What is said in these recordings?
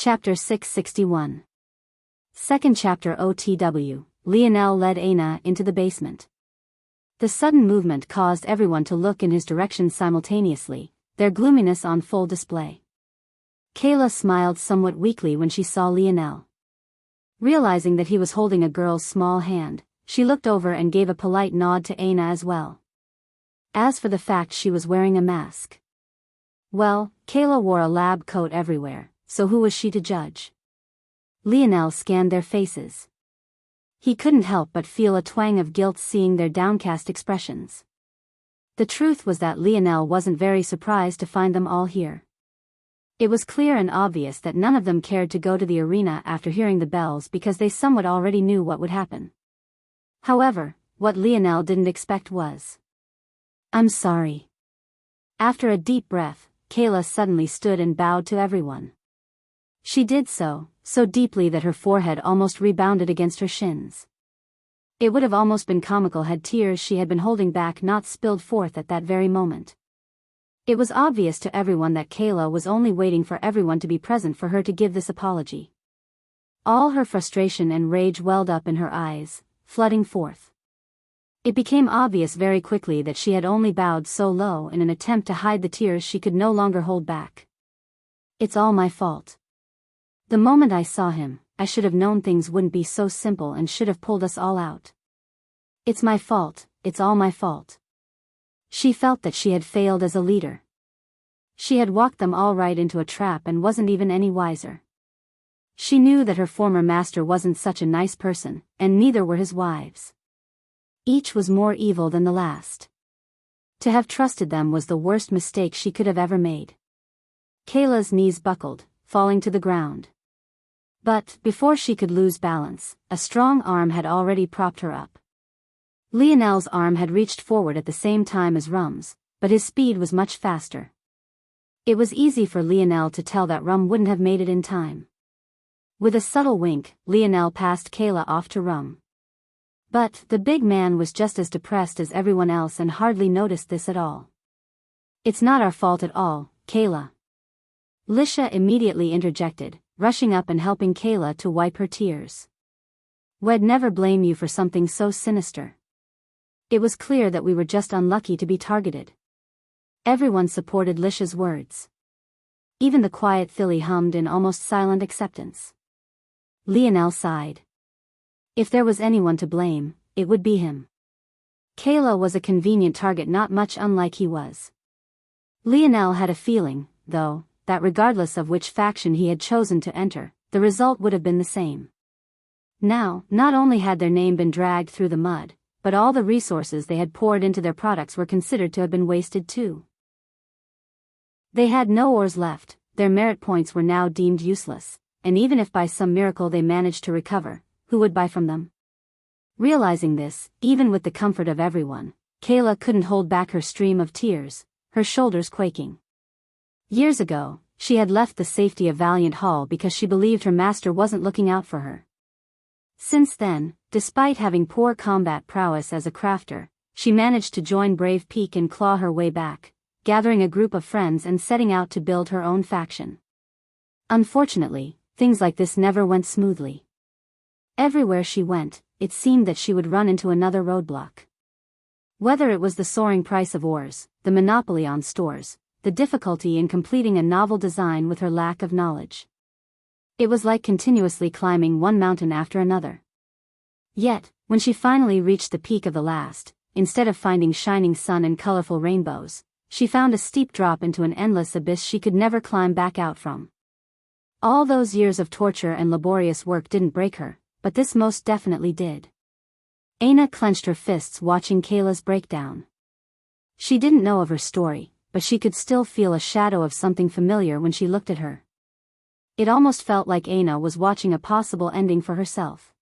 Chapter 661. Second chapter OTW, Lionel led Aina into the basement. The sudden movement caused everyone to look in his direction simultaneously, their gloominess on full display. Kayla smiled somewhat weakly when she saw Lionel. Realizing that he was holding a girl's small hand, she looked over and gave a polite nod to Aina as well. As for the fact she was wearing a mask, well, Kayla wore a lab coat everywhere, so who was she to judge? Lionel scanned their faces. He couldn't help but feel a twang of guilt seeing their downcast expressions. The truth was that Lionel wasn't very surprised to find them all here. It was clear and obvious that none of them cared to go to the arena after hearing the bells because they somewhat already knew what would happen. However, what Lionel didn't expect was, "I'm sorry." After a deep breath, Kayla suddenly stood and bowed to everyone. She did so deeply that her forehead almost rebounded against her shins. It would have almost been comical had tears she had been holding back not spilled forth at that very moment. It was obvious to everyone that Kayla was only waiting for everyone to be present for her to give this apology. All her frustration and rage welled up in her eyes, flooding forth. It became obvious very quickly that she had only bowed so low in an attempt to hide the tears she could no longer hold back. "It's all my fault. The moment I saw him, I should have known things wouldn't be so simple and should have pulled us all out. It's my fault, it's all my fault." She felt that she had failed as a leader. She had walked them all right into a trap and wasn't even any wiser. She knew that her former master wasn't such a nice person, and neither were his wives. Each was more evil than the last. To have trusted them was the worst mistake she could have ever made. Kayla's knees buckled, falling to the ground. But, before she could lose balance, a strong arm had already propped her up. Lionel's arm had reached forward at the same time as Rum's, but his speed was much faster. It was easy for Lionel to tell that Rum wouldn't have made it in time. With a subtle wink, Lionel passed Kayla off to Rum. But the big man was just as depressed as everyone else and hardly noticed this at all. "It's not our fault at all, Kayla." Lisha immediately interjected, rushing up and helping Kayla to wipe her tears. "We'd never blame you for something so sinister. It was clear that we were just unlucky to be targeted." Everyone supported Lisha's words. Even the quiet filly hummed in almost silent acceptance. Lionel sighed. If there was anyone to blame, it would be him. Kayla was a convenient target, not much unlike he was. Lionel had a feeling, though, that regardless of which faction he had chosen to enter, the result would have been the same. Now, not only had their name been dragged through the mud, but all the resources they had poured into their products were considered to have been wasted too. They had no ores left, their merit points were now deemed useless, and even if by some miracle they managed to recover, who would buy from them? Realizing this, even with the comfort of everyone, Kayla couldn't hold back her stream of tears, her shoulders quaking. Years ago, she had left the safety of Valiant Hall because she believed her master wasn't looking out for her. Since then, despite having poor combat prowess as a crafter, she managed to join Brave Peak and claw her way back, gathering a group of friends and setting out to build her own faction. Unfortunately, things like this never went smoothly. Everywhere she went, it seemed that she would run into another roadblock. Whether it was the soaring price of ores, the monopoly on stores, the difficulty in completing a novel design with her lack of knowledge. It was like continuously climbing one mountain after another. Yet, when she finally reached the peak of the last, instead of finding shining sun and colorful rainbows, she found a steep drop into an endless abyss she could never climb back out from. All those years of torture and laborious work didn't break her, but this most definitely did. Aina clenched her fists watching Kayla's breakdown. She didn't know of her story, but she could still feel a shadow of something familiar when she looked at her. It almost felt like Aina was watching a possible ending for herself.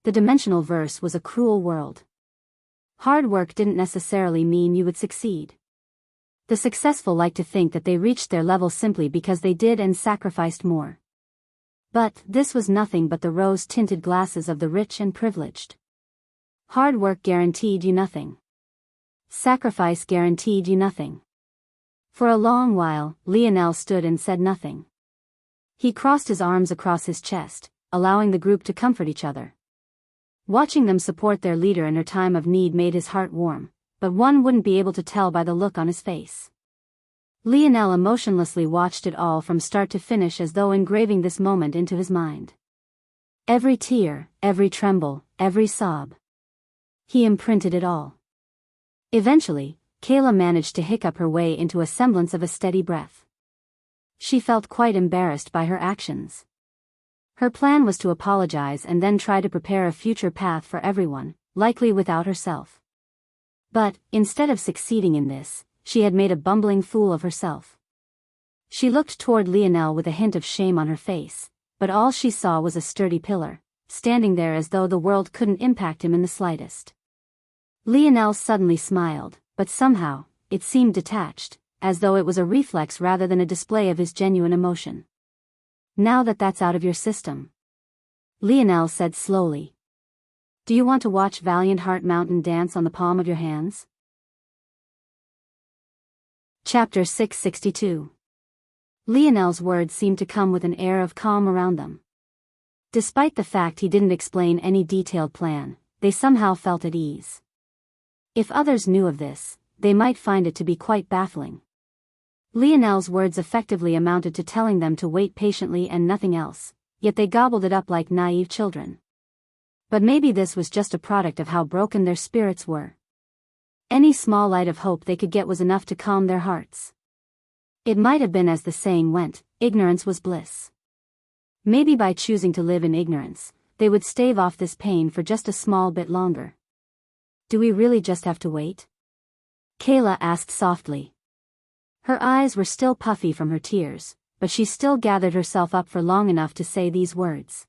The dimensional verse was a cruel world. Hard work didn't necessarily mean you would succeed. The successful like to think that they reached their level simply because they did and sacrificed more. But this was nothing but the rose-tinted glasses of the rich and privileged. Hard work guaranteed you nothing. Sacrifice guaranteed you nothing. For a long while, Lionel stood and said nothing. He crossed his arms across his chest, allowing the group to comfort each other. Watching them support their leader in her time of need made his heart warm, but one wouldn't be able to tell by the look on his face. Lionel emotionlessly watched it all from start to finish as though engraving this moment into his mind. Every tear, every tremble, every sob. He imprinted it all. Eventually, Kayla managed to hiccup her way into a semblance of a steady breath. She felt quite embarrassed by her actions. Her plan was to apologize and then try to prepare a future path for everyone, likely without herself. But, instead of succeeding in this, she had made a bumbling fool of herself. She looked toward Lionel with a hint of shame on her face, but all she saw was a sturdy pillar, standing there as though the world couldn't impact him in the slightest. Lionel suddenly smiled, but somehow, it seemed detached, as though it was a reflex rather than a display of his genuine emotion. Now that that's out of your system, Lionel said slowly. Do you want to watch Valiant Heart Mountain dance on the palm of your hands? Chapter 662. Lionel's words seemed to come with an air of calm around them. Despite the fact he didn't explain any detailed plan, they somehow felt at ease. If others knew of this, they might find it to be quite baffling. Lionel's words effectively amounted to telling them to wait patiently and nothing else, yet they gobbled it up like naive children. But maybe this was just a product of how broken their spirits were. Any small light of hope they could get was enough to calm their hearts. It might have been as the saying went, ignorance was bliss. Maybe by choosing to live in ignorance, they would stave off this pain for just a small bit longer. Do we really just have to wait? Kayla asked softly. Her eyes were still puffy from her tears, but she still gathered herself up for long enough to say these words.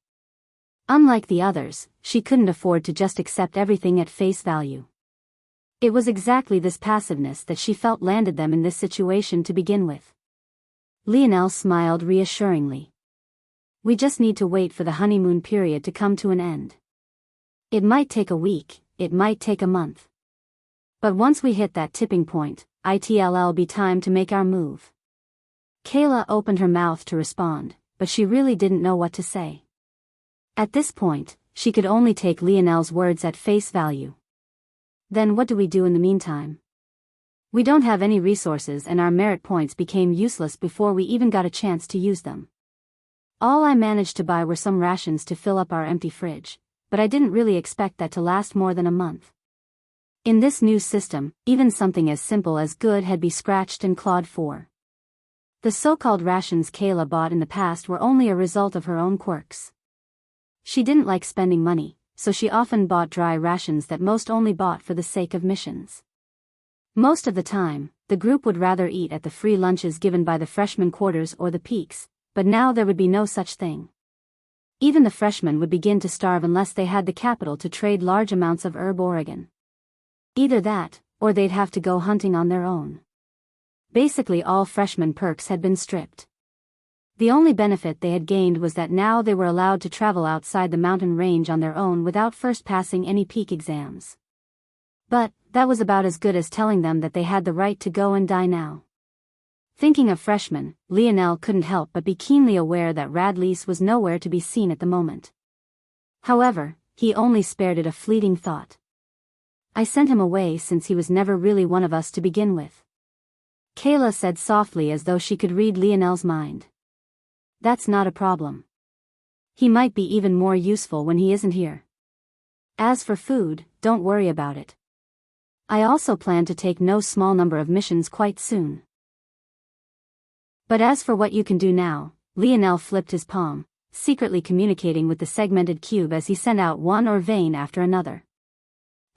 Unlike the others, she couldn't afford to just accept everything at face value. It was exactly this passiveness that she felt landed them in this situation to begin with. Lionel smiled reassuringly. We just need to wait for the honeymoon period to come to an end. It might take a week, it might take a month. But once we hit that tipping point, it'll be time to make our move. Kayla opened her mouth to respond, but she really didn't know what to say. At this point, she could only take Lionel's words at face value. Then what do we do in the meantime? We don't have any resources and our merit points became useless before we even got a chance to use them. All I managed to buy were some rations to fill up our empty fridge, but I didn't really expect that to last more than a month. In this new system, even something as simple as good had been scratched and clawed for. The so-called rations Kayla bought in the past were only a result of her own quirks. She didn't like spending money, so she often bought dry rations that most only bought for the sake of missions. Most of the time, the group would rather eat at the free lunches given by the freshman quarters or the peaks, but now there would be no such thing. Even the freshmen would begin to starve unless they had the capital to trade large amounts of herb Oregon. Either that, or they'd have to go hunting on their own. Basically all freshman perks had been stripped. The only benefit they had gained was that now they were allowed to travel outside the mountain range on their own without first passing any peak exams. But, that was about as good as telling them that they had the right to go and die now. Thinking of freshmen, Lionel couldn't help but be keenly aware that Radlease was nowhere to be seen at the moment. However, he only spared it a fleeting thought. I sent him away since he was never really one of us to begin with. Kayla said softly as though she could read Lionel's mind. That's not a problem. He might be even more useful when he isn't here. As for food, don't worry about it. I also plan to take no small number of missions quite soon. But as for what you can do now, Lionel flipped his palm, secretly communicating with the segmented cube as he sent out one or vein after another.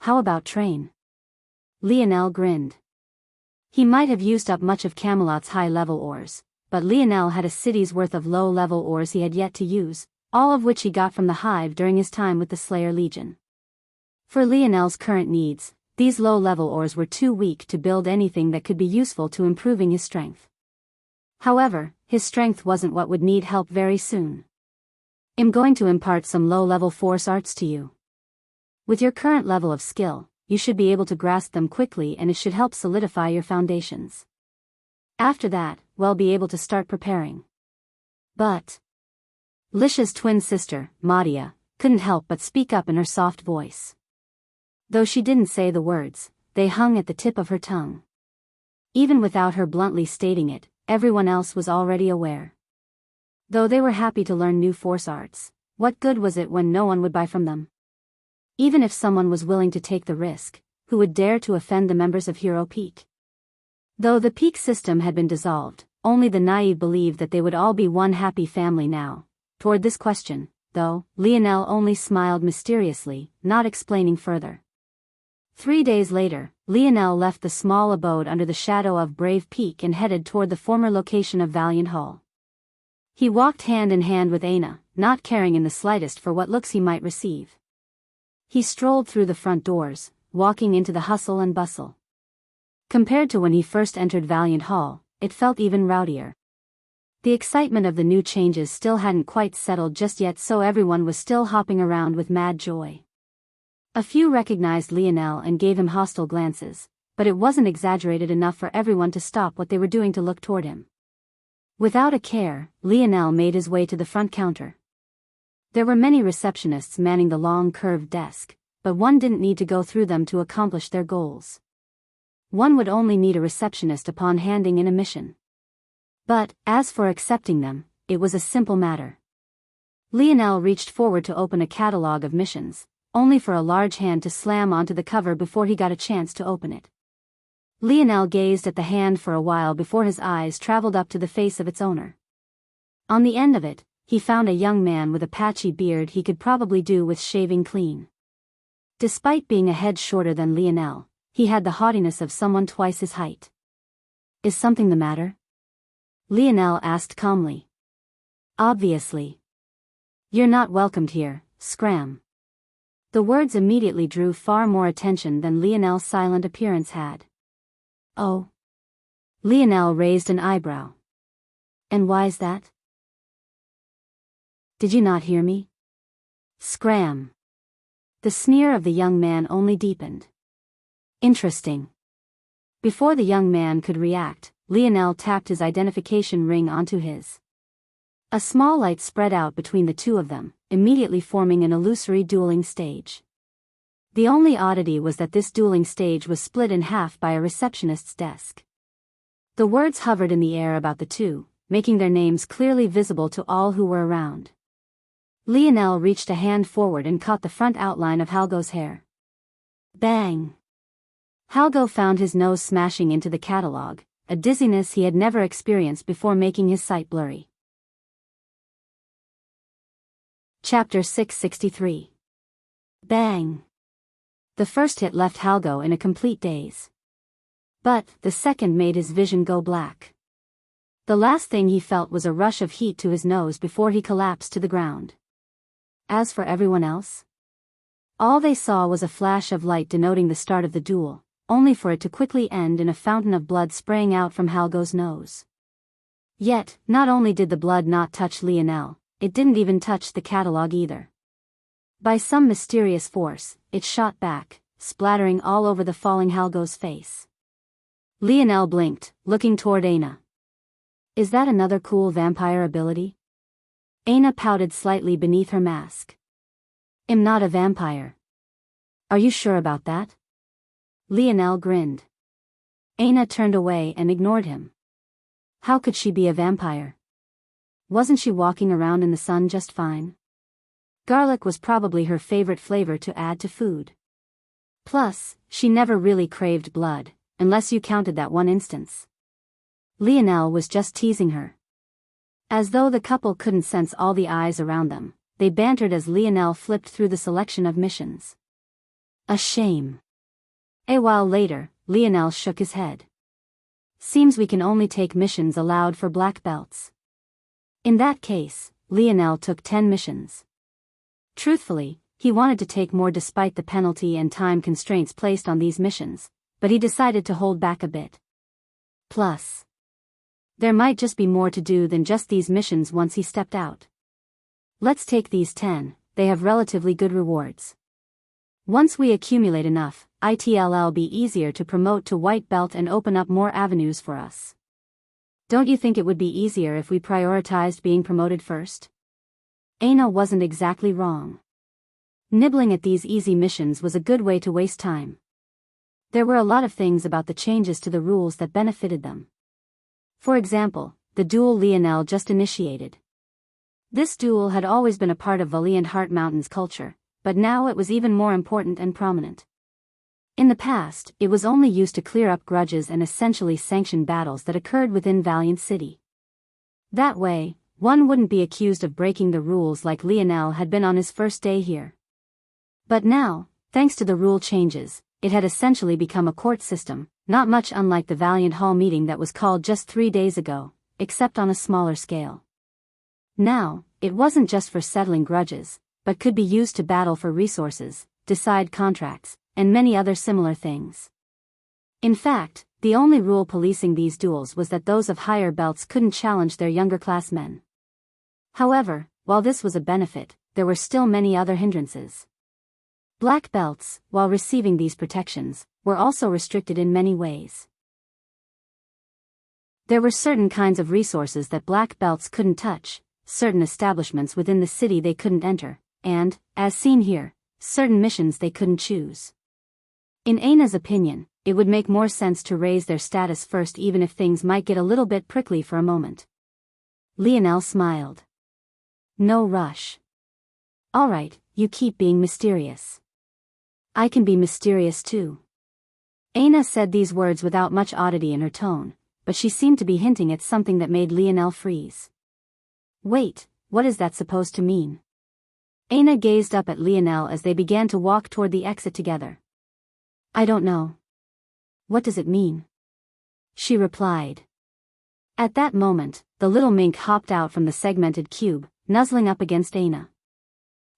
How about train? Lionel grinned. He might have used up much of Camelot's high-level ores, but Lionel had a city's worth of low-level ores he had yet to use, all of which he got from the Hive during his time with the Slayer Legion. For Lionel's current needs, these low-level ores were too weak to build anything that could be useful to improving his strength. However, his strength wasn't what would need help very soon. I'm going to impart some low-level force arts to you. With your current level of skill, you should be able to grasp them quickly and it should help solidify your foundations. After that, we'll be able to start preparing. But, Lisha's twin sister, Madia, couldn't help but speak up in her soft voice. Though she didn't say the words, they hung at the tip of her tongue. Even without her bluntly stating it, everyone else was already aware. Though they were happy to learn new force arts, what good was it when no one would buy from them? Even if someone was willing to take the risk, who would dare to offend the members of Hero Peak? Though the peak system had been dissolved, only the naive believed that they would all be one happy family now. Toward this question, though, Lionel only smiled mysteriously, not explaining further. 3 days later, Lionel left the small abode under the shadow of Brave Peak and headed toward the former location of Valiant Hall. He walked hand in hand with Aina, not caring in the slightest for what looks he might receive. He strolled through the front doors, walking into the hustle and bustle. Compared to when he first entered Valiant Hall, it felt even rowdier. The excitement of the new changes still hadn't quite settled just yet, so everyone was still hopping around with mad joy. A few recognized Lionel and gave him hostile glances, but it wasn't exaggerated enough for everyone to stop what they were doing to look toward him. Without a care, Lionel made his way to the front counter. There were many receptionists manning the long curved desk, but one didn't need to go through them to accomplish their goals. One would only need a receptionist upon handing in a mission. But, as for accepting them, it was a simple matter. Lionel reached forward to open a catalog of missions, only for a large hand to slam onto the cover before he got a chance to open it. Lionel gazed at the hand for a while before his eyes traveled up to the face of its owner. On the end of it, he found a young man with a patchy beard he could probably do with shaving clean. Despite being a head shorter than Lionel, he had the haughtiness of someone twice his height. "Is something the matter?" Lionel asked calmly. "Obviously. You're not welcomed here, Scram." The words immediately drew far more attention than Lionel's silent appearance had. "Oh." Lionel raised an eyebrow. "And why's that?" "Did you not hear me?" Scram. The sneer of the young man only deepened. "Interesting." Before the young man could react, Lionel tapped his identification ring onto his. A small light spread out between the two of them, immediately forming an illusory dueling stage. The only oddity was that this dueling stage was split in half by a receptionist's desk. The words hovered in the air about the two, making their names clearly visible to all who were around. Lionel reached a hand forward and caught the front outline of Halgo's hair. Bang! Halgo found his nose smashing into the catalog, a dizziness he had never experienced before making his sight blurry. Chapter 663. Bang! The first hit left Halgo in a complete daze. But the second made his vision go black. The last thing he felt was a rush of heat to his nose before he collapsed to the ground. As for everyone else, all they saw was a flash of light denoting the start of the duel, only for it to quickly end in a fountain of blood spraying out from Halgo's nose. Yet, not only did the blood not touch Lionel, it didn't even touch the catalog either. By some mysterious force, it shot back, splattering all over the falling Halgo's face. Lionel blinked, looking toward Aina. "Is that another cool vampire ability?" Aina pouted slightly beneath her mask. "I'm not a vampire." "Are you sure about that?" Lionel grinned. Aina turned away and ignored him. How could she be a vampire? Wasn't she walking around in the sun just fine? Garlic was probably her favorite flavor to add to food. Plus, she never really craved blood, unless you counted that one instance. Lionel was just teasing her. As though the couple couldn't sense all the eyes around them, they bantered as Lionel flipped through the selection of missions. A shame. A while later, Lionel shook his head. "Seems we can only take missions allowed for black belts." In that case, Lionel took 10 missions. Truthfully, he wanted to take more despite the penalty and time constraints placed on these missions, but he decided to hold back a bit. Plus, there might just be more to do than just these missions once he stepped out. "Let's take these 10, they have relatively good rewards. Once we accumulate enough, it'll be easier to promote to white belt and open up more avenues for us. Don't you think it would be easier if we prioritized being promoted first?" Aina wasn't exactly wrong. Nibbling at these easy missions was a good way to waste time. There were a lot of things about the changes to the rules that benefited them. For example, the duel Lionel just initiated. This duel had always been a part of Valiant Heart Mountain's culture, but now it was even more important and prominent. In the past, it was only used to clear up grudges and essentially sanction battles that occurred within Valiant City. That way, one wouldn't be accused of breaking the rules like Lionel had been on his first day here. But now, thanks to the rule changes, it had essentially become a court system, not much unlike the Valiant Hall meeting that was called just 3 days ago, except on a smaller scale. Now, it wasn't just for settling grudges, but could be used to battle for resources, decide contracts, and many other similar things. In fact, the only rule policing these duels was that those of higher belts couldn't challenge their younger class men. However, while this was a benefit, there were still many other hindrances. Black belts, while receiving these protections, were also restricted in many ways. There were certain kinds of resources that black belts couldn't touch, certain establishments within the city they couldn't enter, and, as seen here, certain missions they couldn't choose. In Aina's opinion, it would make more sense to raise their status first even if things might get a little bit prickly for a moment. Lionel smiled. No rush. All right, you keep being mysterious. I can be mysterious too. Aina said these words without much oddity in her tone, but she seemed to be hinting at something that made Lionel freeze. Wait, what is that supposed to mean? Aina gazed up at Lionel as they began to walk toward the exit together. I don't know. What does it mean? She replied. At that moment, the little mink hopped out from the segmented cube, nuzzling up against Aina.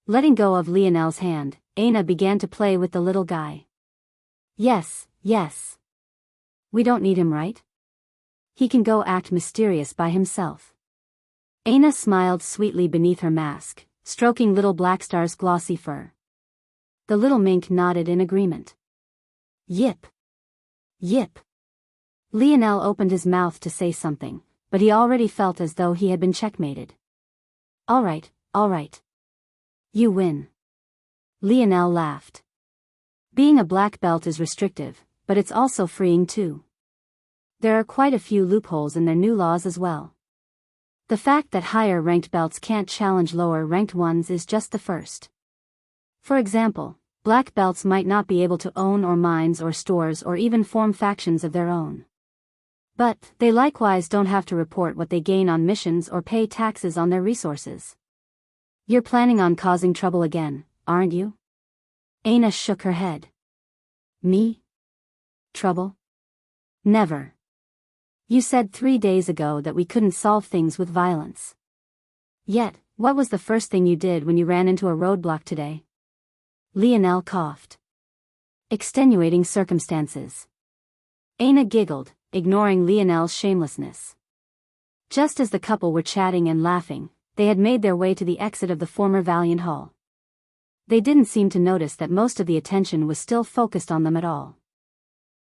Letting go of Lionel's hand, Aina began to play with the little guy. Yes. We don't need him, right? He can go act mysterious by himself. Aina smiled sweetly beneath her mask, stroking little Blackstar's glossy fur. The little mink nodded in agreement. Yip. Lionel opened his mouth to say something, but he already felt as though he had been checkmated. All right. You win. Lionel laughed. Being a black belt is restrictive, but it's also freeing too. There are quite a few loopholes in their new laws as well. The fact that higher-ranked belts can't challenge lower-ranked ones is just the first. For example, black belts might not be able to own or mines or stores or even form factions of their own. But they likewise don't have to report what they gain on missions or pay taxes on their resources. You're planning on causing trouble again, aren't you? Aina shook her head. Me? Trouble? Never. You said 3 days ago that we couldn't solve things with violence. Yet, what was the first thing you did when you ran into a roadblock today? Lionel coughed. Extenuating circumstances. Aina giggled, ignoring Lionel's shamelessness. Just as the couple were chatting and laughing, they had made their way to the exit of the former Valiant Hall. They didn't seem to notice that most of the attention was still focused on them at all.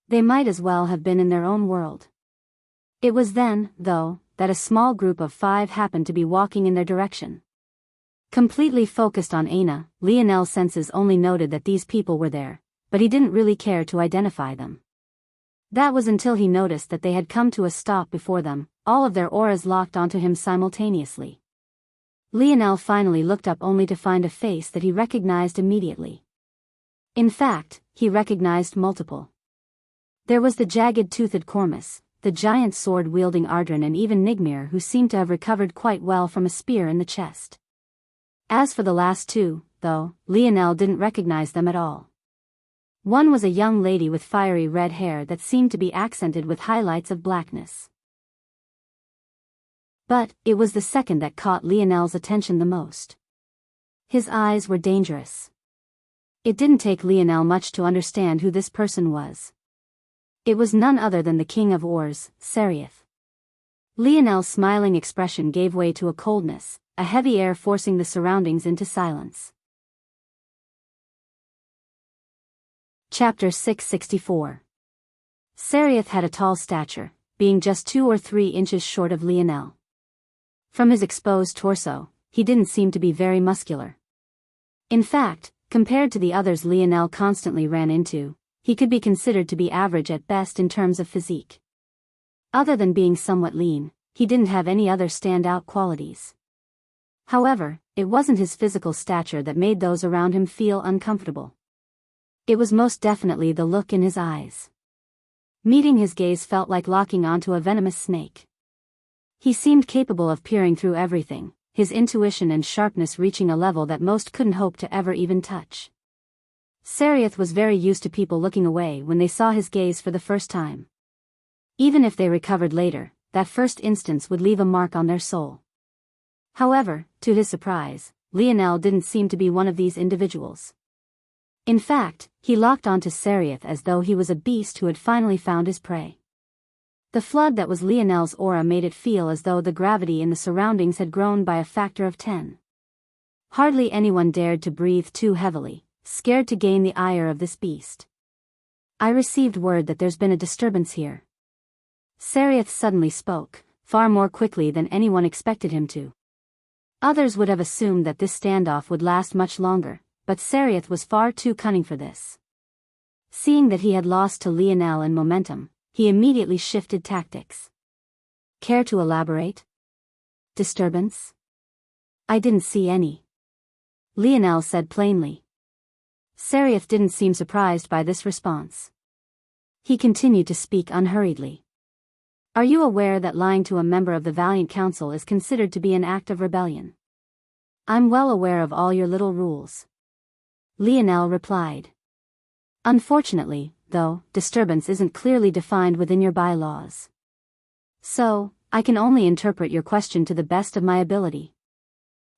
They might as well have been in their own world. It was then, though, that a small group of 5 happened to be walking in their direction. Completely focused on Aina, Lionel's senses only noted that these people were there, but he didn't really care to identify them. That was until he noticed that they had come to a stop before them, all of their auras locked onto him simultaneously. Lionel finally looked up only to find a face that he recognized immediately. In fact, he recognized multiple. There was the jagged-toothed Cormus, the giant sword-wielding Ardran, and even Nigmir, who seemed to have recovered quite well from a spear in the chest. As for the last 2, though, Lionel didn't recognize them at all. One was a young lady with fiery red hair that seemed to be accented with highlights of blackness. But it was the second that caught Lionel's attention the most. His eyes were dangerous. It didn't take Lionel much to understand who this person was. It was none other than the King of Ors, Serioth. Lionel's smiling expression gave way to a coldness, a heavy air forcing the surroundings into silence. Chapter 664. Serioth had a tall stature, being just 2 or 3 inches short of Lionel. From his exposed torso, he didn't seem to be very muscular. In fact, compared to the others Lionel constantly ran into, he could be considered to be average at best in terms of physique. Other than being somewhat lean, he didn't have any other standout qualities. However, it wasn't his physical stature that made those around him feel uncomfortable. It was most definitely the look in his eyes. Meeting his gaze felt like locking onto a venomous snake. He seemed capable of peering through everything, his intuition and sharpness reaching a level that most couldn't hope to ever even touch. Sereth was very used to people looking away when they saw his gaze for the first time. Even if they recovered later, that first instance would leave a mark on their soul. However, to his surprise, Lionel didn't seem to be one of these individuals. In fact, he locked onto Sereth as though he was a beast who had finally found his prey. The flood that was Lionel's aura made it feel as though the gravity in the surroundings had grown by a factor of 10. Hardly anyone dared to breathe too heavily, scared to gain the ire of this beast. I received word that there's been a disturbance here. Sereth suddenly spoke, far more quickly than anyone expected him to. Others would have assumed that this standoff would last much longer, but Sereth was far too cunning for this. Seeing that he had lost to Lionel in momentum, he immediately shifted tactics. Care to elaborate? Disturbance? I didn't see any. Lionel said plainly. Sereth didn't seem surprised by this response. He continued to speak unhurriedly. Are you aware that lying to a member of the Valiant Council is considered to be an act of rebellion? I'm well aware of all your little rules. Lionel replied. Unfortunately, though, disturbance isn't clearly defined within your bylaws. So, I can only interpret your question to the best of my ability.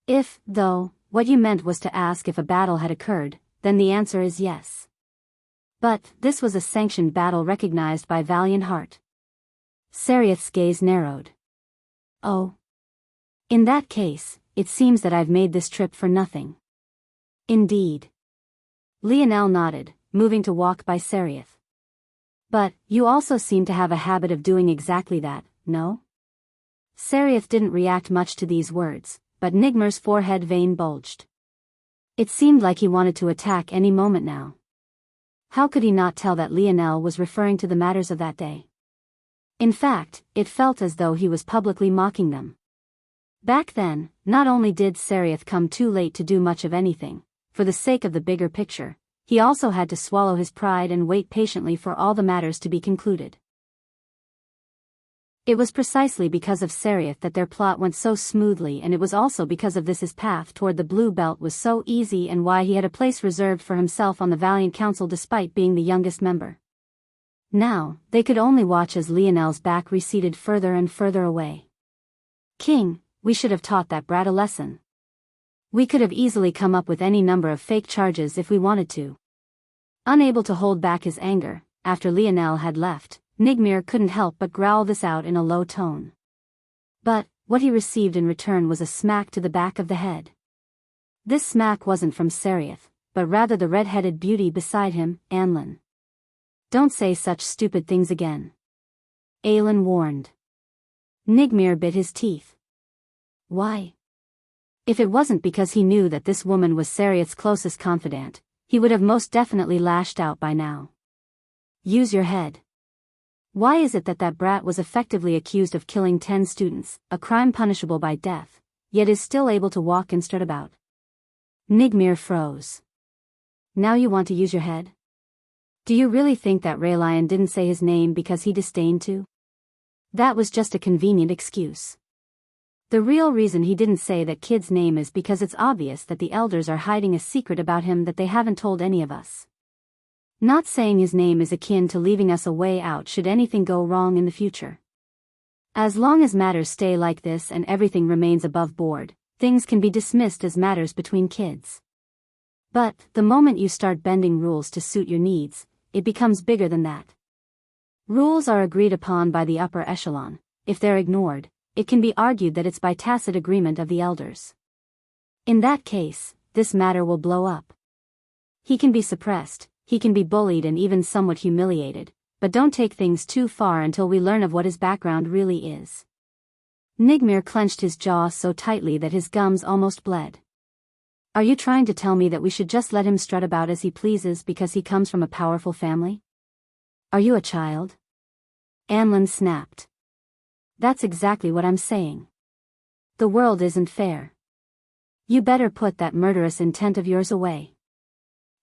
If, though, what you meant was to ask if a battle had occurred, then the answer is yes. But, this was a sanctioned battle recognized by Valiant Heart. Sereth's gaze narrowed. Oh. In that case, it seems that I've made this trip for nothing. Indeed. Lionel nodded, moving to walk by Sereth. But, you also seem to have a habit of doing exactly that, no? Sereth didn't react much to these words, but Nigmar's forehead vein bulged. It seemed like he wanted to attack any moment now. How could he not tell that Lionel was referring to the matters of that day? In fact, it felt as though he was publicly mocking them. Back then, not only did Sereth come too late to do much of anything, for the sake of the bigger picture, he also had to swallow his pride and wait patiently for all the matters to be concluded. It was precisely because of Sereth that their plot went so smoothly, and it was also because of this his path toward the Blue Belt was so easy and why he had a place reserved for himself on the Valiant Council despite being the youngest member. Now, they could only watch as Lionel's back receded further and further away. King, we should have taught that brat a lesson. We could have easily come up with any number of fake charges if we wanted to. Unable to hold back his anger, after Lionel had left, Nigmir couldn't help but growl this out in a low tone. But, what he received in return was a smack to the back of the head. This smack wasn't from Sereth, but rather the red-headed beauty beside him, Anlin. Don't say such stupid things again. Aelin warned. Nigmir bit his teeth. Why? If it wasn't because he knew that this woman was Sereth's closest confidant, he would have most definitely lashed out by now. Use your head. Why is it that that brat was effectively accused of killing 10 students, a crime punishable by death, yet is still able to walk and strut about? Nigmir froze. Now you want to use your head? Do you really think that Raylion didn't say his name because he disdained to? That was just a convenient excuse. The real reason he didn't say that kid's name is because it's obvious that the elders are hiding a secret about him that they haven't told any of us. Not saying his name is akin to leaving us a way out should anything go wrong in the future. As long as matters stay like this and everything remains above board, things can be dismissed as matters between kids. But, the moment you start bending rules to suit your needs, it becomes bigger than that. Rules are agreed upon by the upper echelon. If they're ignored, it can be argued that it's by tacit agreement of the elders. In that case, this matter will blow up. He can be suppressed, he can be bullied and even somewhat humiliated, but don't take things too far until we learn of what his background really is. Nigmir clenched his jaw so tightly that his gums almost bled. Are you trying to tell me that we should just let him strut about as he pleases because he comes from a powerful family? Are you a child? Anlin snapped. That's exactly what I'm saying. The world isn't fair. You better put that murderous intent of yours away.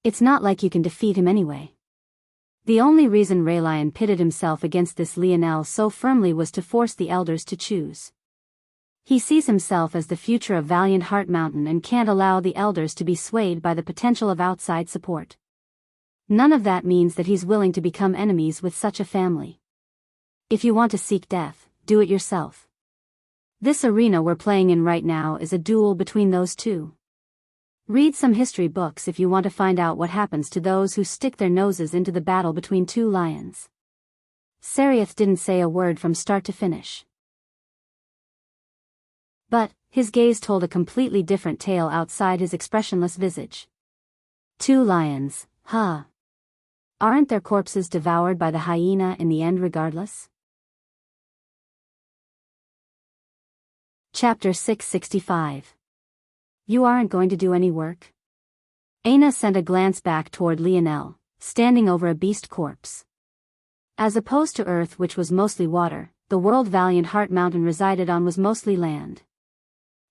It's not like you can defeat him anyway. The only reason Raylion pitted himself against this Lionel so firmly was to force the elders to choose. He sees himself as the future of Valiant Heart Mountain and can't allow the elders to be swayed by the potential of outside support. None of that means that he's willing to become enemies with such a family. If you want to seek death, do it yourself. This arena we're playing in right now is a duel between those two. Read some history books if you want to find out what happens to those who stick their noses into the battle between two lions. Seriath didn't say a word from start to finish. But his gaze told a completely different tale outside his expressionless visage. Two lions, huh? Aren't their corpses devoured by the hyena in the end regardless? Chapter 665. You aren't going to do any work? Aina sent a glance back toward Lionel, standing over a beast corpse. As opposed to Earth, which was mostly water, the world Valiant Heart Mountain resided on was mostly land.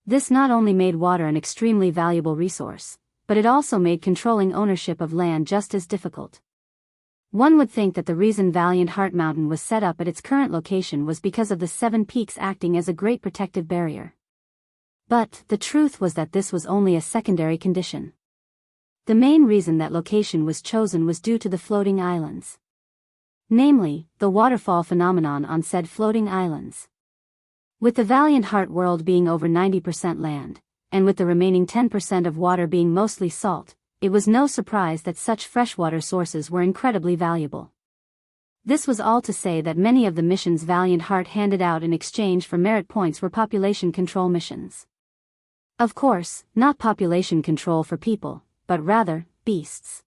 This not only made water an extremely valuable resource, but it also made controlling ownership of land just as difficult. One would think that the reason Valiant Heart Mountain was set up at its current location was because of the 7 peaks acting as a great protective barrier. But the truth was that this was only a secondary condition. The main reason that location was chosen was due to the floating islands. Namely, the waterfall phenomenon on said floating islands. With the Valiant Heart world being over 90% land, and with the remaining 10% of water being mostly salt, it was no surprise that such freshwater sources were incredibly valuable. This was all to say that many of the missions Valiant Heart handed out in exchange for merit points were population control missions. Of course, not population control for people, but rather, beasts.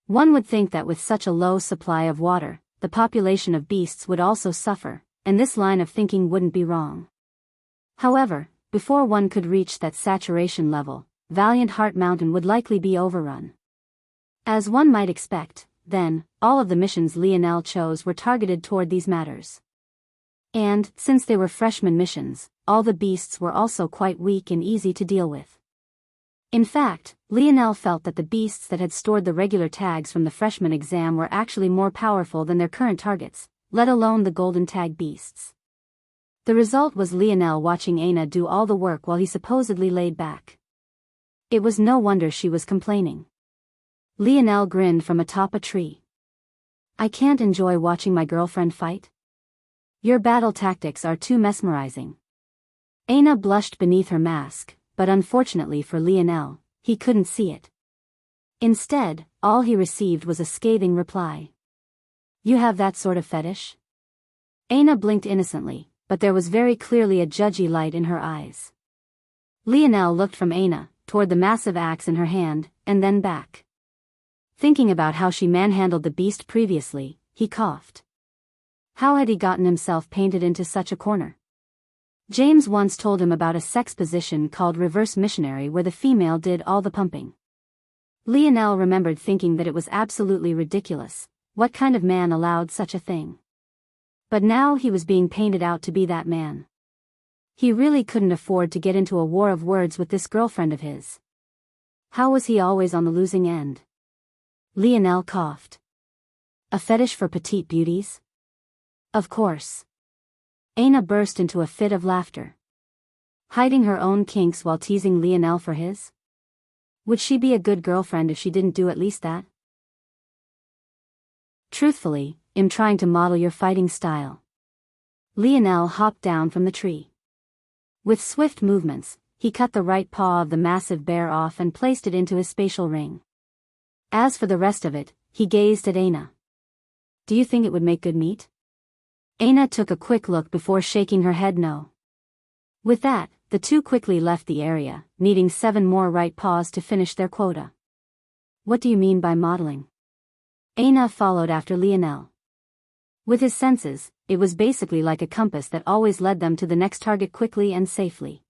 One would think that with such a low supply of water, the population of beasts would also suffer, and this line of thinking wouldn't be wrong. However, before one could reach that saturation level, Valiant Heart Mountain would likely be overrun. As one might expect, then, all of the missions Lionel chose were targeted toward these matters. And, since they were freshman missions, all the beasts were also quite weak and easy to deal with. In fact, Lionel felt that the beasts that had stored the regular tags from the freshman exam were actually more powerful than their current targets, let alone the golden tag beasts. The result was Lionel watching Aina do all the work while he supposedly laid back. It was no wonder she was complaining. Lionel grinned from atop a tree. I can't enjoy watching my girlfriend fight. Your battle tactics are too mesmerizing. Aina blushed beneath her mask, but unfortunately for Lionel, he couldn't see it. Instead, all he received was a scathing reply. You have that sort of fetish? Aina blinked innocently, but there was very clearly a judgy light in her eyes. Lionel looked from Aina, toward the massive axe in her hand, and then back. Thinking about how she manhandled the beast previously, he coughed. How had he gotten himself painted into such a corner? James once told him about a sex position called reverse missionary where the female did all the pumping. Lionel remembered thinking that it was absolutely ridiculous. What kind of man allowed such a thing? But now he was being painted out to be that man. He really couldn't afford to get into a war of words with this girlfriend of his. How was he always on the losing end? Lionel coughed. A fetish for petite beauties? Of course. Aina burst into a fit of laughter. Hiding her own kinks while teasing Lionel for his? Would she be a good girlfriend if she didn't do at least that? Truthfully, I'm trying to model your fighting style. Lionel hopped down from the tree. With swift movements, he cut the right paw of the massive bear off and placed it into his spatial ring. As for the rest of it, he gazed at Aina. Do you think it would make good meat? Aina took a quick look before shaking her head no. With that, the two quickly left the area, needing 7 more right paws to finish their quota. What do you mean by modeling? Aina followed after Lionel. With his senses, it was basically like a compass that always led them to the next target quickly and safely.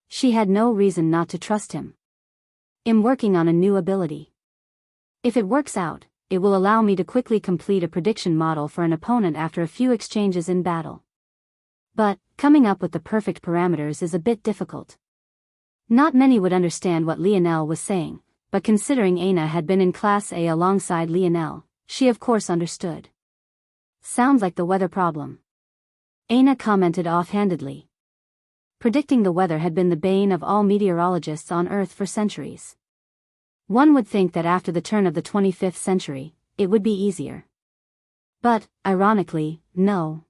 She had no reason not to trust him. I'm working on a new ability. If it works out, it will allow me to quickly complete a prediction model for an opponent after a few exchanges in battle. But, coming up with the perfect parameters is a bit difficult. Not many would understand what Lionel was saying, but considering Aina had been in Class A alongside Lionel, she of course understood. Sounds like the weather problem. Aina commented offhandedly. Predicting the weather had been the bane of all meteorologists on Earth for centuries. One would think that after the turn of the 25th century, it would be easier. But, ironically, no.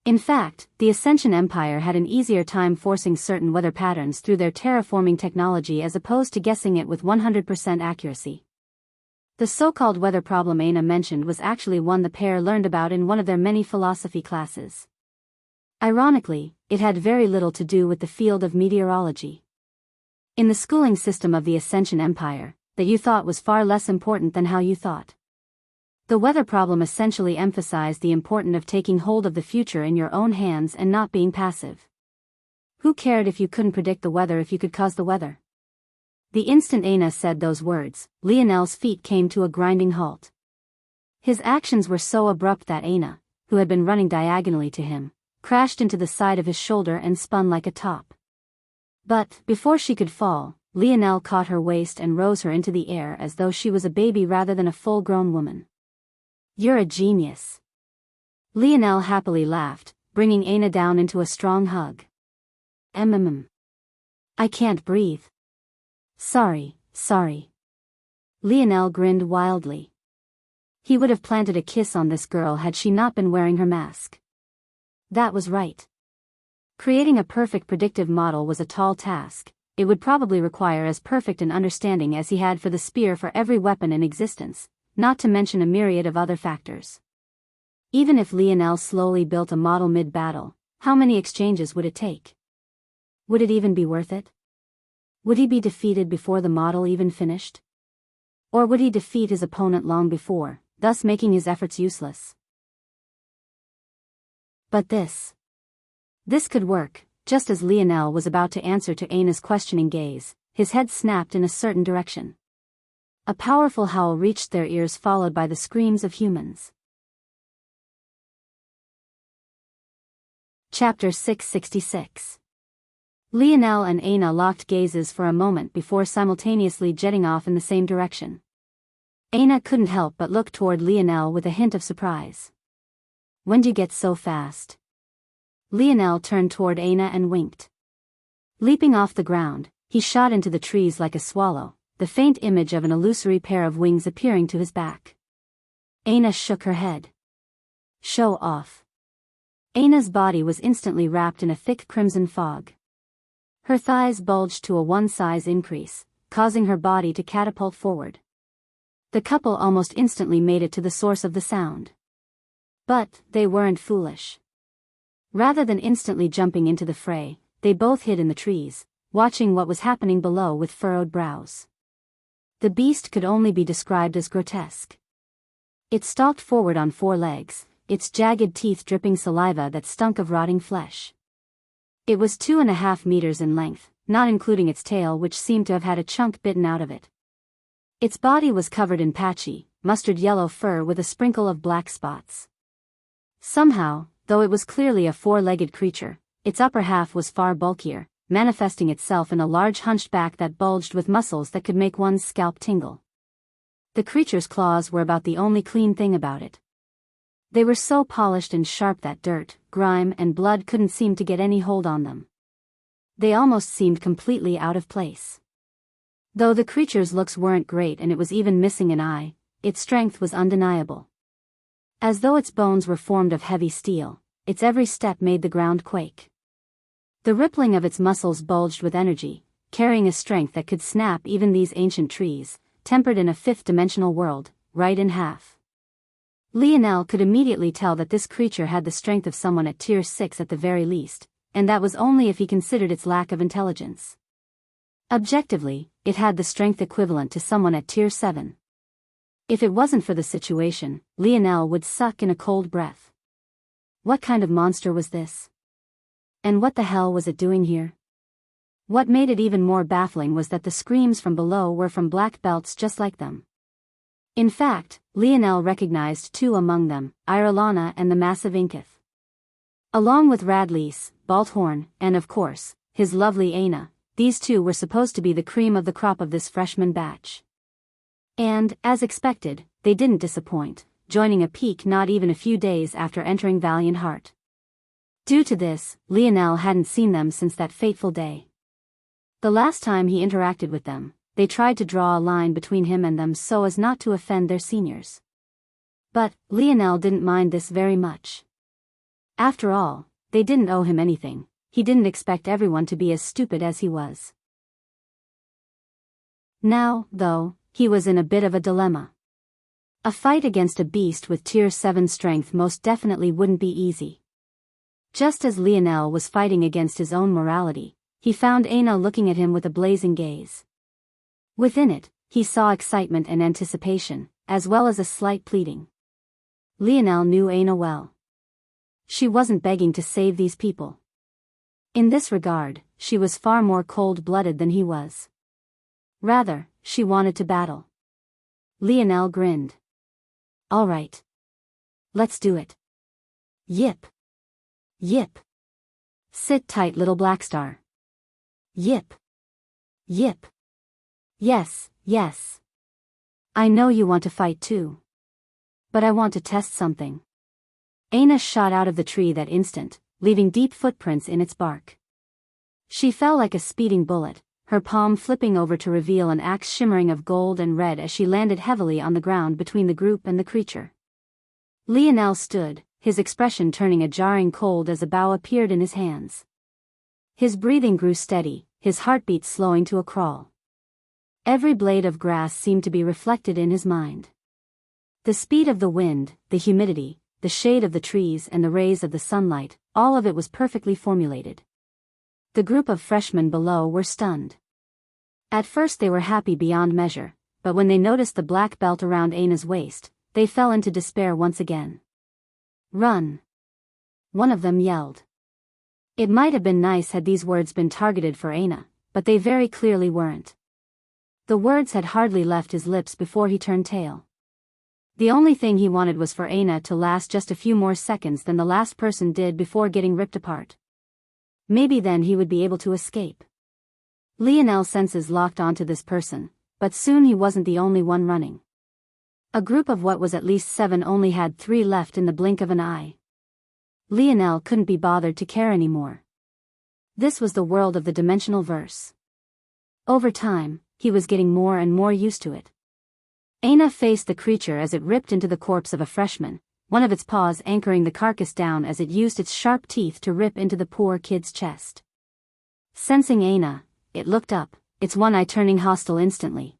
In fact, the Ascension Empire had an easier time forcing certain weather patterns through their terraforming technology as opposed to guessing it with 100% accuracy. The so-called weather problem Aina mentioned was actually one the pair learned about in one of their many philosophy classes. Ironically, it had very little to do with the field of meteorology. In the schooling system of the Ascension Empire, that you thought was far less important than how you thought. The weather problem essentially emphasized the importance of taking hold of the future in your own hands and not being passive. Who cared if you couldn't predict the weather if you could cause the weather? The instant Aina said those words, Lionel's feet came to a grinding halt. His actions were so abrupt that Aina, who had been running diagonally to him, crashed into the side of his shoulder and spun like a top. But, before she could fall, Lionel caught her waist and rose her into the air as though she was a baby rather than a full-grown woman. You're a genius. Lionel happily laughed, bringing Aina down into a strong hug. I can't breathe. Sorry. Lionel grinned wildly. He would have planted a kiss on this girl had she not been wearing her mask. That was right. Creating a perfect predictive model was a tall task. It would probably require as perfect an understanding as he had for the spear for every weapon in existence, not to mention a myriad of other factors. Even if Lionel slowly built a model mid-battle, how many exchanges would it take? Would it even be worth it? Would he be defeated before the model even finished? Or would he defeat his opponent long before, thus making his efforts useless? But this could work. Just as Lionel was about to answer to Aina's questioning gaze, his head snapped in a certain direction. A powerful howl reached their ears, followed by the screams of humans. Chapter 666. Lionel and Aina locked gazes for a moment before simultaneously jetting off in the same direction. Aina couldn't help but look toward Lionel with a hint of surprise. When'd you get so fast? Lionel turned toward Aina and winked. Leaping off the ground, he shot into the trees like a swallow, the faint image of an illusory pair of wings appearing to his back. Aina shook her head. Show off. Aina's body was instantly wrapped in a thick crimson fog. Her thighs bulged to a one-size increase, causing her body to catapult forward. The couple almost instantly made it to the source of the sound. But they weren't foolish. Rather than instantly jumping into the fray, they both hid in the trees, watching what was happening below with furrowed brows. The beast could only be described as grotesque. It stalked forward on 4 legs, its jagged teeth dripping saliva that stunk of rotting flesh. It was 2.5 meters in length, not including its tail, which seemed to have had a chunk bitten out of it. Its body was covered in patchy, mustard yellow fur with a sprinkle of black spots. Somehow, though it was clearly a 4-legged creature, its upper half was far bulkier, manifesting itself in a large hunched back that bulged with muscles that could make one's scalp tingle. The creature's claws were about the only clean thing about it. They were so polished and sharp that dirt, grime, and blood couldn't seem to get any hold on them. They almost seemed completely out of place. Though the creature's looks weren't great and it was even missing an eye, its strength was undeniable. As though its bones were formed of heavy steel, its every step made the ground quake. The rippling of its muscles bulged with energy, carrying a strength that could snap even these ancient trees, tempered in a 5th-dimensional world, right in half. Lionel could immediately tell that this creature had the strength of someone at Tier 6 at the very least, and that was only if he considered its lack of intelligence. Objectively, it had the strength equivalent to someone at Tier 7. If it wasn't for the situation, Lionel would suck in a cold breath. What kind of monster was this? And what the hell was it doing here? What made it even more baffling was that the screams from below were from black belts just like them. In fact, Lionel recognized two among them, Irelana and the massive Inkith. Along with Radlease, Balthorn, and of course, his lovely Aina, these two were supposed to be the cream of the crop of this freshman batch. And, as expected, they didn't disappoint, joining a peak not even a few days after entering Valiant Heart. Due to this, Lionel hadn't seen them since that fateful day. The last time he interacted with them, they tried to draw a line between him and them so as not to offend their seniors. But, Lionel didn't mind this very much. After all, they didn't owe him anything. He didn't expect everyone to be as stupid as he was. Now, though, he was in a bit of a dilemma. A fight against a beast with Tier 7 strength most definitely wouldn't be easy. Just as Lionel was fighting against his own morality, he found Aina looking at him with a blazing gaze. Within it, he saw excitement and anticipation, as well as a slight pleading. Lionel knew Aina well. She wasn't begging to save these people. In this regard, she was far more cold-blooded than he was. Rather, she wanted to battle. Lionel grinned. All right. Let's do it. Yip. Yip. Sit tight, little Blackstar. Yip. Yip. Yes, yes. I know you want to fight too. But I want to test something. Aina shot out of the tree that instant, leaving deep footprints in its bark. She fell like a speeding bullet, her palm flipping over to reveal an axe shimmering of gold and red as she landed heavily on the ground between the group and the creature. Lionel stood, his expression turning a jarring cold as a bow appeared in his hands. His breathing grew steady, his heartbeat slowing to a crawl. Every blade of grass seemed to be reflected in his mind. The speed of the wind, the humidity, the shade of the trees and the rays of the sunlight, all of it was perfectly formulated. The group of freshmen below were stunned. At first they were happy beyond measure, but when they noticed the black belt around Aina's waist, they fell into despair once again. Run! One of them yelled. It might have been nice had these words been targeted for Aina, but they very clearly weren't. The words had hardly left his lips before he turned tail. The only thing he wanted was for Aina to last just a few more seconds than the last person did before getting ripped apart. Maybe then he would be able to escape. Lionel's senses locked onto this person, but soon he wasn't the only one running. A group of what was at least 7 only had 3 left in the blink of an eye. Lionel couldn't be bothered to care anymore. This was the world of the dimensional verse. Over time, he was getting more and more used to it. Aina faced the creature as it ripped into the corpse of a freshman, one of its paws anchoring the carcass down as it used its sharp teeth to rip into the poor kid's chest. Sensing Aina, it looked up, its one eye turning hostile instantly.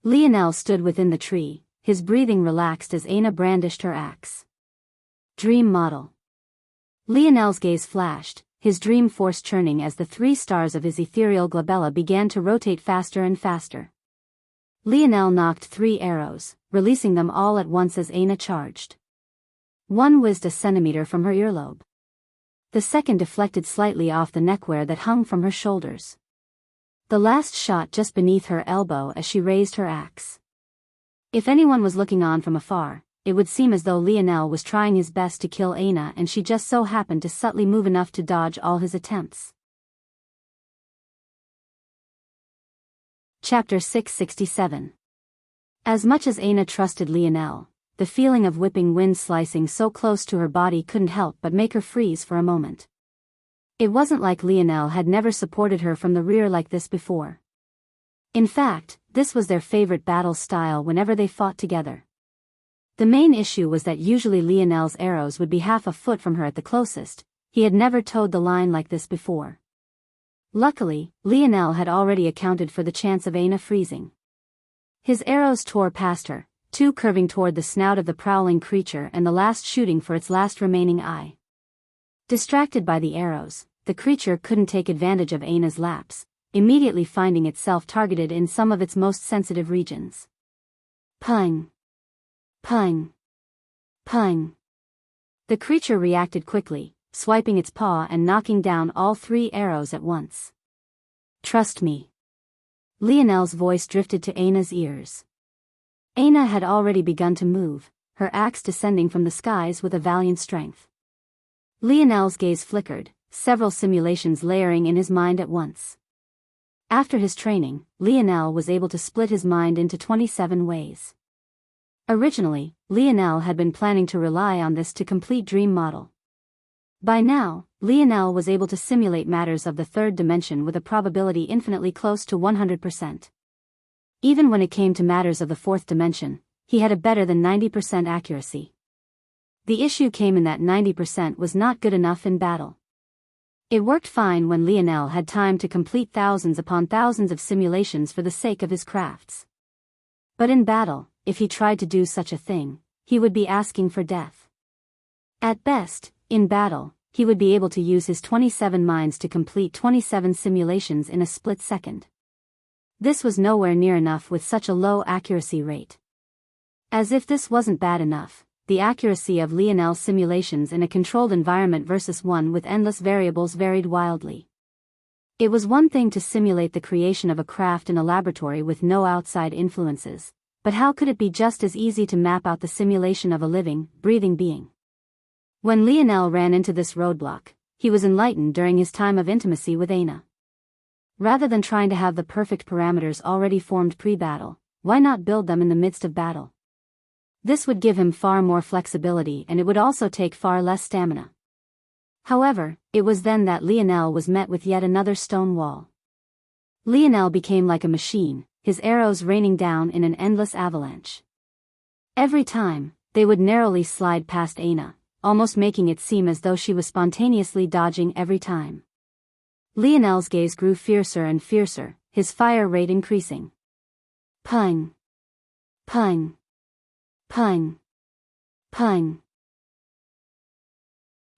Lionel stood within the tree, his breathing relaxed as Aina brandished her axe. Dream model. Lionel's gaze flashed, his dream force churning as the 3 stars of his ethereal glabella began to rotate faster and faster. Lionel knocked 3 arrows, releasing them all at once as Aina charged. One whizzed a centimeter from her earlobe. The second deflected slightly off the neckwear that hung from her shoulders. The last shot just beneath her elbow as she raised her axe. If anyone was looking on from afar, it would seem as though Lionel was trying his best to kill Aina and she just so happened to subtly move enough to dodge all his attempts. Chapter 667. As much as Aina trusted Lionel, the feeling of whipping wind slicing so close to her body couldn't help but make her freeze for a moment. It wasn't like Lionel had never supported her from the rear like this before. In fact, this was their favorite battle style whenever they fought together. The main issue was that usually Lionel's arrows would be half a foot from her at the closest. He had never towed the line like this before. Luckily, Lionel had already accounted for the chance of Aina freezing. His arrows tore past her, 2 curving toward the snout of the prowling creature and the last shooting for its last remaining eye. Distracted by the arrows, the creature couldn't take advantage of Aina's lapse, immediately finding itself targeted in some of its most sensitive regions. Pung! Pung! Pung! The creature reacted quickly, swiping its paw and knocking down all 3 arrows at once. "Trust me." Lionel's voice drifted to Aina's ears. Aina had already begun to move, her axe descending from the skies with a valiant strength. Lionel's gaze flickered, several simulations layering in his mind at once. After his training, Lionel was able to split his mind into 27 ways. Originally, Lionel had been planning to rely on this to complete Dream Model. By now, Lionel was able to simulate matters of the third dimension with a probability infinitely close to 100%. Even when it came to matters of the fourth dimension, he had a better than 90% accuracy. The issue came in that 90% was not good enough in battle. It worked fine when Lionel had time to complete thousands upon thousands of simulations for the sake of his crafts. But in battle, if he tried to do such a thing, he would be asking for death. At best, in battle, he would be able to use his 27 minds to complete 27 simulations in a split second. This was nowhere near enough with such a low accuracy rate. As if this wasn't bad enough, the accuracy of Lionel's simulations in a controlled environment versus one with endless variables varied wildly. It was one thing to simulate the creation of a craft in a laboratory with no outside influences, but how could it be just as easy to map out the simulation of a living, breathing being? When Lionel ran into this roadblock, he was enlightened during his time of intimacy with Aina. Rather than trying to have the perfect parameters already formed pre-battle, why not build them in the midst of battle? This would give him far more flexibility and it would also take far less stamina. However, it was then that Lionel was met with yet another stone wall. Lionel became like a machine, his arrows raining down in an endless avalanche. Every time, they would narrowly slide past Aina, almost making it seem as though she was spontaneously dodging every time. Lionel's gaze grew fiercer and fiercer, his fire rate increasing. Pung! Pung! Pung! Pung!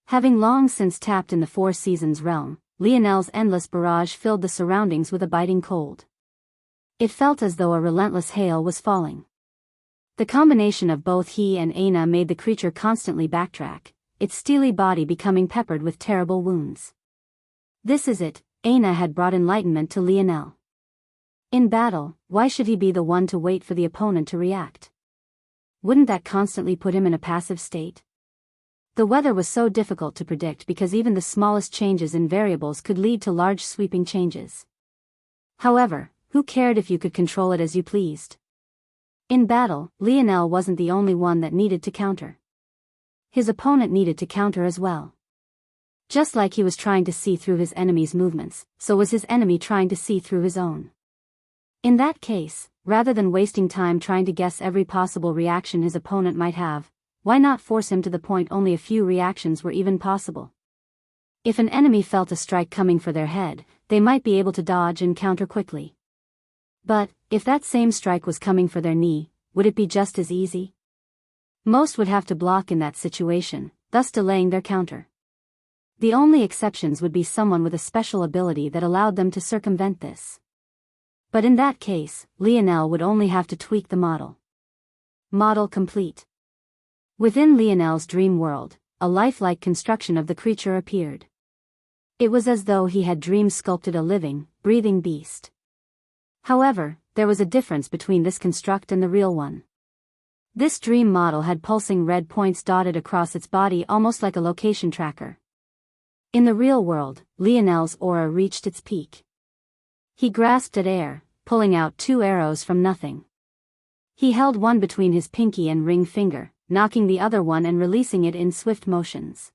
Having long since tapped in the Four Seasons realm, Lionel's endless barrage filled the surroundings with a biting cold. It felt as though a relentless hail was falling. The combination of both he and Aina made the creature constantly backtrack, its steely body becoming peppered with terrible wounds. This is it, Aina had brought enlightenment to Lionel. In battle, why should he be the one to wait for the opponent to react? Wouldn't that constantly put him in a passive state? The weather was so difficult to predict because even the smallest changes in variables could lead to large sweeping changes. However, who cared if you could control it as you pleased? In battle, Lionel wasn't the only one that needed to counter. His opponent needed to counter as well. Just like he was trying to see through his enemy's movements, so was his enemy trying to see through his own. In that case, rather than wasting time trying to guess every possible reaction his opponent might have, why not force him to the point only a few reactions were even possible? If an enemy felt a strike coming for their head, they might be able to dodge and counter quickly. But, if that same strike was coming for their knee, would it be just as easy? Most would have to block in that situation, thus delaying their counter. The only exceptions would be someone with a special ability that allowed them to circumvent this. But in that case, Lionel would only have to tweak the model. Model complete. Within Lionel's dream world, a lifelike construction of the creature appeared. It was as though he had dream sculpted a living, breathing beast. However, there was a difference between this construct and the real one. This dream model had pulsing red points dotted across its body almost like a location tracker. In the real world, Lionel's aura reached its peak. He grasped at air, pulling out 2 arrows from nothing. He held one between his pinky and ring finger, knocking the other one and releasing it in swift motions.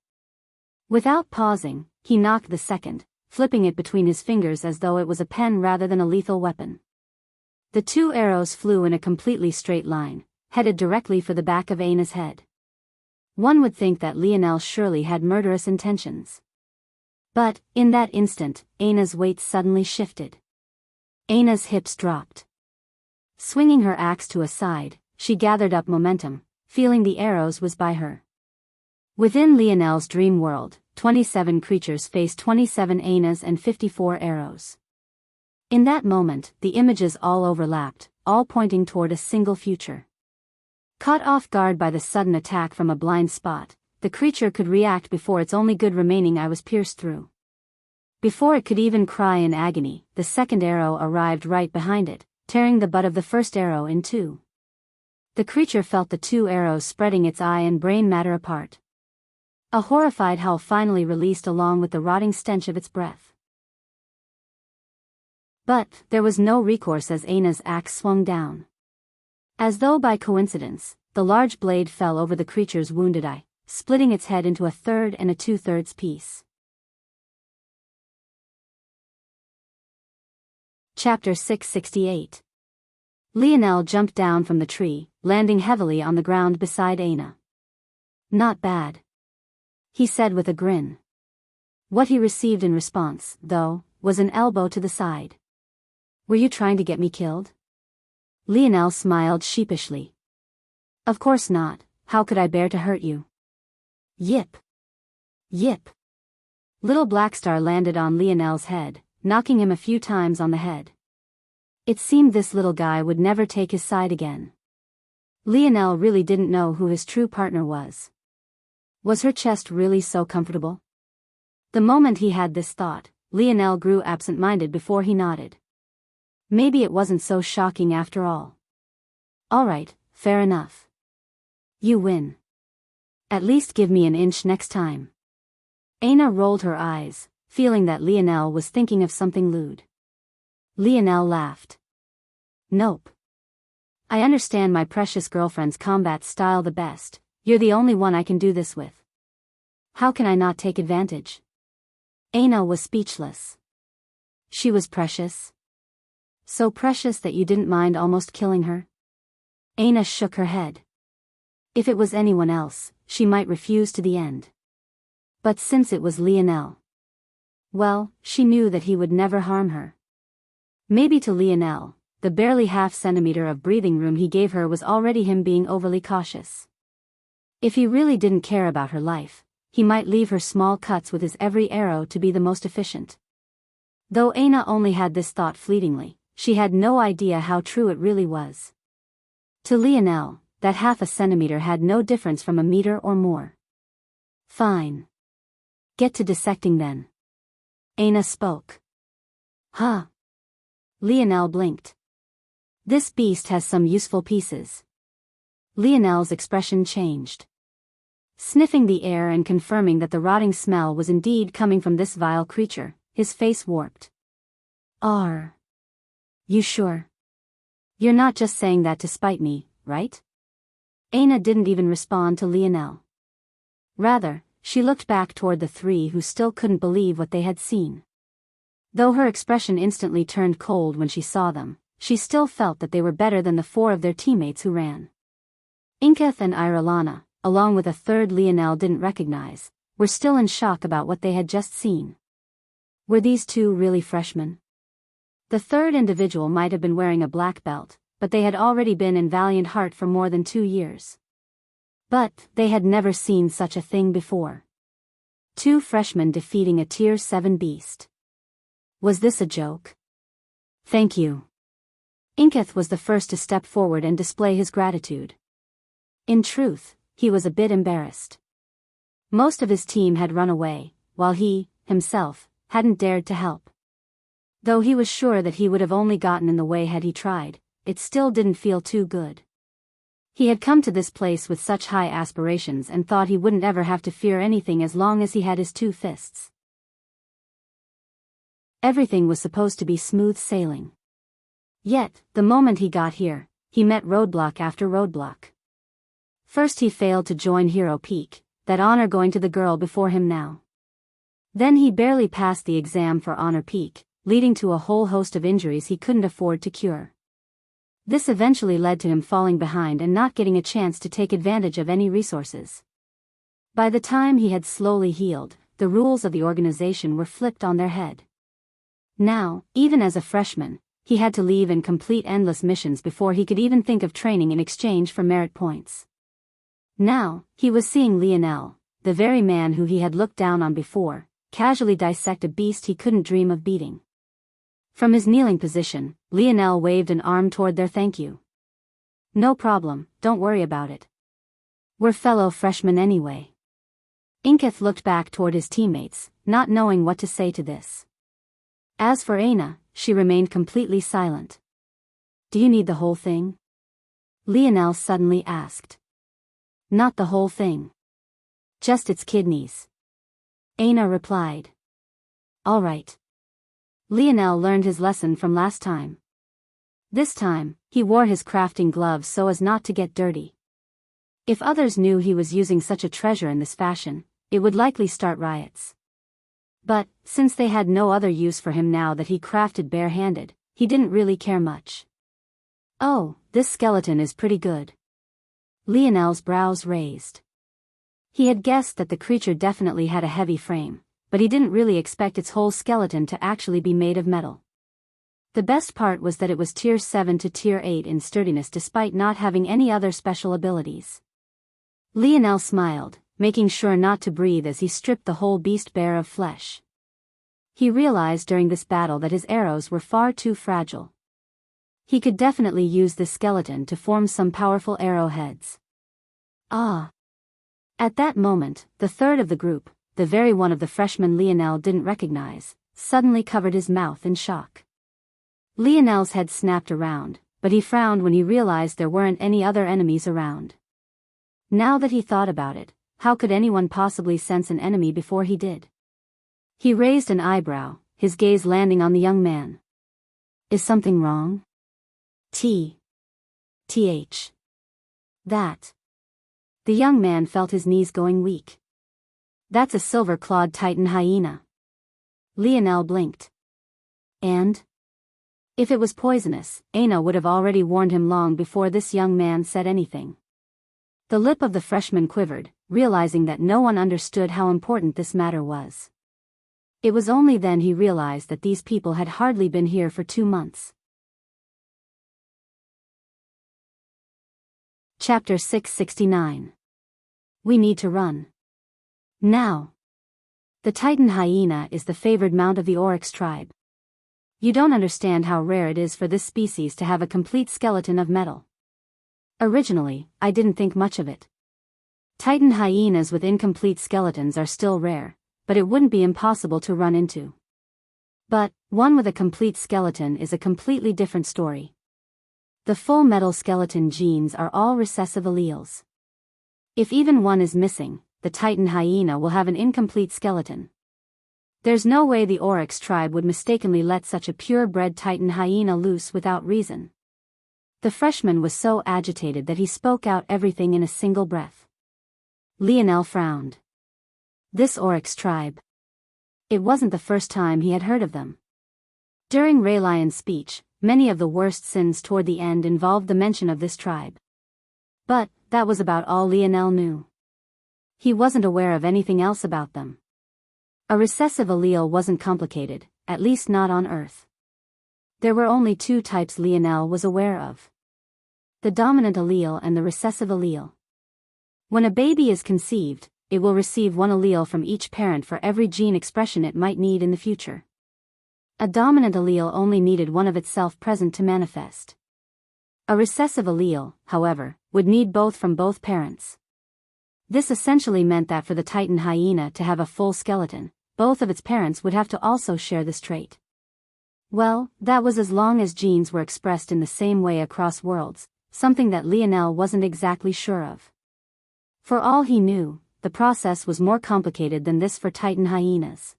Without pausing, he knocked the second, flipping it between his fingers as though it was a pen rather than a lethal weapon. The 2 arrows flew in a completely straight line, headed directly for the back of Aina's head. One would think that Lionel surely had murderous intentions. But, in that instant, Aina's weight suddenly shifted. Aina's hips dropped. Swinging her axe to a side, she gathered up momentum, feeling the arrows was by her. Within Lionel's dream world, 27 creatures faced 27 Ainas and 54 arrows. In that moment, the images all overlapped, all pointing toward a single future. Caught off guard by the sudden attack from a blind spot, the creature could react before its only good remaining eye was pierced through. Before it could even cry in agony, the second arrow arrived right behind it, tearing the butt of the first arrow in two. The creature felt the two arrows spreading its eye and brain matter apart. A horrified howl finally released along with the rotting stench of its breath. But there was no recourse as Aina's axe swung down. As though by coincidence, the large blade fell over the creature's wounded eye, splitting its head into a third and a two-thirds piece. Chapter 668. Lionel jumped down from the tree, landing heavily on the ground beside Aina. "Not bad," he said with a grin. What he received in response, though, was an elbow to the side. "Were you trying to get me killed?" Lionel smiled sheepishly. "Of course not, how could I bear to hurt you?" Yip! Yip! Little Blackstar landed on Lionel's head, knocking him a few times on the head. It seemed this little guy would never take his side again. Lionel really didn't know who his true partner was. Was her chest really so comfortable? The moment he had this thought, Lionel grew absent-minded before he nodded. Maybe it wasn't so shocking after all. "All right, fair enough. You win. At least give me an inch next time." Aina rolled her eyes, feeling that Lionel was thinking of something lewd. Lionel laughed. "Nope. I understand my precious girlfriend's combat style the best. You're the only one I can do this with. How can I not take advantage?" Aina was speechless. She was precious. So precious that you didn't mind almost killing her? Aina shook her head. If it was anyone else, she might refuse to the end. But since it was Lionel, well, she knew that he would never harm her. Maybe to Lionel, the barely half-centimeter of breathing room he gave her was already him being overly cautious. If he really didn't care about her life, he might leave her small cuts with his every arrow to be the most efficient. Though Aina only had this thought fleetingly, she had no idea how true it really was. To Lionel, that half a centimeter had no difference from a meter or more. "Fine. Get to dissecting then." Aina spoke. "Huh?" Lionel blinked. "This beast has some useful pieces." Lionel's expression changed. Sniffing the air and confirming that the rotting smell was indeed coming from this vile creature, his face warped. "Are you sure? You're not just saying that to spite me, right?" Aina didn't even respond to Lionel. Rather, she looked back toward the three who still couldn't believe what they had seen. Though her expression instantly turned cold when she saw them, she still felt that they were better than the four of their teammates who ran. Inketh and Irelana, along with a third Lionel didn't recognize, were still in shock about what they had just seen. Were these two really freshmen? The third individual might have been wearing a black belt, but they had already been in Valiant Heart for more than 2 years. But they had never seen such a thing before. 2 freshmen defeating a Tier 7 beast. Was this a joke? "Thank you." Inketh was the first to step forward and display his gratitude. In truth, he was a bit embarrassed. Most of his team had run away, while he, himself, hadn't dared to help. Though he was sure that he would have only gotten in the way had he tried, it still didn't feel too good. He had come to this place with such high aspirations and thought he wouldn't ever have to fear anything as long as he had his 2 fists. Everything was supposed to be smooth sailing. Yet, the moment he got here, he met roadblock after roadblock. First he failed to join Hero Peak, that honor going to the girl before him now. Then he barely passed the exam for Honor Peak, leading to a whole host of injuries he couldn't afford to cure. This eventually led to him falling behind and not getting a chance to take advantage of any resources. By the time he had slowly healed, the rules of the organization were flipped on their head. Now, even as a freshman, he had to leave and complete endless missions before he could even think of training in exchange for merit points. Now, he was seeing Lionel, the very man who he had looked down on before, casually dissect a beast he couldn't dream of beating. From his kneeling position, Lionel waved an arm toward their thank you. "No problem, don't worry about it. We're fellow freshmen anyway." Inkith looked back toward his teammates, not knowing what to say to this. As for Aina, she remained completely silent. Do you need the whole thing? Lionel suddenly asked. Not the whole thing. Just its kidneys. Aina replied. All right. Lionel learned his lesson from last time. This time, he wore his crafting gloves so as not to get dirty. If others knew he was using such a treasure in this fashion, it would likely start riots. But, since they had no other use for him now that he crafted bare-handed, he didn't really care much. Oh, this skeleton is pretty good. Lionel's brows raised. He had guessed that the creature definitely had a heavy frame, but he didn't really expect its whole skeleton to actually be made of metal. The best part was that it was tier 7 to tier 8 in sturdiness despite not having any other special abilities. Lionel smiled, making sure not to breathe as he stripped the whole beast bare of flesh. He realized during this battle that his arrows were far too fragile. He could definitely use this skeleton to form some powerful arrowheads. Ah! At that moment, the third of the group, the very one of the freshmen Lionel didn't recognize, suddenly covered his mouth in shock. Lionel's head snapped around, but he frowned when he realized there weren't any other enemies around. Now that he thought about it, how could anyone possibly sense an enemy before he did? He raised an eyebrow, his gaze landing on the young man. Is something wrong? Th. That. The young man felt his knees going weak. That's a silver-clawed titan hyena. Lionel blinked. And? If it was poisonous, Aina would have already warned him long before this young man said anything. The lip of the freshman quivered, realizing that no one understood how important this matter was. It was only then he realized that these people had hardly been here for 2 months. Chapter 669. We need to run. Now. The Titan hyena is the favored mount of the Oryx tribe. You don't understand how rare it is for this species to have a complete skeleton of metal. Originally, I didn't think much of it. Titan hyenas with incomplete skeletons are still rare, but it wouldn't be impossible to run into. But, one with a complete skeleton is a completely different story. The full metal skeleton genes are all recessive alleles. If even one is missing, the Titan hyena will have an incomplete skeleton. There's no way the Oryx tribe would mistakenly let such a purebred Titan hyena loose without reason. The freshman was so agitated that he spoke out everything in a single breath. Lionel frowned. This Oryx tribe. It wasn't the first time he had heard of them. During Raylion's speech, many of the worst sins toward the end involved the mention of this tribe. But, that was about all Lionel knew. He wasn't aware of anything else about them. A recessive allele wasn't complicated, at least not on Earth. There were only 2 types Lionel was aware of. The dominant allele and the recessive allele. When a baby is conceived, it will receive one allele from each parent for every gene expression it might need in the future. A dominant allele only needed one of itself present to manifest. A recessive allele, however, would need both from both parents. This essentially meant that for the Titan hyena to have a full skeleton, both of its parents would have to also share this trait. Well, that was as long as genes were expressed in the same way across worlds, something that Lionel wasn't exactly sure of. For all he knew, the process was more complicated than this for Titan hyenas.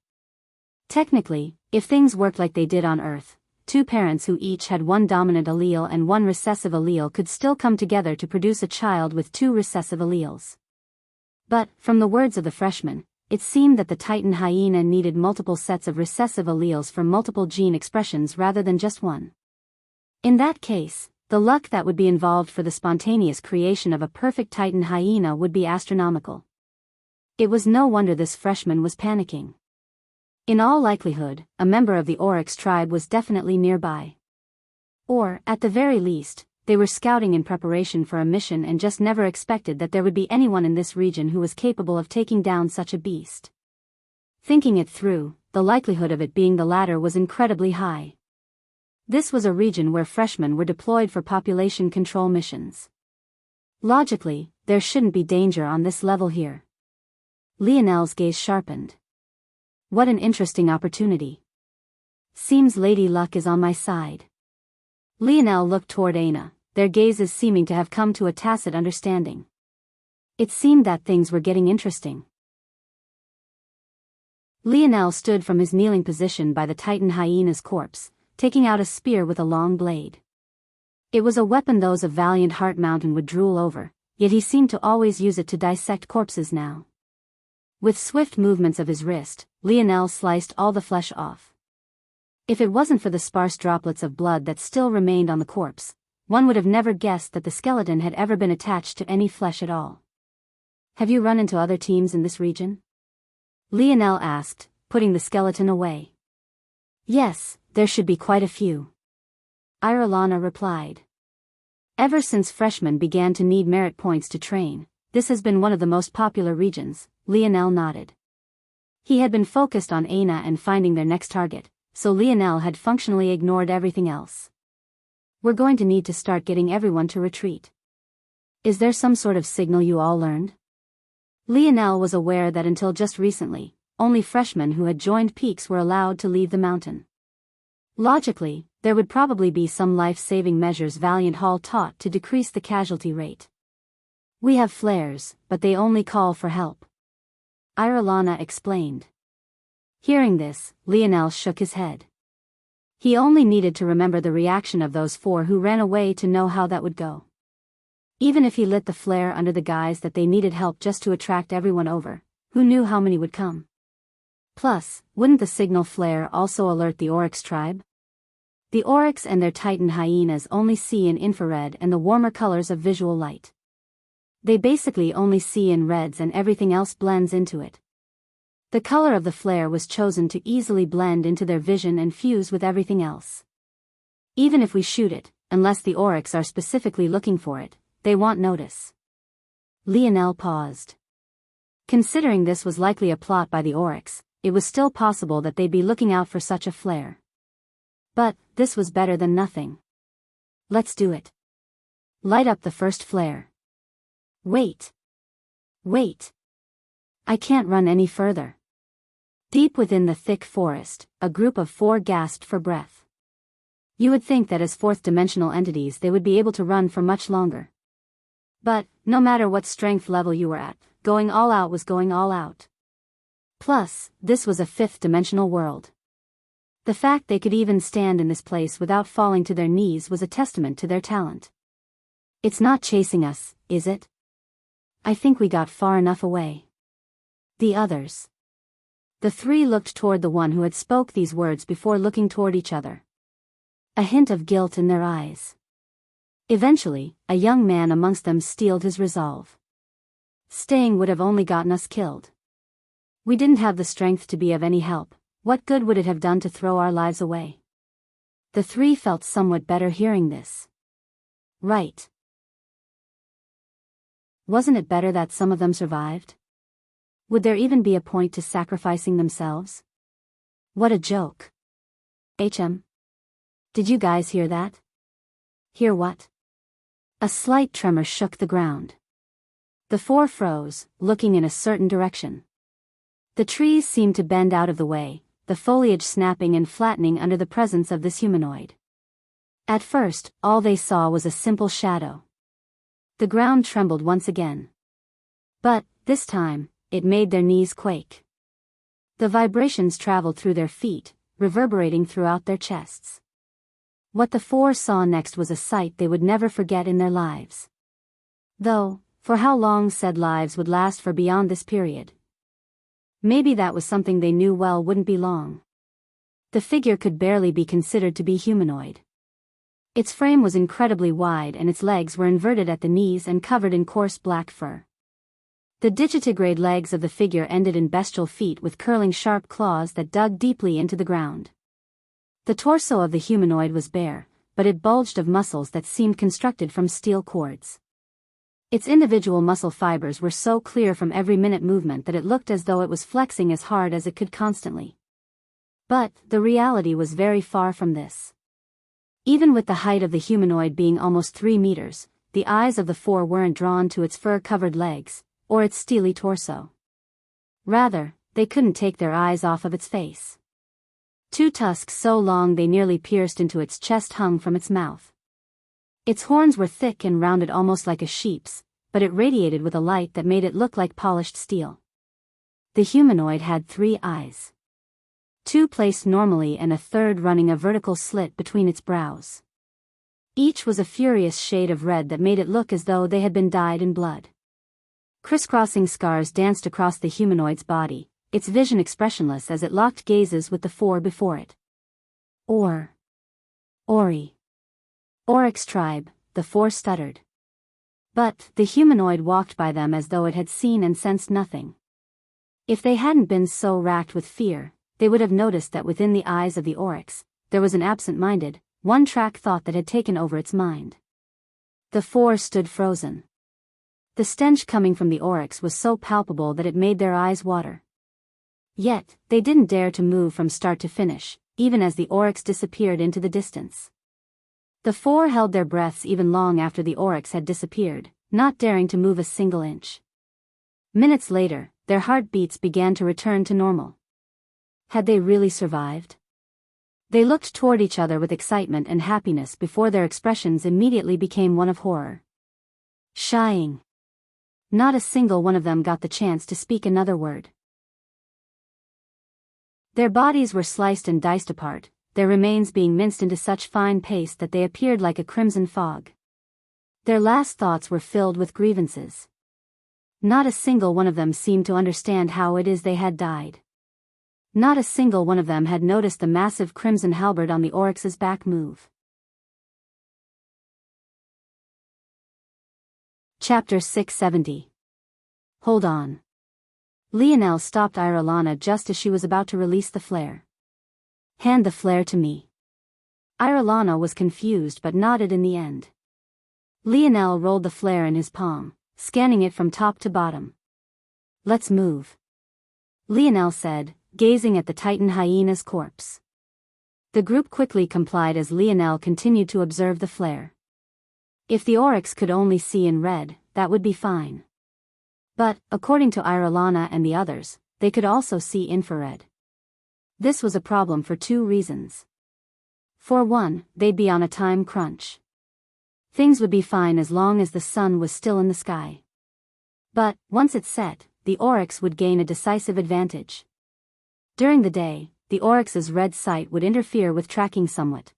Technically, if things worked like they did on Earth, 2 parents who each had one dominant allele and one recessive allele could still come together to produce a child with 2 recessive alleles. But, from the words of the freshman, it seemed that the Titan hyena needed multiple sets of recessive alleles for multiple gene expressions rather than just one. In that case, the luck that would be involved for the spontaneous creation of a perfect Titan hyena would be astronomical. It was no wonder this freshman was panicking. In all likelihood, a member of the Oryx tribe was definitely nearby. Or, at the very least, they were scouting in preparation for a mission and just never expected that there would be anyone in this region who was capable of taking down such a beast. Thinking it through, the likelihood of it being the latter was incredibly high. This was a region where freshmen were deployed for population control missions. Logically, there shouldn't be danger on this level here. Lionel's gaze sharpened. What an interesting opportunity. Seems Lady Luck is on my side. Lionel looked toward Aina, their gazes seeming to have come to a tacit understanding. It seemed that things were getting interesting. Lionel stood from his kneeling position by the Titan hyena's corpse, taking out a spear with a long blade. It was a weapon those of Valiant Heart Mountain would drool over, yet he seemed to always use it to dissect corpses now. With swift movements of his wrist, Lionel sliced all the flesh off. If it wasn't for the sparse droplets of blood that still remained on the corpse, one would have never guessed that the skeleton had ever been attached to any flesh at all. Have you run into other teams in this region? Lionel asked, putting the skeleton away. Yes, there should be quite a few. Irelana replied. Ever since freshmen began to need merit points to train, this has been one of the most popular regions, Lionel nodded. He had been focused on Aina and finding their next target, so Lionel had functionally ignored everything else. We're going to need to start getting everyone to retreat. Is there some sort of signal you all learned? Lionel was aware that until just recently, only freshmen who had joined peaks were allowed to leave the mountain. Logically, there would probably be some life-saving measures Valiant Hall taught to decrease the casualty rate. We have flares, but they only call for help. Irelana explained. Hearing this, Lionel shook his head. He only needed to remember the reaction of those 4 who ran away to know how that would go. Even if he lit the flare under the guise that they needed help just to attract everyone over, who knew how many would come? Plus, wouldn't the signal flare also alert the Oryx tribe? The Oryx and their Titan hyenas only see in infrared and the warmer colors of visual light. They basically only see in reds and everything else blends into it. The color of the flare was chosen to easily blend into their vision and fuse with everything else. Even if we shoot it, unless the Oryx are specifically looking for it, they won't notice. Lionel paused. Considering this was likely a plot by the Oryx, it was still possible that they'd be looking out for such a flare. But, this was better than nothing. Let's do it. Light up the first flare. Wait. Wait. I can't run any further. Deep within the thick forest, a group of 4 gasped for breath. You would think that as fourth-dimensional entities they would be able to run for much longer. But, no matter what strength level you were at, going all out was going all out. Plus, this was a fifth-dimensional world. The fact they could even stand in this place without falling to their knees was a testament to their talent. It's not chasing us, is it? I think we got far enough away. The others. The 3 looked toward the one who had spoke these words before looking toward each other. A hint of guilt in their eyes. Eventually, a young man amongst them steeled his resolve. Staying would have only gotten us killed. We didn't have the strength to be of any help. What good would it have done to throw our lives away? The 3 felt somewhat better hearing this. Right. Wasn't it better that some of them survived? Would there even be a point to sacrificing themselves? What a joke. HM. Did you guys hear that? Hear what? A slight tremor shook the ground. The 4 froze, looking in a certain direction. The trees seemed to bend out of the way, the foliage snapping and flattening under the presence of this humanoid. At first, all they saw was a simple shadow. The ground trembled once again. But, this time, it made their knees quake. The vibrations traveled through their feet, reverberating throughout their chests. What the 4 saw next was a sight they would never forget in their lives. Though, for how long said lives would last for beyond this period? Maybe that was something they knew well wouldn't be long. The figure could barely be considered to be humanoid. Its frame was incredibly wide and its legs were inverted at the knees and covered in coarse black fur. The digitigrade legs of the figure ended in bestial feet with curling sharp claws that dug deeply into the ground. The torso of the humanoid was bare, but it bulged of muscles that seemed constructed from steel cords. Its individual muscle fibers were so clear from every minute movement that it looked as though it was flexing as hard as it could constantly. But, the reality was very far from this. Even with the height of the humanoid being almost 3 meters, the eyes of the 4 weren't drawn to its fur-covered legs, or its steely torso. Rather, they couldn't take their eyes off of its face. Two tusks so long they nearly pierced into its chest hung from its mouth. Its horns were thick and rounded almost like a sheep's, but it radiated with a light that made it look like polished steel. The humanoid had 3 eyes. 2 placed normally and a third running a vertical slit between its brows. Each was a furious shade of red that made it look as though they had been dyed in blood. Crisscrossing scars danced across the humanoid's body, its vision expressionless as it locked gazes with the 4 before it. Ori. Oryx tribe, the 4 stuttered. But the humanoid walked by them as though it had seen and sensed nothing. If they hadn't been so racked with fear, they would have noticed that within the eyes of the oryx, there was an absent-minded, one-track thought that had taken over its mind. The 4 stood frozen. The stench coming from the oryx was so palpable that it made their eyes water. Yet, they didn't dare to move from start to finish, even as the oryx disappeared into the distance. The 4 held their breaths even long after the oryx had disappeared, not daring to move a single inch. Minutes later, their heartbeats began to return to normal. Had they really survived? They looked toward each other with excitement and happiness before their expressions immediately became one of horror. Shying. Not a single one of them got the chance to speak another word. Their bodies were sliced and diced apart, their remains being minced into such fine paste that they appeared like a crimson fog. Their last thoughts were filled with grievances. Not a single one of them seemed to understand how it is they had died. Not a single one of them had noticed the massive crimson halberd on the oryx's back move. Chapter 670. Hold on. Lionel stopped Irelana just as she was about to release the flare. Hand the flare to me. Irelana was confused but nodded in the end. Lionel rolled the flare in his palm, scanning it from top to bottom. Let's move. Lionel said, gazing at the Titan hyena's corpse. The group quickly complied as Lionel continued to observe the flare. If the oryx could only see in red, that would be fine. But, according to Irelana and the others, they could also see infrared. This was a problem for 2 reasons. For one, they'd be on a time crunch. Things would be fine as long as the sun was still in the sky. But, once it set, the oryx would gain a decisive advantage. During the day, the oryx's red sight would interfere with tracking somewhat.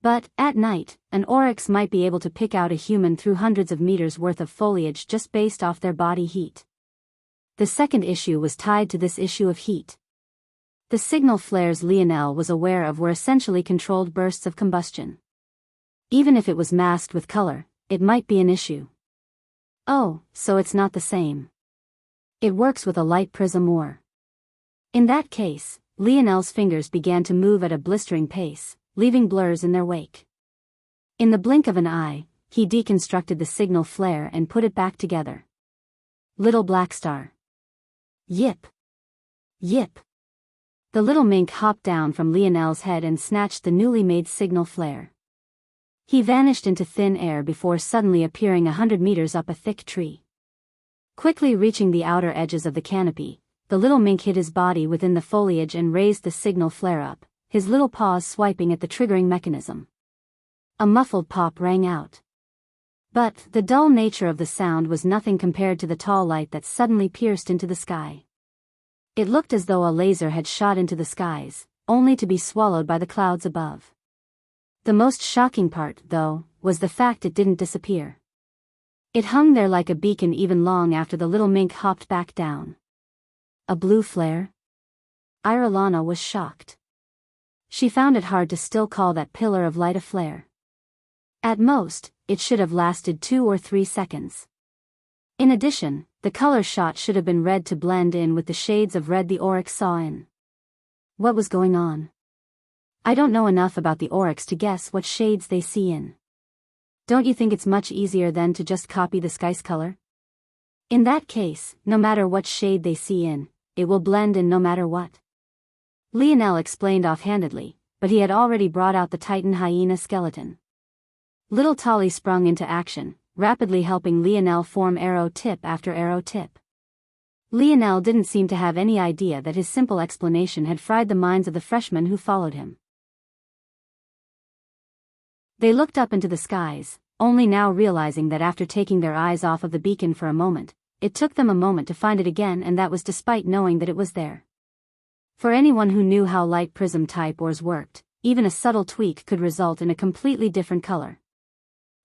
But, at night, an oryx might be able to pick out a human through hundreds of meters worth of foliage just based off their body heat. The second issue was tied to this issue of heat. The signal flares Lionel was aware of were essentially controlled bursts of combustion. Even if it was masked with color, it might be an issue. Oh, so it's not the same. It works with a light prism or. In that case, Lionel's fingers began to move at a blistering pace, leaving blurs in their wake. In the blink of an eye, he deconstructed the signal flare and put it back together. Little black star. Yip. Yip. The little mink hopped down from Lionel's head and snatched the newly made signal flare. He vanished into thin air before suddenly appearing 100 meters up a thick tree. Quickly reaching the outer edges of the canopy, the little mink hid his body within the foliage and raised the signal flare up, his little paws swiping at the triggering mechanism. A muffled pop rang out. But the dull nature of the sound was nothing compared to the tall light that suddenly pierced into the sky. It looked as though a laser had shot into the skies, only to be swallowed by the clouds above. The most shocking part, though, was the fact it didn't disappear. It hung there like a beacon even long after the little mink hopped back down. A blue flare? Irelana was shocked. She found it hard to still call that pillar of light a flare. At most, it should have lasted 2 or 3 seconds. In addition, the color shot should have been red to blend in with the shades of red the oryx saw in. What was going on? I don't know enough about the oryx to guess what shades they see in. Don't you think it's much easier then to just copy the sky's color? In that case, no matter what shade they see in, it will blend in no matter what. Lionel explained offhandedly, but he had already brought out the Titan hyena skeleton. Little Tolly sprung into action, rapidly helping Lionel form arrow tip after arrow tip. Lionel didn't seem to have any idea that his simple explanation had fried the minds of the freshmen who followed him. They looked up into the skies, only now realizing that after taking their eyes off of the beacon for a moment, it took them a moment to find it again, and that was despite knowing that it was there. For anyone who knew how light prism type ores worked, even a subtle tweak could result in a completely different color.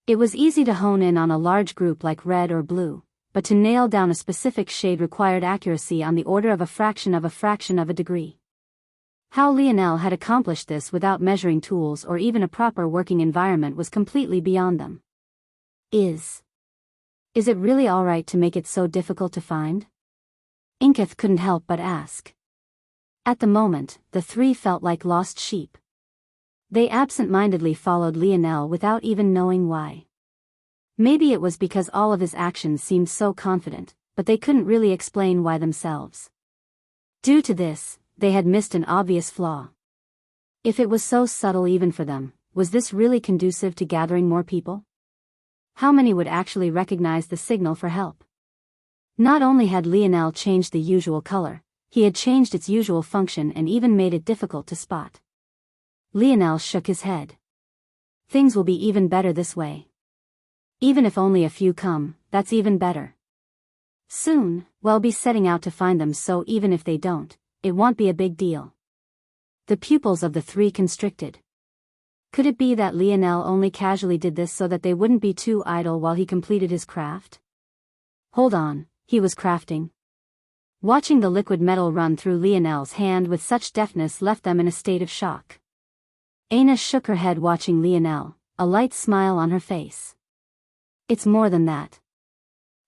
It was easy to hone in on a large group like red or blue, but to nail down a specific shade required accuracy on the order of a fraction of a degree. How Lionel had accomplished this without measuring tools or even a proper working environment was completely beyond them. Is it really alright to make it so difficult to find? Inkith couldn't help but ask. At the moment, the three felt like lost sheep. They absent-mindedly followed Lionel without even knowing why. Maybe it was because all of his actions seemed so confident, but they couldn't really explain why themselves. Due to this, they had missed an obvious flaw. If it was so subtle even for them, was this really conducive to gathering more people? How many would actually recognize the signal for help? Not only had Lionel changed the usual color, he had changed its usual function and even made it difficult to spot. Lionel shook his head. Things will be even better this way. Even if only a few come, that's even better. Soon, we'll be setting out to find them, so even if they don't, it won't be a big deal. The pupils of the three constricted. Could it be that Lionel only casually did this so that they wouldn't be too idle while he completed his craft? Hold on, he was crafting. Watching the liquid metal run through Lionel's hand with such deftness left them in a state of shock. Aina shook her head watching Lionel, a light smile on her face. It's more than that.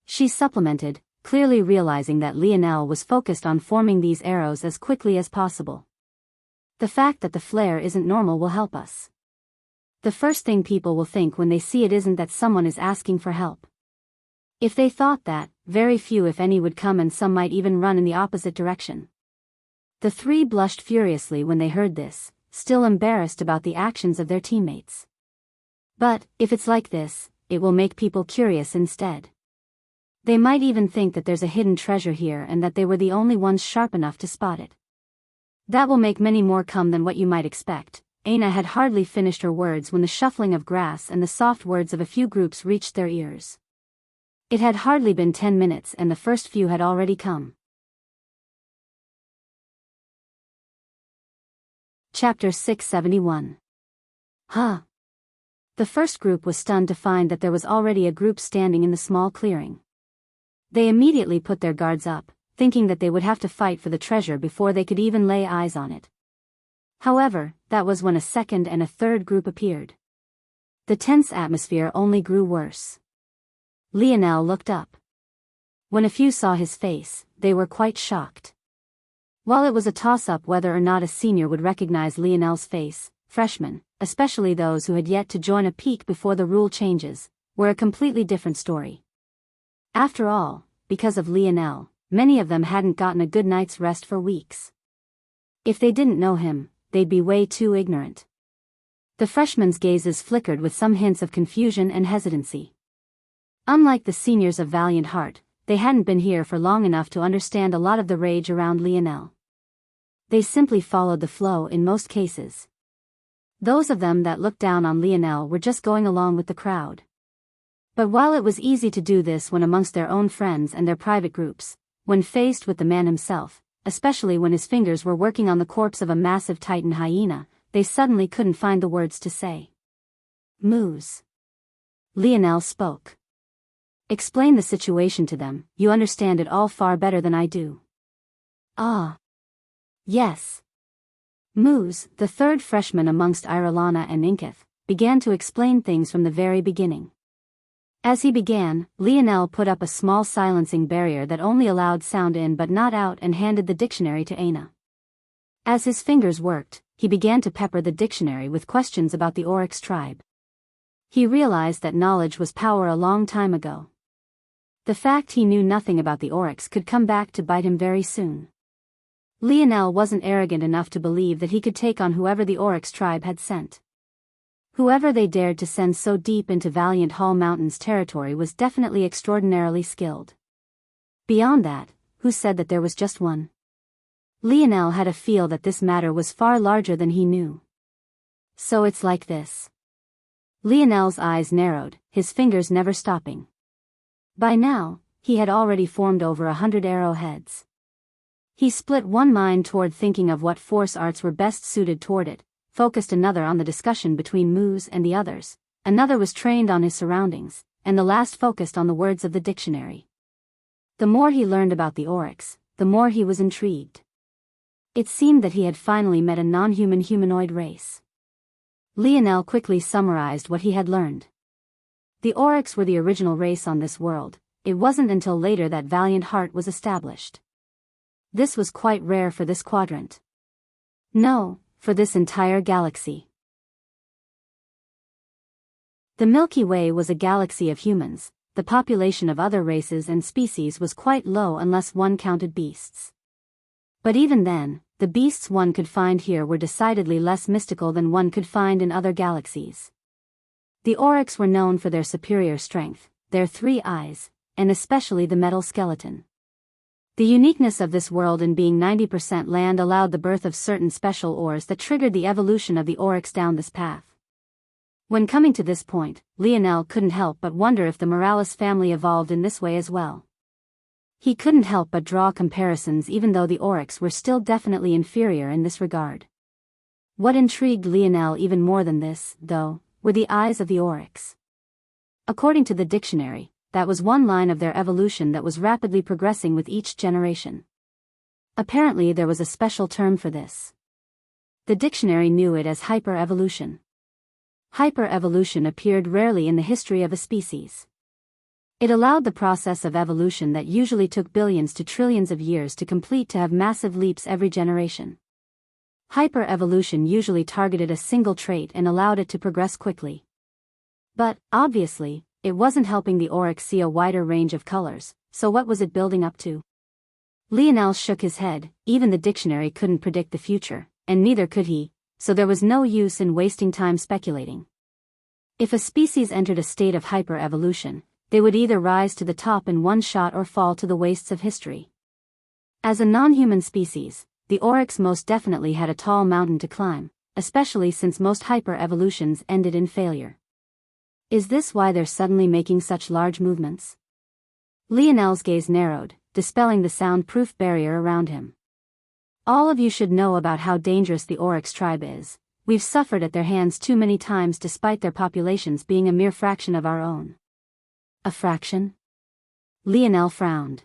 She supplemented, clearly realizing that Lionel was focused on forming these arrows as quickly as possible. The fact that the flare isn't normal will help us. The first thing people will think when they see it isn't that someone is asking for help. If they thought that, very few if any would come, and some might even run in the opposite direction. The three blushed furiously when they heard this, still embarrassed about the actions of their teammates. But, if it's like this, it will make people curious instead. They might even think that there's a hidden treasure here and that they were the only ones sharp enough to spot it. That will make many more come than what you might expect. Aina had hardly finished her words when the shuffling of grass and the soft words of a few groups reached their ears. It had hardly been 10 minutes and the first few had already come. Chapter 671. Huh. The first group was stunned to find that there was already a group standing in the small clearing. They immediately put their guards up, thinking that they would have to fight for the treasure before they could even lay eyes on it. However, that was when a second and a third group appeared. The tense atmosphere only grew worse. Lionel looked up. When a few saw his face, they were quite shocked. While it was a toss-up whether or not a senior would recognize Lionel's face, freshmen, especially those who had yet to join a peak before the rule changes, were a completely different story. After all, because of Lionel, many of them hadn't gotten a good night's rest for weeks. If they didn't know him, they'd be way too ignorant. The freshmen's gazes flickered with some hints of confusion and hesitancy. Unlike the seniors of Valiant Heart, they hadn't been here for long enough to understand a lot of the rage around Lionel. They simply followed the flow in most cases. Those of them that looked down on Lionel were just going along with the crowd. But while it was easy to do this when amongst their own friends and their private groups, when faced with the man himself, especially when his fingers were working on the corpse of a massive Titan hyena, they suddenly couldn't find the words to say. Moose. Lionel spoke. Explain the situation to them, you understand it all far better than I do. Ah. Yes. Moose, the third freshman amongst Irelana and Inkith, began to explain things from the very beginning. As he began, Lionel put up a small silencing barrier that only allowed sound in but not out and handed the dictionary to Aina. As his fingers worked, he began to pepper the dictionary with questions about the Oryx tribe. He realized that knowledge was power a long time ago. The fact he knew nothing about the Oryx could come back to bite him very soon. Lionel wasn't arrogant enough to believe that he could take on whoever the Oryx tribe had sent. Whoever they dared to send so deep into Valiant Hall Mountains territory was definitely extraordinarily skilled. Beyond that, who said that there was just one? Lionel had a feel that this matter was far larger than he knew. So it's like this. Lionel's eyes narrowed, his fingers never stopping. By now, he had already formed over 100 arrowheads. He split one mind toward thinking of what force arts were best suited toward it, focused another on the discussion between Moose and the others, another was trained on his surroundings, and the last focused on the words of the dictionary. The more he learned about the oryx, the more he was intrigued. It seemed that he had finally met a non-human humanoid race. Lionel quickly summarized what he had learned. The oryx were the original race on this world. It wasn't until later that Valiant Heart was established. This was quite rare for this quadrant. No, for this entire galaxy. The Milky Way was a galaxy of humans. The population of other races and species was quite low unless one counted beasts. But even then, the beasts one could find here were decidedly less mystical than one could find in other galaxies. The oryx were known for their superior strength, their 3 eyes, and especially the metal skeleton. The uniqueness of this world in being 90% land allowed the birth of certain special ores that triggered the evolution of the oryx down this path. When coming to this point, Lionel couldn't help but wonder if the Morales family evolved in this way as well. He couldn't help but draw comparisons even though the oryx were still definitely inferior in this regard. What intrigued Lionel even more than this, though, were the eyes of the oryx. According to the dictionary, that was one line of their evolution that was rapidly progressing with each generation. Apparently there was a special term for this. The dictionary knew it as hyper-evolution. Hyper-evolution appeared rarely in the history of a species. It allowed the process of evolution that usually took billions to trillions of years to complete to have massive leaps every generation. Hyper-evolution usually targeted a single trait and allowed it to progress quickly. But, obviously, it wasn't helping the oryx see a wider range of colors, so what was it building up to? Lionel shook his head. Even the dictionary couldn't predict the future, and neither could he, so there was no use in wasting time speculating. If a species entered a state of hyper-evolution, they would either rise to the top in one shot or fall to the wastes of history. As a non-human species, the oryx most definitely had a tall mountain to climb, especially since most hyper-evolutions ended in failure. Is this why they're suddenly making such large movements? Lionel's gaze narrowed, dispelling the soundproof barrier around him. All of you should know about how dangerous the oryx tribe is. We've suffered at their hands too many times despite their populations being a mere fraction of our own. A fraction? Lionel frowned.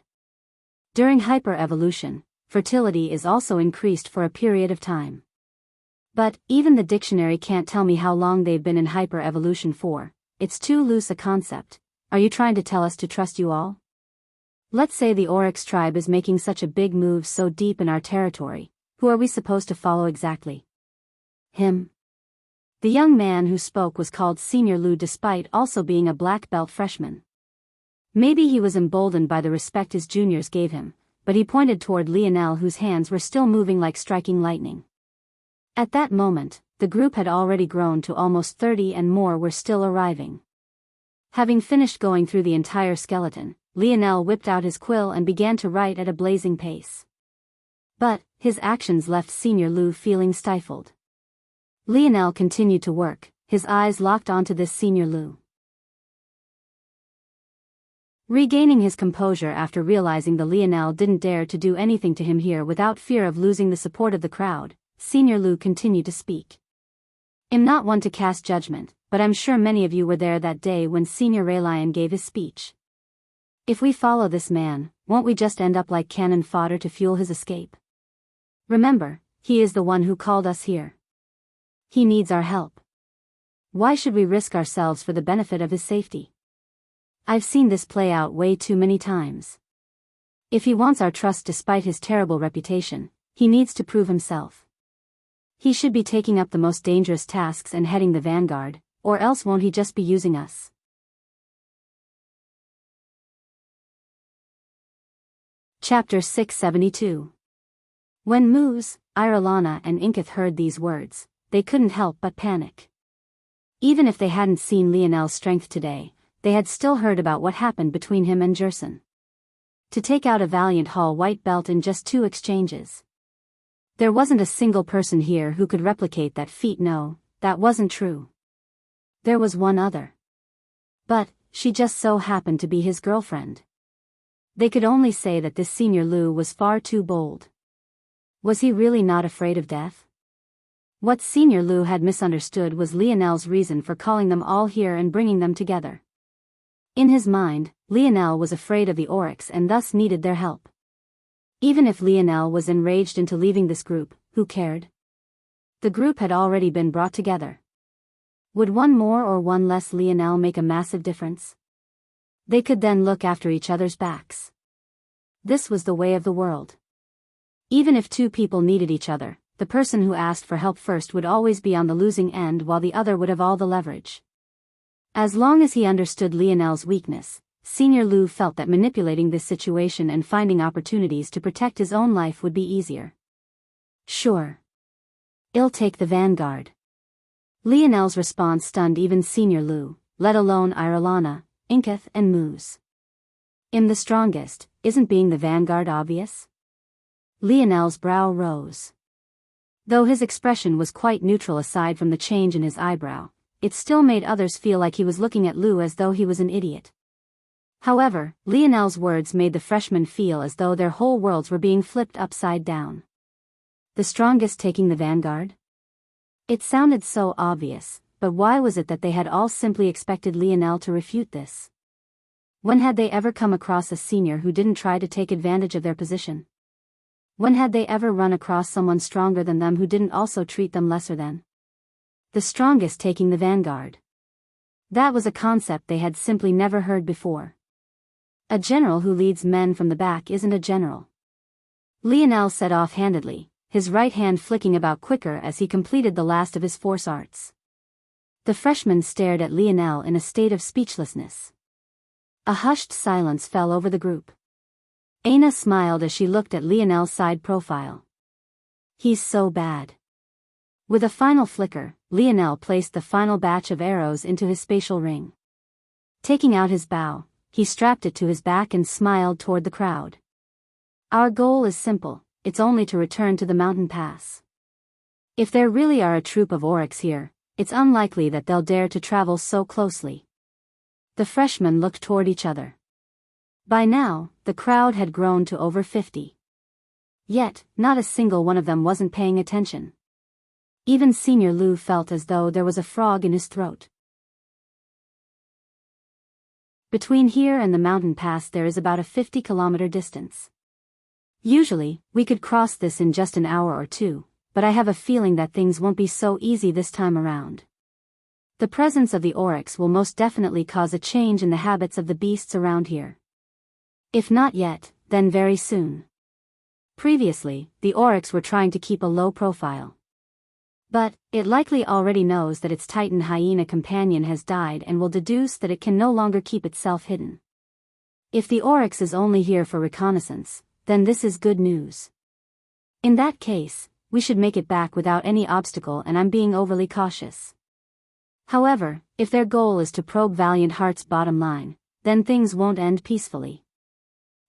During hyper-evolution, fertility is also increased for a period of time. But, even the dictionary can't tell me how long they've been in hyper-evolution for. It's too loose a concept. Are you trying to tell us to trust you all? Let's say the oryx tribe is making such a big move so deep in our territory. Who are we supposed to follow exactly? Him. The young man who spoke was called Senior Lu despite also being a black belt freshman. Maybe he was emboldened by the respect his juniors gave him, but he pointed toward Lionel whose hands were still moving like striking lightning. At that moment, the group had already grown to almost 30 and more were still arriving. Having finished going through the entire skeleton, Lionel whipped out his quill and began to write at a blazing pace. But, his actions left Senior Lu feeling stifled. Lionel continued to work, his eyes locked onto this Senior Lu. Regaining his composure after realizing the Lionel didn't dare to do anything to him here without fear of losing the support of the crowd, Senior Lu continued to speak. I'm not one to cast judgment, but I'm sure many of you were there that day when Senior Raylion gave his speech. If we follow this man, won't we just end up like cannon fodder to fuel his escape? Remember, he is the one who called us here. He needs our help. Why should we risk ourselves for the benefit of his safety? I've seen this play out way too many times. If he wants our trust despite his terrible reputation, he needs to prove himself. He should be taking up the most dangerous tasks and heading the vanguard, or else won't he just be using us? Chapter 672. When Moose, Irelana and Inkith heard these words, they couldn't help but panic. Even if they hadn't seen Lionel's strength today, they had still heard about what happened between him and Jerson. to take out a Valiant Hall white belt in just 2 exchanges. There wasn't a single person here who could replicate that feat. No, that wasn't true. There was one other. But she just so happened to be his girlfriend. They could only say that this Senior Lu was far too bold. Was he really not afraid of death? What Senior Lu had misunderstood was Lionel's reason for calling them all here and bringing them together. In his mind, Lionel was afraid of the Oryx and thus needed their help. Even if Lionel was enraged into leaving this group, who cared? The group had already been brought together. Would one more or one less Lionel make a massive difference? They could then look after each other's backs. This was the way of the world. Even if 2 people needed each other, the person who asked for help first would always be on the losing end while the other would have all the leverage. As long as he understood Lionel's weakness, Senior Lu felt that manipulating this situation and finding opportunities to protect his own life would be easier. Sure. I'll take the vanguard. Lionel's response stunned even Senior Lu, let alone Irelana, Inketh and Moose. I'm the strongest, isn't being the vanguard obvious? Lionel's brow rose. Though his expression was quite neutral aside from the change in his eyebrow, it still made others feel like he was looking at Lu as though he was an idiot. However, Lionel's words made the freshmen feel as though their whole worlds were being flipped upside down. The strongest taking the vanguard? It sounded so obvious, but why was it that they had all simply expected Lionel to refute this? When had they ever come across a senior who didn't try to take advantage of their position? When had they ever run across someone stronger than them who didn't also treat them lesser than? The strongest taking the vanguard. That was a concept they had simply never heard before. A general who leads men from the back isn't a general. Lionel said offhandedly, his right hand flicking about quicker as he completed the last of his force arts. The freshmen stared at Lionel in a state of speechlessness. A hushed silence fell over the group. Aina smiled as she looked at Lionel's side profile. He's so bad. With a final flicker, Lionel placed the final batch of arrows into his spatial ring. Taking out his bow, he strapped it to his back and smiled toward the crowd. Our goal is simple, it's only to return to the mountain pass. If there really are a troop of Oryx here, it's unlikely that they'll dare to travel so closely. The freshmen looked toward each other. By now, the crowd had grown to over 50. Yet, not a single one of them wasn't paying attention. Even Senior Lu felt as though there was a frog in his throat. Between here and the mountain pass there is about a 50-kilometer distance. Usually, we could cross this in just an hour or 2, but I have a feeling that things won't be so easy this time around. The presence of the Oryx will most definitely cause a change in the habits of the beasts around here. If not yet, then very soon. Previously, the Oryx were trying to keep a low profile. But it likely already knows that its Titan hyena companion has died and will deduce that it can no longer keep itself hidden. If the Oryx is only here for reconnaissance, then this is good news. In that case, we should make it back without any obstacle, and I'm being overly cautious. However, if their goal is to probe Valiant Heart's bottom line, then things won't end peacefully.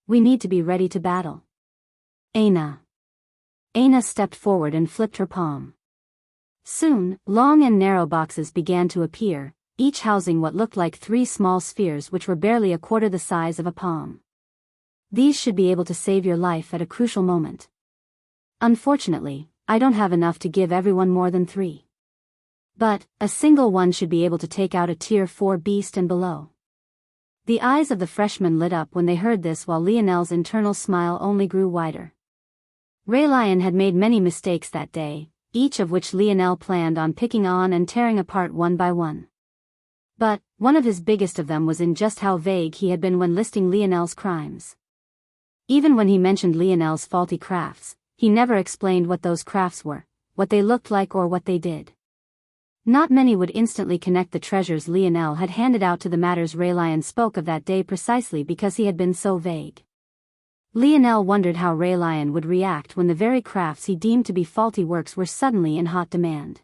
We need to be ready to battle. Aina. Aina stepped forward and flipped her palm. Soon, long and narrow boxes began to appear, each housing what looked like 3 small spheres which were barely a quarter the size of a palm. These should be able to save your life at a crucial moment. Unfortunately, I don't have enough to give everyone more than 3. But a single one should be able to take out a tier 4 beast and below. The eyes of the freshmen lit up when they heard this, while Lionel's internal smile only grew wider. Raylion had made many mistakes that day, each of which Lionel planned on picking on and tearing apart one by one. But one of his biggest of them was in just how vague he had been when listing Lionel's crimes. Even when he mentioned Lionel's faulty crafts, he never explained what those crafts were, what they looked like, or what they did. Not many would instantly connect the treasures Lionel had handed out to the matters Raylion spoke of that day, precisely because he had been so vague. Lionel wondered how Raylion would react when the very crafts he deemed to be faulty works were suddenly in hot demand.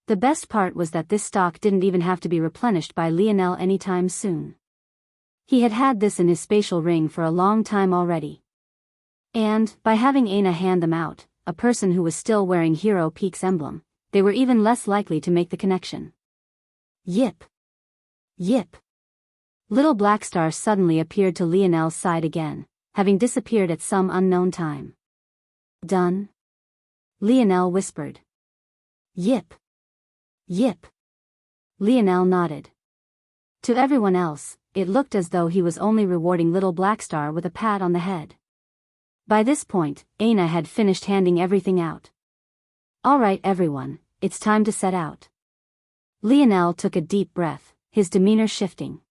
The best part was that this stock didn't even have to be replenished by Lionel anytime soon. He had had this in his spatial ring for a long time already. And, by having Aina hand them out, a person who was still wearing Hero Peak's emblem, they were even less likely to make the connection. Yip! Yip! Little Black Star suddenly appeared to Lionel's side again, having disappeared at some unknown time. Done? Lionel whispered. Yip! Yip! Lionel nodded. To everyone else, it looked as though he was only rewarding Little Black Star with a pat on the head. By this point, Aina had finished handing everything out. All right, everyone, it's time to set out. Lionel took a deep breath, his demeanor shifting.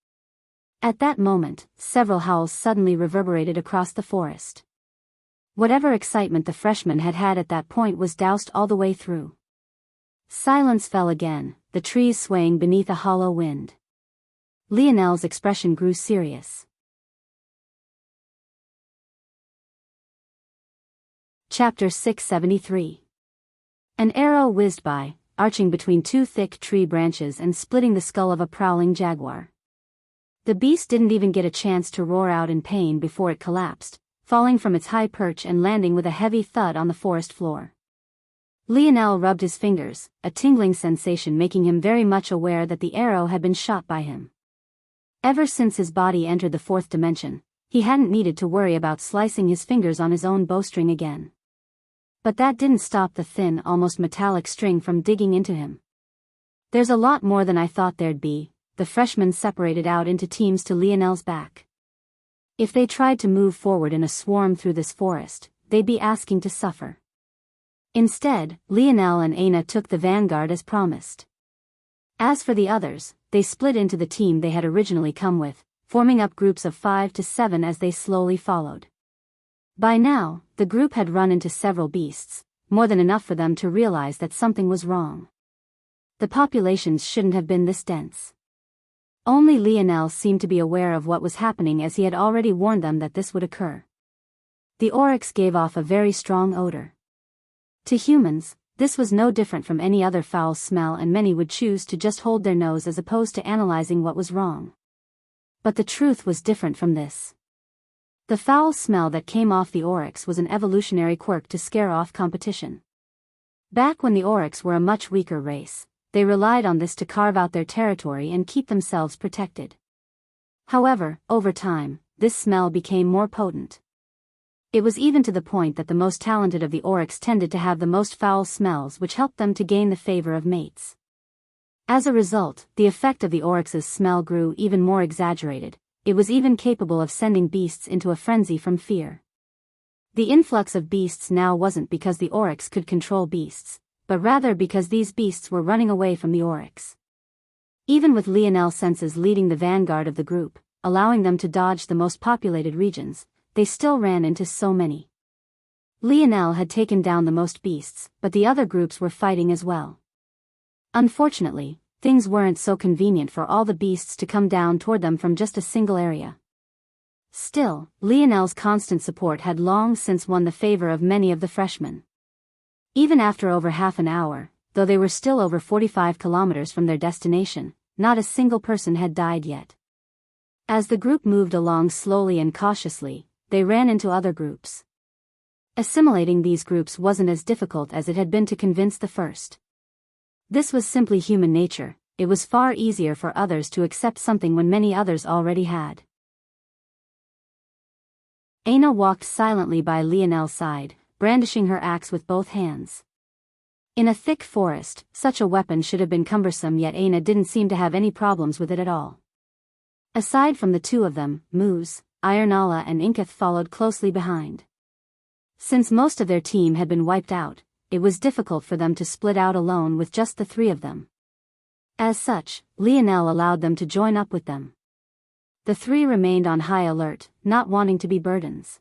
At that moment, several howls suddenly reverberated across the forest. Whatever excitement the freshmen had had at that point was doused all the way through. Silence fell again, the trees swaying beneath a hollow wind. Lionel's expression grew serious. Chapter 673. An arrow whizzed by, arching between two thick tree branches and splitting the skull of a prowling jaguar. The beast didn't even get a chance to roar out in pain before it collapsed, falling from its high perch and landing with a heavy thud on the forest floor. Lionel rubbed his fingers, a tingling sensation making him very much aware that the arrow had been shot by him. Ever since his body entered the fourth dimension, he hadn't needed to worry about slicing his fingers on his own bowstring again. But that didn't stop the thin, almost metallic string from digging into him. There's a lot more than I thought there'd be, the freshmen separated out into teams to Lionel's back. If they tried to move forward in a swarm through this forest, they'd be asking to suffer. Instead, Lionel and Aina took the vanguard as promised. As for the others, they split into the team they had originally come with, forming up groups of 5 to 7 as they slowly followed. By now, the group had run into several beasts, more than enough for them to realize that something was wrong. The populations shouldn't have been this dense. Only Lionel seemed to be aware of what was happening as he had already warned them that this would occur. The oryx gave off a very strong odor. To humans, this was no different from any other foul smell, and many would choose to just hold their nose as opposed to analyzing what was wrong. But the truth was different from this. The foul smell that came off the oryx was an evolutionary quirk to scare off competition. Back when the oryx were a much weaker race, they relied on this to carve out their territory and keep themselves protected. However, over time, this smell became more potent. It was even to the point that the most talented of the oryx tended to have the most foul smells, which helped them to gain the favor of mates. As a result, the effect of the oryx's smell grew even more exaggerated. It was even capable of sending beasts into a frenzy from fear. The influx of beasts now wasn't because the oryx could control beasts, but rather because these beasts were running away from the oryx. Even with Lionel's senses leading the vanguard of the group, allowing them to dodge the most populated regions, they still ran into so many. Lionel had taken down the most beasts, but the other groups were fighting as well. Unfortunately, things weren't so convenient for all the beasts to come down toward them from just a single area. Still, Lionel's constant support had long since won the favor of many of the freshmen. Even after over half an hour, though they were still over 45 kilometers from their destination, not a single person had died yet. As the group moved along slowly and cautiously, they ran into other groups. Assimilating these groups wasn't as difficult as it had been to convince the first. This was simply human nature. It was far easier for others to accept something when many others already had. Aina walked silently by Lionel's side, brandishing her axe with both hands. In a thick forest, such a weapon should have been cumbersome, yet Aina didn't seem to have any problems with it at all. Aside from the two of them, Moose, Ironala and Inkith followed closely behind. Since most of their team had been wiped out, it was difficult for them to split out alone with just the three of them. As such, Lionel allowed them to join up with them. The three remained on high alert, not wanting to be burdens.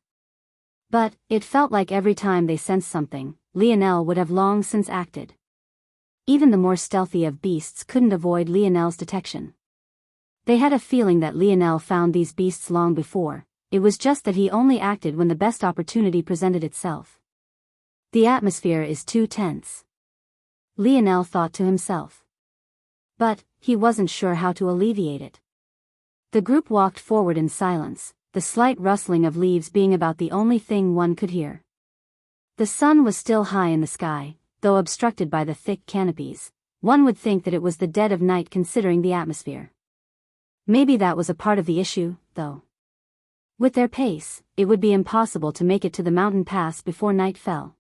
But, it felt like every time they sensed something, Lionel would have long since acted. Even the more stealthy of beasts couldn't avoid Lionel's detection. They had a feeling that Lionel found these beasts long before, it was just that he only acted when the best opportunity presented itself. The atmosphere is too tense, Lionel thought to himself. But, he wasn't sure how to alleviate it. The group walked forward in silence, the slight rustling of leaves being about the only thing one could hear. The sun was still high in the sky, though obstructed by the thick canopies. One would think that it was the dead of night considering the atmosphere. Maybe that was a part of the issue, though. With their pace, it would be impossible to make it to the mountain pass before night fell.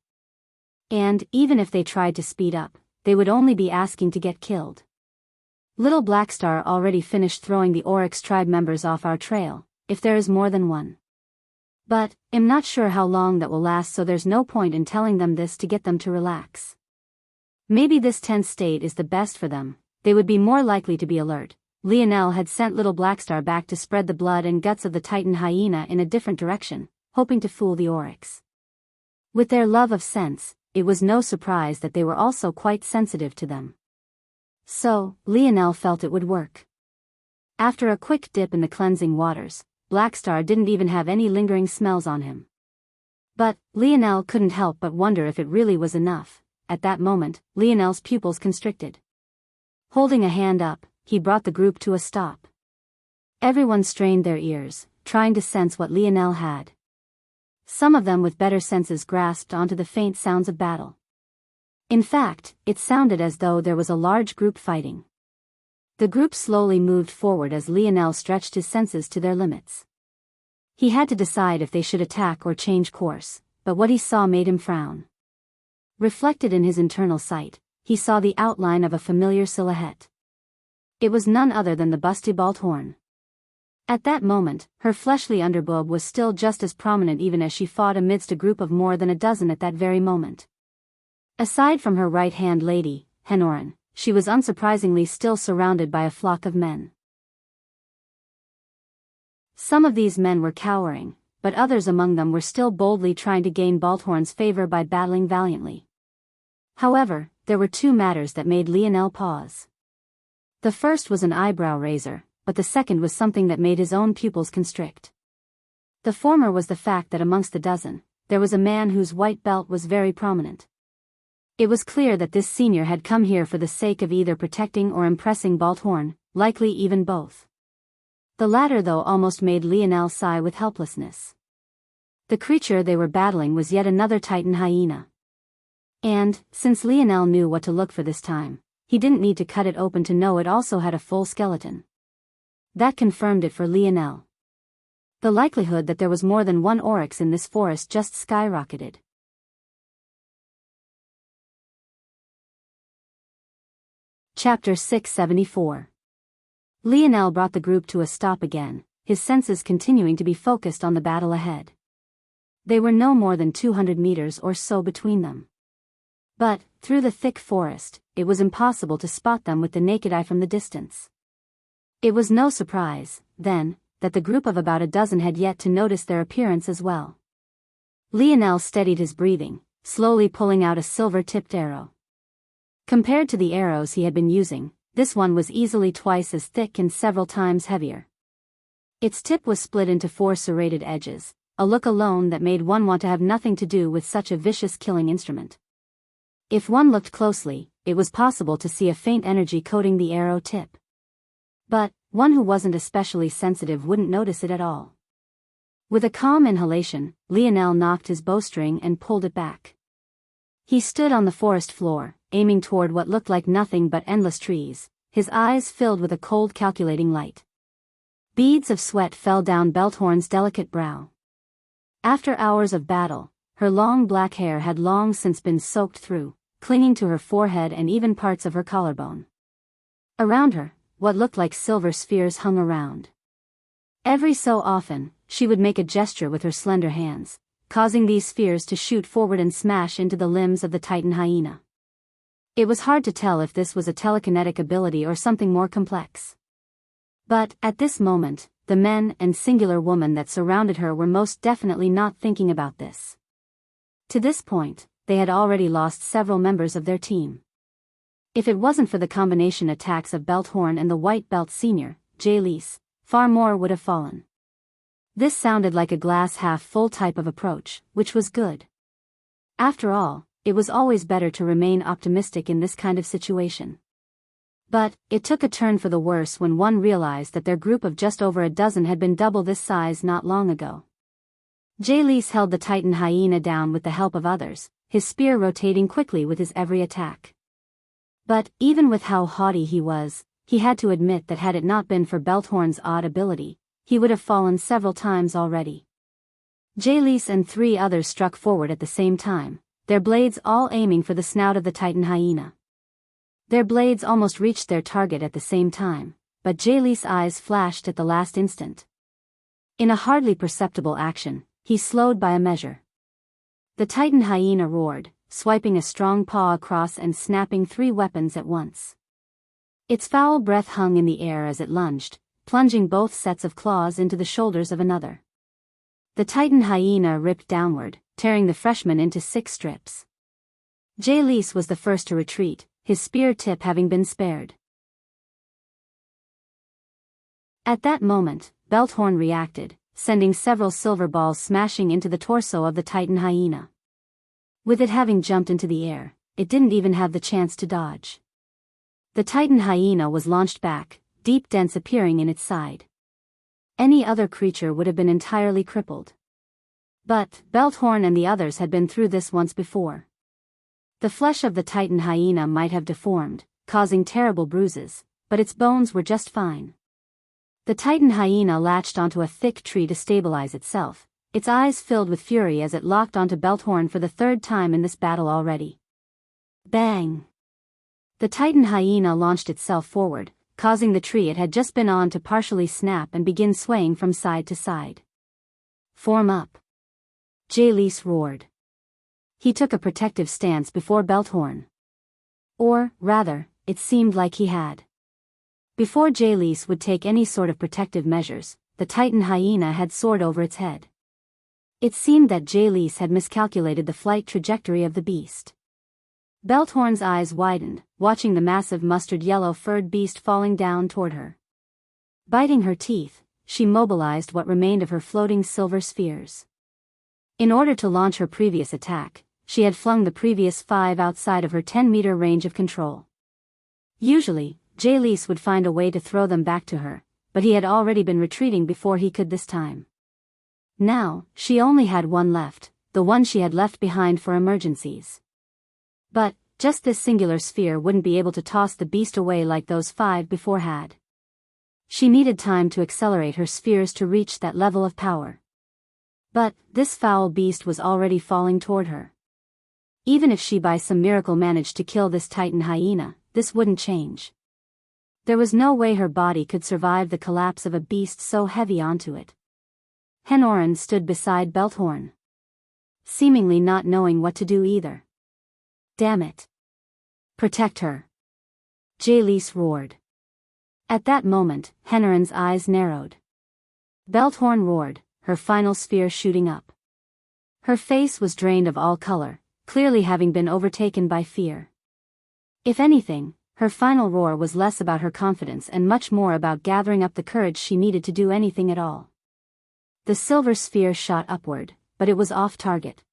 And, even if they tried to speed up, they would only be asking to get killed. Little Blackstar already finished throwing the Oryx tribe members off our trail, if there is more than one. But, I'm not sure how long that will last, so there's no point in telling them this to get them to relax. Maybe this tense state is the best for them, they would be more likely to be alert. Lionel had sent Little Blackstar back to spread the blood and guts of the Titan hyena in a different direction, hoping to fool the Oryx. With their love of scents, it was no surprise that they were also quite sensitive to them. So, Lionel felt it would work. After a quick dip in the cleansing waters, Blackstar didn't even have any lingering smells on him. But, Lionel couldn't help but wonder if it really was enough. At that moment, Lionel's pupils constricted. Holding a hand up, he brought the group to a stop. Everyone strained their ears, trying to sense what Lionel had. Some of them with better senses grasped onto the faint sounds of battle. In fact, it sounded as though there was a large group fighting. The group slowly moved forward as Lionel stretched his senses to their limits. He had to decide if they should attack or change course, but what he saw made him frown. Reflected in his internal sight, he saw the outline of a familiar silhouette. It was none other than the busty Balthorn. At that moment, her fleshly underboob was still just as prominent even as she fought amidst a group of more than a dozen at that very moment. Aside from her right-hand lady, Henoran, she was unsurprisingly still surrounded by a flock of men. Some of these men were cowering, but others among them were still boldly trying to gain Balthorn's favor by battling valiantly. However, there were two matters that made Lionel pause. The first was an eyebrow raiser, but the second was something that made his own pupils constrict. The former was the fact that amongst the dozen, there was a man whose white belt was very prominent. It was clear that this senior had come here for the sake of either protecting or impressing Balthorn, likely even both. The latter though almost made Lionel sigh with helplessness. The creature they were battling was yet another Titan hyena. And, since Lionel knew what to look for this time, he didn't need to cut it open to know it also had a full skeleton. That confirmed it for Lionel. The likelihood that there was more than one oryx in this forest just skyrocketed. Chapter 674. Lionel brought the group to a stop again, his senses continuing to be focused on the battle ahead. They were no more than 200 meters or so between them. But, through the thick forest, it was impossible to spot them with the naked eye from the distance. It was no surprise, then, that the group of about a dozen had yet to notice their appearance as well. Lionel steadied his breathing, slowly pulling out a silver-tipped arrow. Compared to the arrows he had been using, this one was easily twice as thick and several times heavier. Its tip was split into 4 serrated edges, a look alone that made one want to have nothing to do with such a vicious killing instrument. If one looked closely, it was possible to see a faint energy coating the arrow tip. But, one who wasn't especially sensitive wouldn't notice it at all. With a calm inhalation, Lionel knocked his bowstring and pulled it back. He stood on the forest floor, aiming toward what looked like nothing but endless trees, his eyes filled with a cold calculating light. Beads of sweat fell down Balthorn's delicate brow. After hours of battle, her long black hair had long since been soaked through, clinging to her forehead and even parts of her collarbone. Around her, what looked like silver spheres hung around. Every so often, she would make a gesture with her slender hands, causing these spheres to shoot forward and smash into the limbs of the Titan hyena. It was hard to tell if this was a telekinetic ability or something more complex. But, at this moment, the men and singular woman that surrounded her were most definitely not thinking about this. To this point, they had already lost several members of their team. If it wasn't for the combination attacks of Balthorn and the White Belt Senior, Jalise, far more would have fallen. This sounded like a glass-half-full type of approach, which was good. After all, it was always better to remain optimistic in this kind of situation. But it took a turn for the worse when one realized that their group of just over a dozen had been double this size not long ago. J-Lise held the Titan hyena down with the help of others, his spear rotating quickly with his every attack. But, even with how haughty he was, he had to admit that had it not been for Belthorn's odd ability, he would have fallen several times already. J-Lise and 3 others struck forward at the same time, their blades all aiming for the snout of the Titan hyena. Their blades almost reached their target at the same time, but J-Lise's eyes flashed at the last instant. In a hardly perceptible action, he slowed by a measure. The Titan hyena roared, swiping a strong paw across and snapping 3 weapons at once. Its foul breath hung in the air as it lunged, plunging both sets of claws into the shoulders of another. The Titan hyena ripped downward, tearing the freshman into 6 strips. J-Lise was the first to retreat, his spear tip having been spared. At that moment, Belthorn reacted, sending several silver balls smashing into the torso of the Titan hyena. With it having jumped into the air, it didn't even have the chance to dodge. The Titan hyena was launched back, deep dents appearing in its side. Any other creature would have been entirely crippled. But Belthorn and the others had been through this once before. The flesh of the Titan hyena might have deformed, causing terrible bruises, but its bones were just fine. The Titan hyena latched onto a thick tree to stabilize itself, its eyes filled with fury as it locked onto Belthorn for the 3rd time in this battle already. Bang! The Titan hyena launched itself forward, causing the tree it had just been on to partially snap and begin swaying from side to side. Form up! J-Lise roared. He took a protective stance before Belthorn. Or, rather, it seemed like he had. Before J-Lise would take any sort of protective measures, the Titan hyena had soared over its head. It seemed that J-Lise had miscalculated the flight trajectory of the beast. Belthorn's eyes widened, watching the massive mustard-yellow furred beast falling down toward her. Biting her teeth, she mobilized what remained of her floating silver spheres. In order to launch her previous attack, she had flung the previous 5 outside of her 10-meter range of control. Usually, J-Lise would find a way to throw them back to her, but he had already been retreating before he could this time. Now, she only had one left, the one she had left behind for emergencies. But, just this singular sphere wouldn't be able to toss the beast away like those 5 before had. She needed time to accelerate her spheres to reach that level of power. But, this foul beast was already falling toward her. Even if she by some miracle managed to kill this Titan hyena, this wouldn't change. There was no way her body could survive the collapse of a beast so heavy onto it. Henoran stood beside Belthorn, seemingly not knowing what to do either. Damn it! Protect her! J-Lise roared. At that moment, Henoran's eyes narrowed. Belthorn roared, her final sphere shooting up. Her face was drained of all color, clearly having been overtaken by fear. If anything, her final roar was less about her confidence and much more about gathering up the courage she needed to do anything at all. The silver sphere shot upward, but it was off target.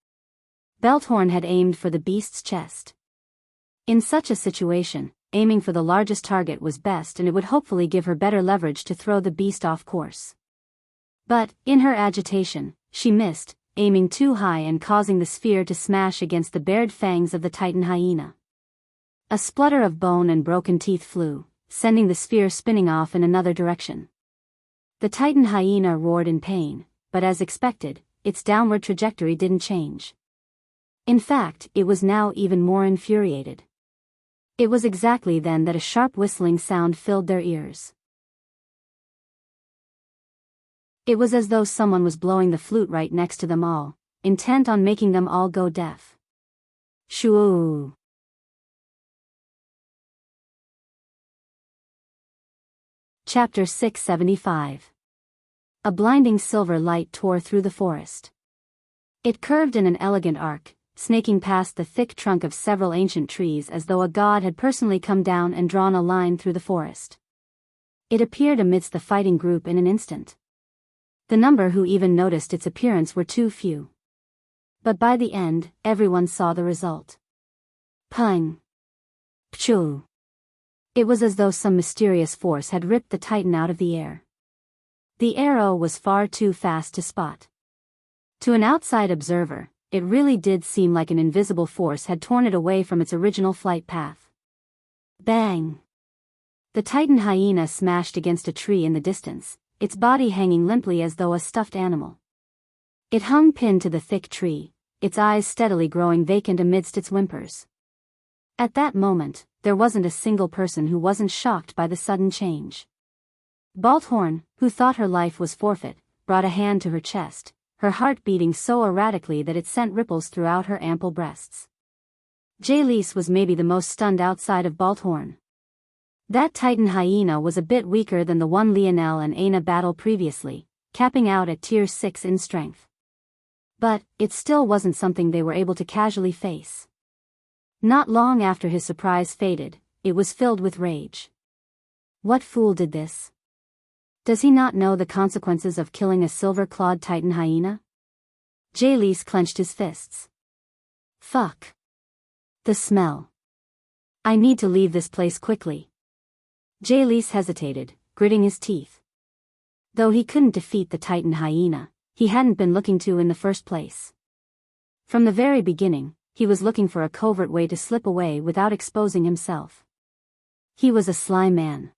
Belthorn had aimed for the beast's chest. In such a situation, aiming for the largest target was best, and it would hopefully give her better leverage to throw the beast off course. But, in her agitation, she missed, aiming too high and causing the sphere to smash against the bared fangs of the Titan hyena. A splutter of bone and broken teeth flew, sending the sphere spinning off in another direction. The Titan hyena roared in pain, but as expected, its downward trajectory didn't change. In fact, it was now even more infuriated. It was exactly then that a sharp whistling sound filled their ears. It was as though someone was blowing the flute right next to them all, intent on making them all go deaf. Shoo! Chapter 675. A blinding silver light tore through the forest. It curved in an elegant arc, snaking past the thick trunk of several ancient trees as though a god had personally come down and drawn a line through the forest. It appeared amidst the fighting group in an instant. The number who even noticed its appearance were too few. But by the end, everyone saw the result. Pung! Pchoo! It was as though some mysterious force had ripped the titan out of the air. The arrow was far too fast to spot. To an outside observer, it really did seem like an invisible force had torn it away from its original flight path. Bang! The titan hyena smashed against a tree in the distance, its body hanging limply as though a stuffed animal. It hung pinned to the thick tree, its eyes steadily growing vacant amidst its whimpers. At that moment, there wasn't a single person who wasn't shocked by the sudden change. Balthorn, who thought her life was forfeit, brought a hand to her chest, her heart beating so erratically that it sent ripples throughout her ample breasts. Jalise was maybe the most stunned outside of Balthorn. That titan hyena was a bit weaker than the one Lionel and Aina battled previously, capping out at tier 6 in strength. But it still wasn't something they were able to casually face. Not long after his surprise faded, it was filled with rage. What fool did this? Does he not know the consequences of killing a silver-clawed titan hyena? Jalise clenched his fists. Fuck. The smell. I need to leave this place quickly. Jalise hesitated, gritting his teeth. Though he couldn't defeat the titan hyena, he hadn't been looking to in the first place. From the very beginning, he was looking for a covert way to slip away without exposing himself. He was a sly man.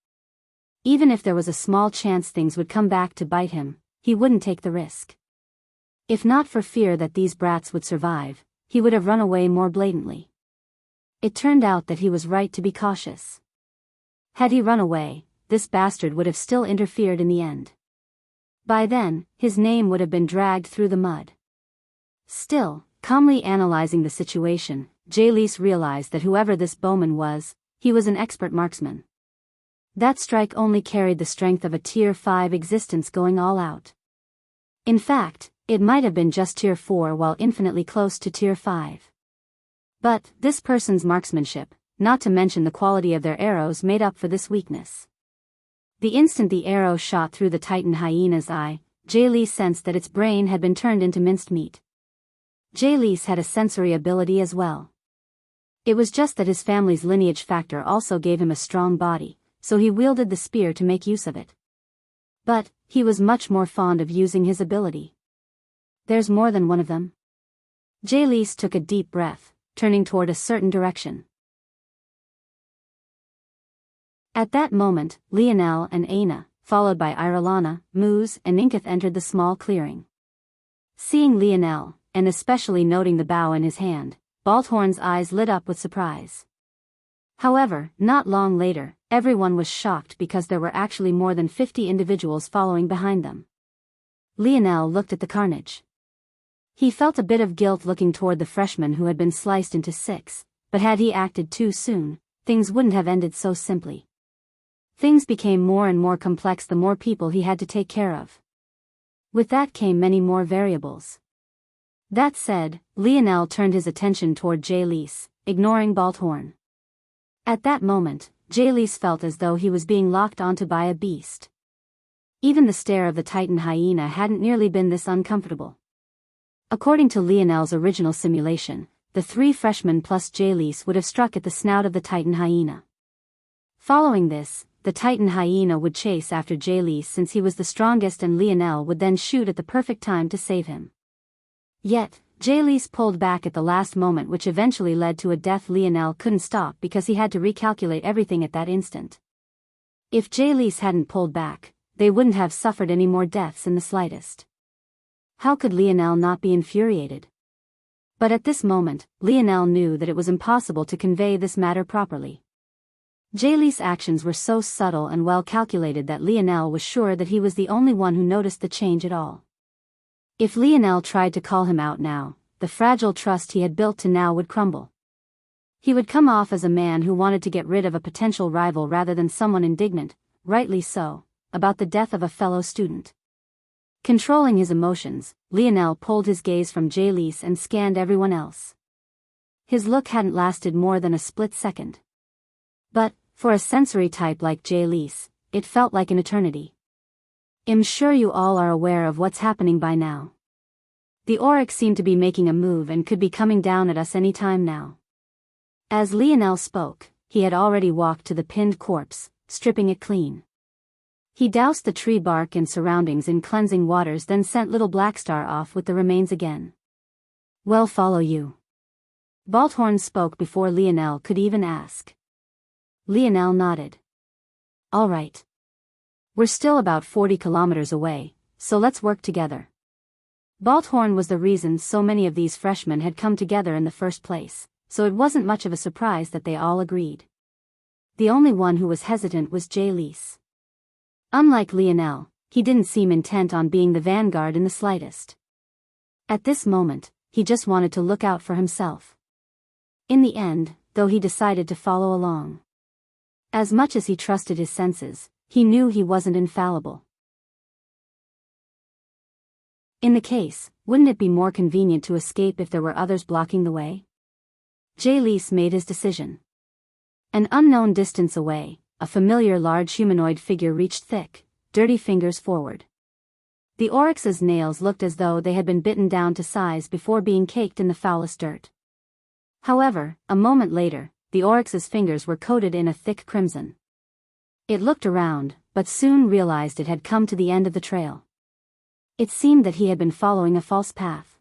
Even if there was a small chance things would come back to bite him, he wouldn't take the risk. If not for fear that these brats would survive, he would have run away more blatantly. It turned out that he was right to be cautious. Had he run away, this bastard would have still interfered in the end. By then, his name would have been dragged through the mud. Still, calmly analyzing the situation, Jalise realized that whoever this bowman was, he was an expert marksman. That strike only carried the strength of a tier 5 existence going all out. In fact, it might have been just tier 4 while infinitely close to tier 5. But this person's marksmanship, not to mention the quality of their arrows, made up for this weakness. The instant the arrow shot through the titan hyena's eye, Jalise sensed that its brain had been turned into minced meat. Jalise had a sensory ability as well. It was just that his family's lineage factor also gave him a strong body, so he wielded the spear to make use of it. But he was much more fond of using his ability. There's more than one of them. Jalise took a deep breath, turning toward a certain direction. At that moment, Lionel and Aina, followed by Irelana, Moose, and Inkith entered the small clearing. Seeing Lionel, and especially noting the bow in his hand, Balthorn's eyes lit up with surprise. However, not long later, everyone was shocked because there were actually more than 50 individuals following behind them. Lionel looked at the carnage. He felt a bit of guilt looking toward the freshman who had been sliced into 6, but had he acted too soon, things wouldn't have ended so simply. Things became more and more complex the more people he had to take care of. With that came many more variables. That said, Lionel turned his attention toward Jalise, ignoring Balthorn. At that moment, Jalise felt as though he was being locked onto by a beast. Even the stare of the titan hyena hadn't nearly been this uncomfortable. According to Lionel's original simulation, the 3 freshmen plus Jalise would have struck at the snout of the titan hyena. Following this, the titan hyena would chase after Jalise since he was the strongest, and Lionel would then shoot at the perfect time to save him. Yet, Jalise pulled back at the last moment, which eventually led to a death Lionel couldn't stop because he had to recalculate everything at that instant. If Jalise hadn't pulled back, they wouldn't have suffered any more deaths in the slightest. How could Lionel not be infuriated? But at this moment, Lionel knew that it was impossible to convey this matter properly. Jalise's actions were so subtle and well calculated that Lionel was sure that he was the only one who noticed the change at all. If Lionel tried to call him out now, the fragile trust he had built to now would crumble. He would come off as a man who wanted to get rid of a potential rival rather than someone indignant, rightly so, about the death of a fellow student. Controlling his emotions, Lionel pulled his gaze from Jalise and scanned everyone else. His look hadn't lasted more than a split second. But, for a sensory type like Jalise, it felt like an eternity. I'm sure you all are aware of what's happening by now. The Oryx seemed to be making a move and could be coming down at us any time now. As Lionel spoke, he had already walked to the pinned corpse, stripping it clean. He doused the tree bark and surroundings in cleansing waters, then sent little Blackstar off with the remains again. "Well, follow you." Balthorn spoke before Lionel could even ask. Lionel nodded. "All right. We're still about 40 kilometers away, so let's work together." Balthorn was the reason so many of these freshmen had come together in the first place, so it wasn't much of a surprise that they all agreed. The only one who was hesitant was Jalise. Unlike Lionel, he didn't seem intent on being the vanguard in the slightest. At this moment, he just wanted to look out for himself. In the end, though, he decided to follow along. As much as he trusted his senses, he knew he wasn't infallible. In the case, wouldn't it be more convenient to escape if there were others blocking the way? Jalise made his decision. An unknown distance away, a familiar large humanoid figure reached thick, dirty fingers forward. The oryx's nails looked as though they had been bitten down to size before being caked in the foulest dirt. However, a moment later, the oryx's fingers were coated in a thick crimson. It looked around, but soon realized it had come to the end of the trail. It seemed that he had been following a false path.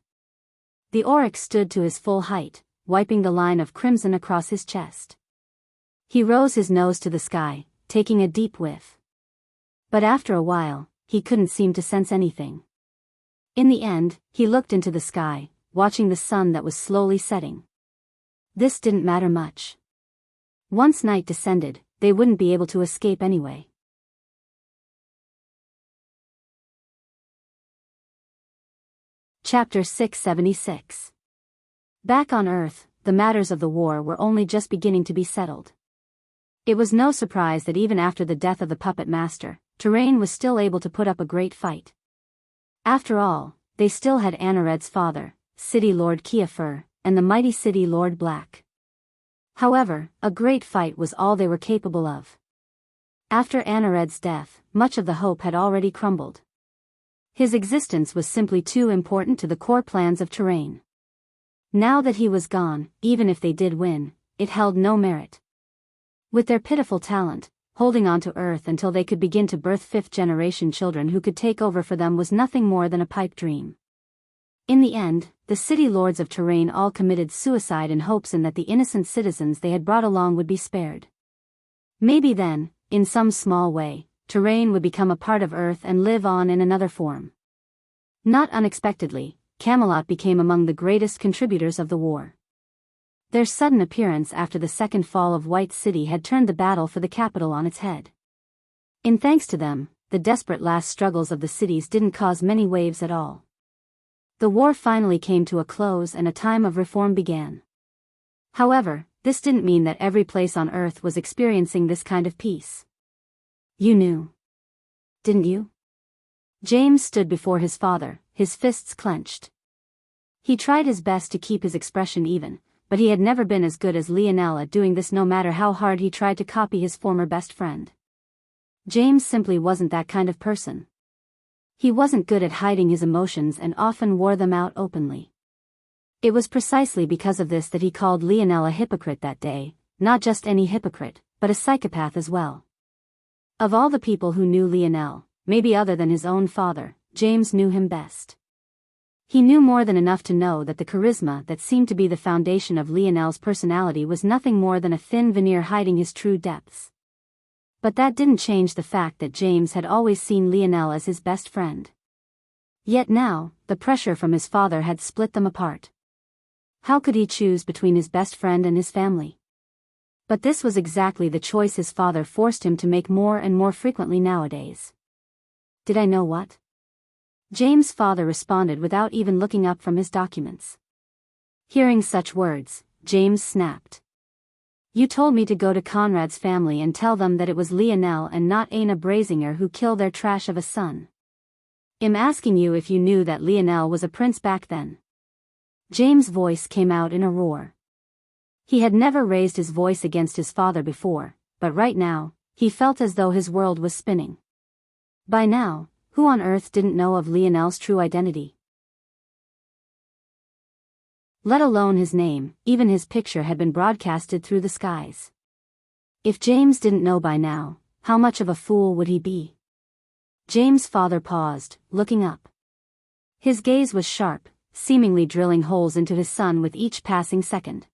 The oryx stood to his full height, wiping the line of crimson across his chest. He rose his nose to the sky, taking a deep whiff. But after a while, he couldn't seem to sense anything. In the end, he looked into the sky, watching the sun that was slowly setting. This didn't matter much. Once night descended, they wouldn't be able to escape anyway. Chapter 676. Back on Earth, the matters of the war were only just beginning to be settled. It was no surprise that even after the death of the puppet master, Terrain was still able to put up a great fight. After all, they still had Anared's father, City Lord Kiafur, and the mighty City Lord Black. However, a great fight was all they were capable of. After Anared's death, much of the hope had already crumbled. His existence was simply too important to the core plans of Terrain. Now that he was gone, even if they did win, it held no merit. With their pitiful talent, holding on to Earth until they could begin to birth fifth-generation children who could take over for them was nothing more than a pipe dream. In the end, the city lords of Terrain all committed suicide in hopes that the innocent citizens they had brought along would be spared. Maybe then, in some small way, Terrain would become a part of Earth and live on in another form. Not unexpectedly, Camelot became among the greatest contributors of the war. Their sudden appearance after the second fall of White City had turned the battle for the capital on its head. In thanks to them, the desperate last struggles of the cities didn't cause many waves at all. The war finally came to a close and a time of reform began. However, this didn't mean that every place on Earth was experiencing this kind of peace. You knew. Didn't you? James stood before his father, his fists clenched. He tried his best to keep his expression even, but he had never been as good as Lionel at doing this no matter how hard he tried to copy his former best friend. James simply wasn't that kind of person. He wasn't good at hiding his emotions and often wore them out openly. It was precisely because of this that he called Lionel a hypocrite that day, not just any hypocrite, but a psychopath as well. Of all the people who knew Lionel, maybe other than his own father, James knew him best. He knew more than enough to know that the charisma that seemed to be the foundation of Lionel's personality was nothing more than a thin veneer hiding his true depths. But that didn't change the fact that James had always seen Lionel as his best friend. Yet now, the pressure from his father had split them apart. How could he choose between his best friend and his family? But this was exactly the choice his father forced him to make more and more frequently nowadays. Did I know what? James' father responded without even looking up from his documents. Hearing such words, James snapped. You told me to go to Conrad's family and tell them that it was Lionel and not Aina Brazinger who killed their trash of a son. I'm asking you if you knew that Lionel was a prince back then. James' voice came out in a roar. He had never raised his voice against his father before, but right now, he felt as though his world was spinning. By now, who on earth didn't know of Lionel's true identity? Let alone his name, even his picture had been broadcasted through the skies. If James didn't know by now, how much of a fool would he be? James' father paused, looking up. His gaze was sharp, seemingly drilling holes into his son with each passing second.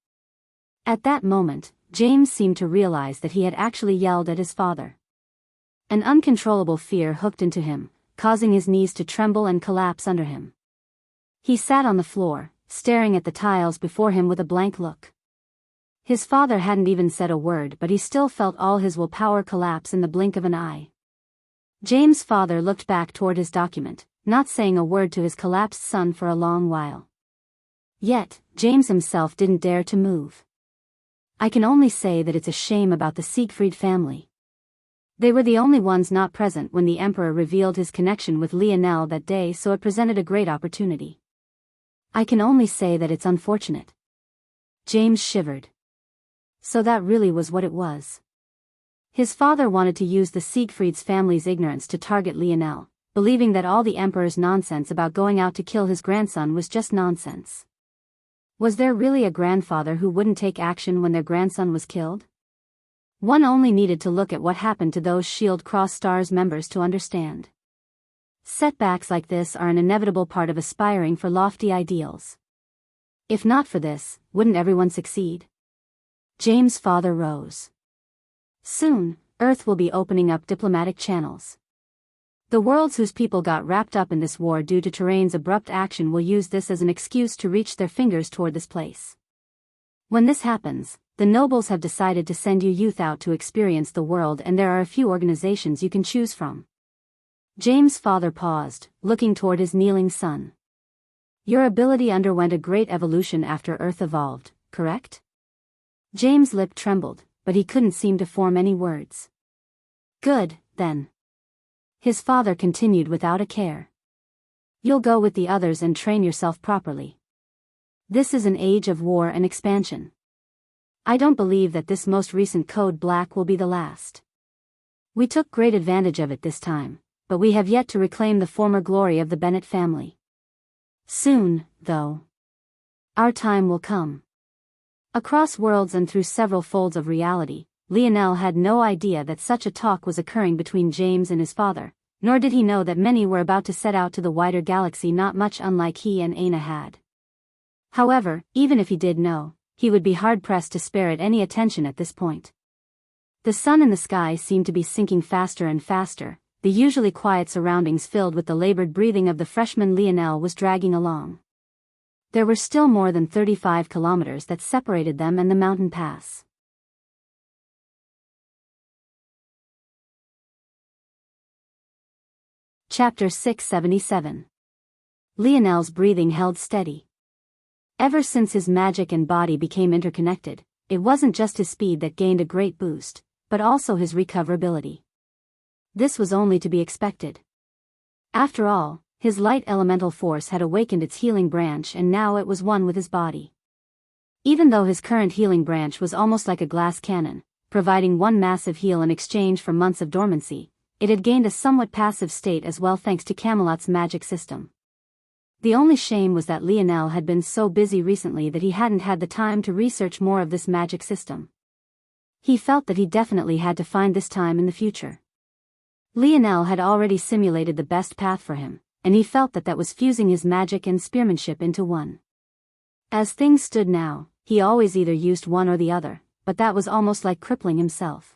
At that moment, James seemed to realize that he had actually yelled at his father. An uncontrollable fear hooked into him, causing his knees to tremble and collapse under him. He sat on the floor, staring at the tiles before him with a blank look. His father hadn't even said a word, but he still felt all his willpower collapse in the blink of an eye. James' father looked back toward his document, not saying a word to his collapsed son for a long while. Yet, James himself didn't dare to move. I can only say that it's a shame about the Siegfried family. They were the only ones not present when the Emperor revealed his connection with Lionel that day, so it presented a great opportunity. I can only say that it's unfortunate. James shivered. So that really was what it was. His father wanted to use the Siegfried's family's ignorance to target Lionel, believing that all the Emperor's nonsense about going out to kill his grandson was just nonsense. Was there really a grandfather who wouldn't take action when their grandson was killed? One only needed to look at what happened to those Shield Cross Stars members to understand. Setbacks like this are an inevitable part of aspiring for lofty ideals. If not for this, wouldn't everyone succeed? James' father rose. Soon, Earth will be opening up diplomatic channels. The worlds whose people got wrapped up in this war due to Terrain's abrupt action will use this as an excuse to reach their fingers toward this place. When this happens, the nobles have decided to send you youth out to experience the world, and there are a few organizations you can choose from. James' father paused, looking toward his kneeling son. Your ability underwent a great evolution after Earth evolved, correct? James' lip trembled, but he couldn't seem to form any words. Good, then. His father continued without a care. You'll go with the others and train yourself properly. This is an age of war and expansion. I don't believe that this most recent Code Black will be the last. We took great advantage of it this time, but we have yet to reclaim the former glory of the Bennett family. Soon, though. Our time will come. Across worlds and through several folds of reality, Lionel had no idea that such a talk was occurring between James and his father, nor did he know that many were about to set out to the wider galaxy, not much unlike he and Aina had. However, even if he did know, he would be hard-pressed to spare it any attention at this point. The sun in the sky seemed to be sinking faster and faster, the usually quiet surroundings filled with the labored breathing of the freshman Lionel was dragging along. There were still more than 35 kilometers that separated them and the mountain pass. Chapter 677. Lionel's breathing held steady. Ever since his magic and body became interconnected, it wasn't just his speed that gained a great boost, but also his recoverability. This was only to be expected. After all, his light elemental force had awakened its healing branch, and now it was one with his body. Even though his current healing branch was almost like a glass cannon, providing one massive heal in exchange for months of dormancy, it had gained a somewhat passive state as well thanks to Camelot's magic system. The only shame was that Lionel had been so busy recently that he hadn't had the time to research more of this magic system. He felt that he definitely had to find this time in the future. Lionel had already simulated the best path for him, and he felt that that was fusing his magic and spearmanship into one. As things stood now, he always either used one or the other, but that was almost like crippling himself.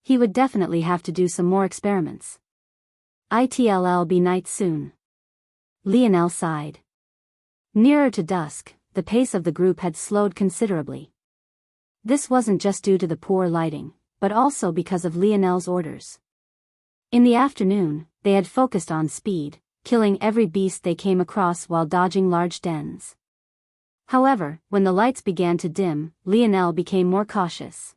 He would definitely have to do some more experiments. It'll be night soon. Lionel sighed. Nearer to dusk, the pace of the group had slowed considerably. This wasn't just due to the poor lighting, but also because of Lionel's orders. In the afternoon, they had focused on speed, killing every beast they came across while dodging large dens. However, when the lights began to dim, Lionel became more cautious.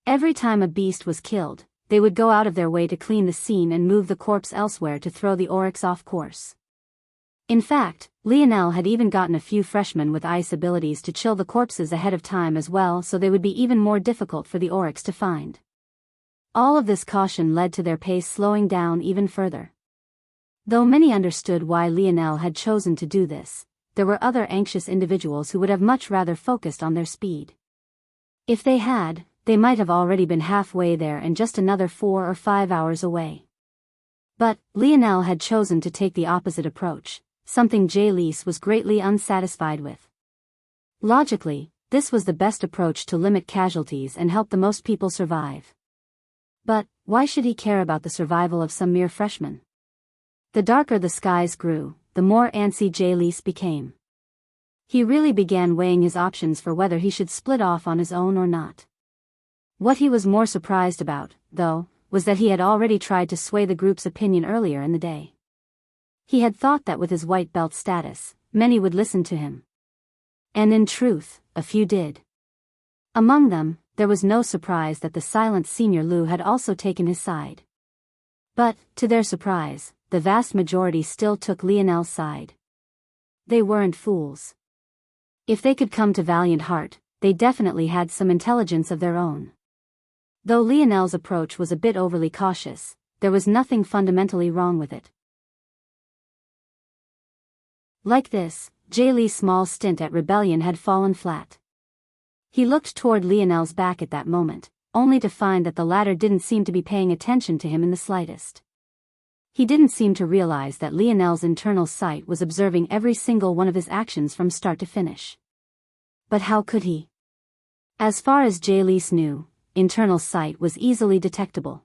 Every time a beast was killed, they would go out of their way to clean the scene and move the corpse elsewhere to throw the oryx off course. In fact, Lionel had even gotten a few freshmen with ice abilities to chill the corpses ahead of time as well, so they would be even more difficult for the oryx to find. All of this caution led to their pace slowing down even further. Though many understood why Lionel had chosen to do this, there were other anxious individuals who would have much rather focused on their speed. If they had, they might have already been halfway there and just another 4 or 5 hours away. But Lionel had chosen to take the opposite approach, something Jalise was greatly unsatisfied with. Logically, this was the best approach to limit casualties and help the most people survive. But why should he care about the survival of some mere freshman? The darker the skies grew, the more antsy Jalise became. He really began weighing his options for whether he should split off on his own or not. What he was more surprised about, though, was that he had already tried to sway the group's opinion earlier in the day. He had thought that with his white belt status, many would listen to him. And in truth, a few did. Among them, there was no surprise that the silent senior Lu had also taken his side. But, to their surprise, the vast majority still took Lionel's side. They weren't fools. If they could come to valiant heart, they definitely had some intelligence of their own. Though Lionel's approach was a bit overly cautious, there was nothing fundamentally wrong with it. Like this, Jaylee's small stint at rebellion had fallen flat. He looked toward Lionel's back at that moment, only to find that the latter didn't seem to be paying attention to him in the slightest. He didn't seem to realize that Lionel's internal sight was observing every single one of his actions from start to finish. But how could he? As far as Jaylee knew, internal sight was easily detectable.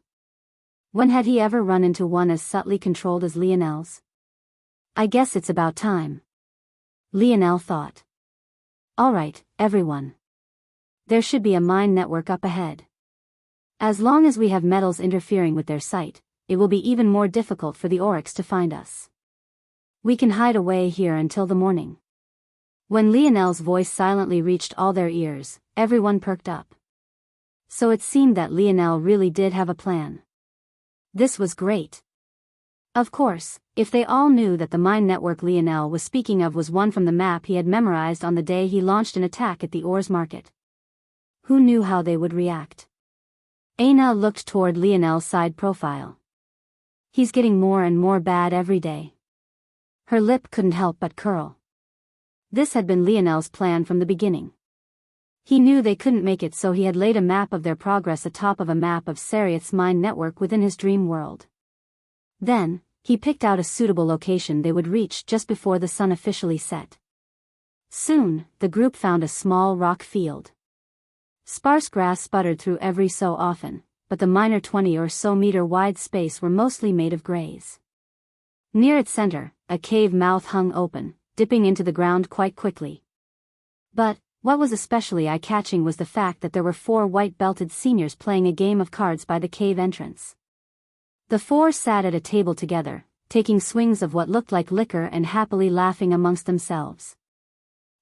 When had he ever run into one as subtly controlled as Lionel's? I guess it's about time, Lionel thought. All right, everyone. There should be a mind network up ahead. As long as we have metals interfering with their sight, it will be even more difficult for the Oryx to find us. We can hide away here until the morning. When Lionel's voice silently reached all their ears, everyone perked up. So it seemed that Lionel really did have a plan. This was great. Of course, if they all knew that the mind network Lionel was speaking of was one from the map he had memorized on the day he launched an attack at the ores market. Who knew how they would react? Aina looked toward Lionel's side profile. He's getting more and more bad every day. Her lip couldn't help but curl. This had been Lionel's plan from the beginning. He knew they couldn't make it, so he had laid a map of their progress atop of a map of Sarioth's mind network within his dream world. Then, he picked out a suitable location they would reach just before the sun officially set. Soon, the group found a small rock field. Sparse grass sputtered through every so often, but the minor 20 or so meter wide space were mostly made of grays. Near its center, a cave mouth hung open, dipping into the ground quite quickly. But what was especially eye-catching was the fact that there were 4 white-belted seniors playing a game of cards by the cave entrance. The 4 sat at a table together, taking swings of what looked like liquor and happily laughing amongst themselves.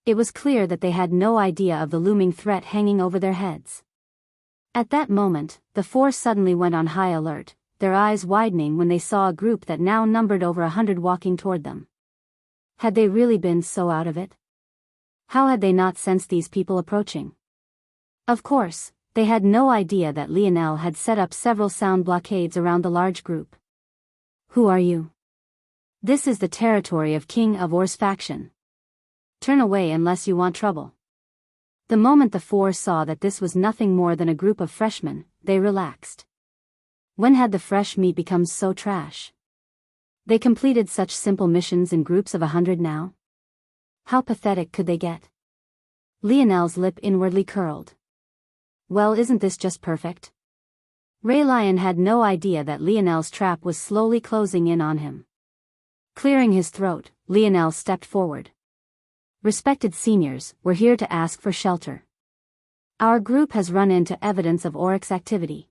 It was clear that they had no idea of the looming threat hanging over their heads. At that moment, the 4 suddenly went on high alert, their eyes widening when they saw a group that now numbered over 100 walking toward them. Had they really been so out of it? How had they not sensed these people approaching? Of course, they had no idea that Lionel had set up several sound blockades around the large group. Who are you? This is the territory of King of Or's faction. Turn away unless you want trouble. The moment the 4 saw that this was nothing more than a group of freshmen, they relaxed. When had the fresh meat become so trash? They completed such simple missions in groups of 100 now? How pathetic could they get? Lionel's lip inwardly curled. Well, isn't this just perfect? Ray Lion had no idea that Lionel's trap was slowly closing in on him. Clearing his throat, Lionel stepped forward. Respected seniors, we're here to ask for shelter. Our group has run into evidence of Oryx activity.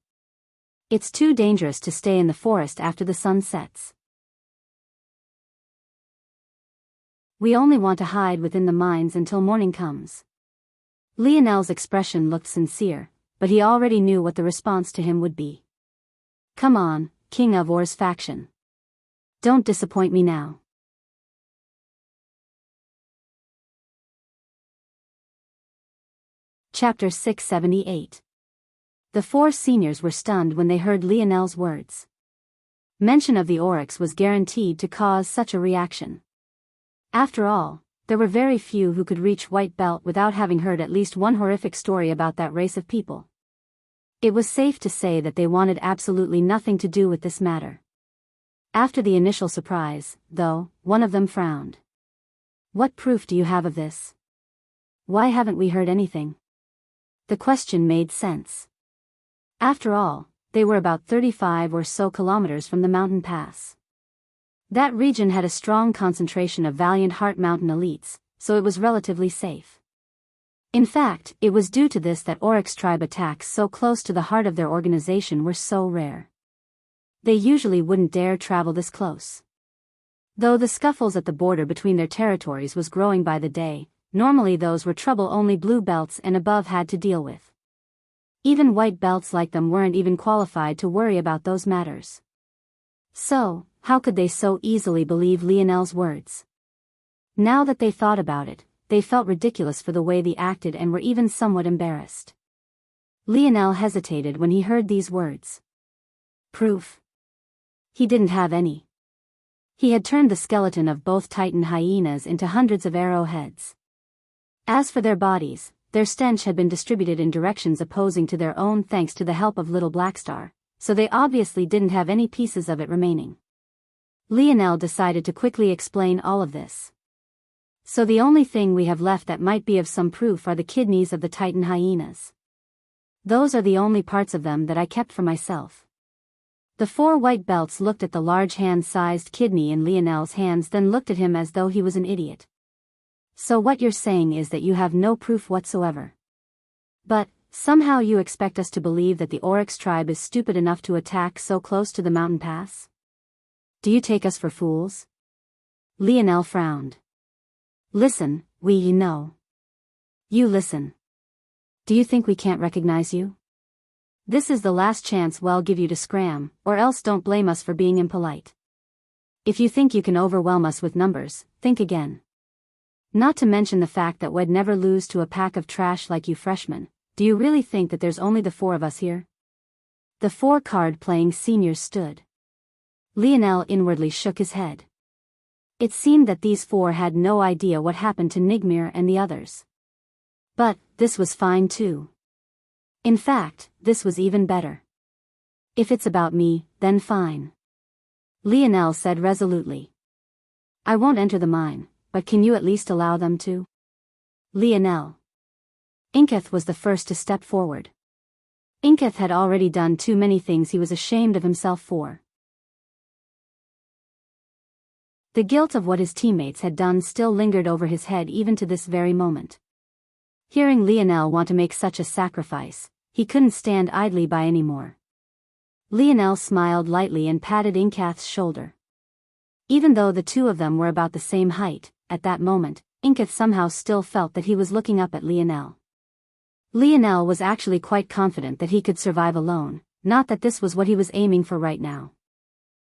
It's too dangerous to stay in the forest after the sun sets. We only want to hide within the mines until morning comes. Lionel's expression looked sincere, but he already knew what the response to him would be. Come on, King of Or's faction. Don't disappoint me now. Chapter 678. The 4 seniors were stunned when they heard Lionel's words. Mention of the Oryx was guaranteed to cause such a reaction. After all, there were very few who could reach White Belt without having heard at least one horrific story about that race of people. It was safe to say that they wanted absolutely nothing to do with this matter. After the initial surprise, though, one of them frowned. "What proof do you have of this? Why haven't we heard anything?" The question made sense. After all, they were about 35 or so kilometers from the mountain pass. That region had a strong concentration of valiant Heart Mountain elites, so it was relatively safe. In fact, it was due to this that Oryx tribe attacks so close to the heart of their organization were so rare. They usually wouldn't dare travel this close. Though the scuffles at the border between their territories was growing by the day, normally those were trouble only blue belts and above had to deal with. Even white belts like them weren't even qualified to worry about those matters. So, how could they so easily believe Lionel's words? Now that they thought about it, they felt ridiculous for the way they acted and were even somewhat embarrassed. Lionel hesitated when he heard these words. Proof? He didn't have any. He had turned the skeleton of both Titan hyenas into hundreds of arrowheads. As for their bodies, their stench had been distributed in directions opposing to their own thanks to the help of Little Blackstar, so they obviously didn't have any pieces of it remaining. Lionel decided to quickly explain all of this. So the only thing we have left that might be of some proof are the kidneys of the Titan hyenas. Those are the only parts of them that I kept for myself. The four white belts looked at the large hand-sized kidney in Lionel's hands, then looked at him as though he was an idiot. So what you're saying is that you have no proof whatsoever. But, somehow you expect us to believe that the Oryx tribe is stupid enough to attack so close to the mountain pass? Do you take us for fools? Lionel frowned. Listen, we know. You listen. Do you think we can't recognize you? This is the last chance we'll give you to scram, or else don't blame us for being impolite. If you think you can overwhelm us with numbers, think again. Not to mention the fact that we'd never lose to a pack of trash like you freshmen. Do you really think that there's only the four of us here? The four card-playing seniors stood. Lionel inwardly shook his head. It seemed that these four had no idea what happened to Nigmir and the others. But, this was fine too. In fact, this was even better. If it's about me, then fine. Lionel said resolutely. I won't enter the mine, but can you at least allow them to? Lionel. Inketh was the first to step forward. Inketh had already done too many things he was ashamed of himself for. The guilt of what his teammates had done still lingered over his head even to this very moment. Hearing Lionel want to make such a sacrifice, he couldn't stand idly by anymore. Lionel smiled lightly and patted Inketh's shoulder. Even though the two of them were about the same height, at that moment, Inketh somehow still felt that he was looking up at Lionel. Lionel was actually quite confident that he could survive alone, not that this was what he was aiming for right now.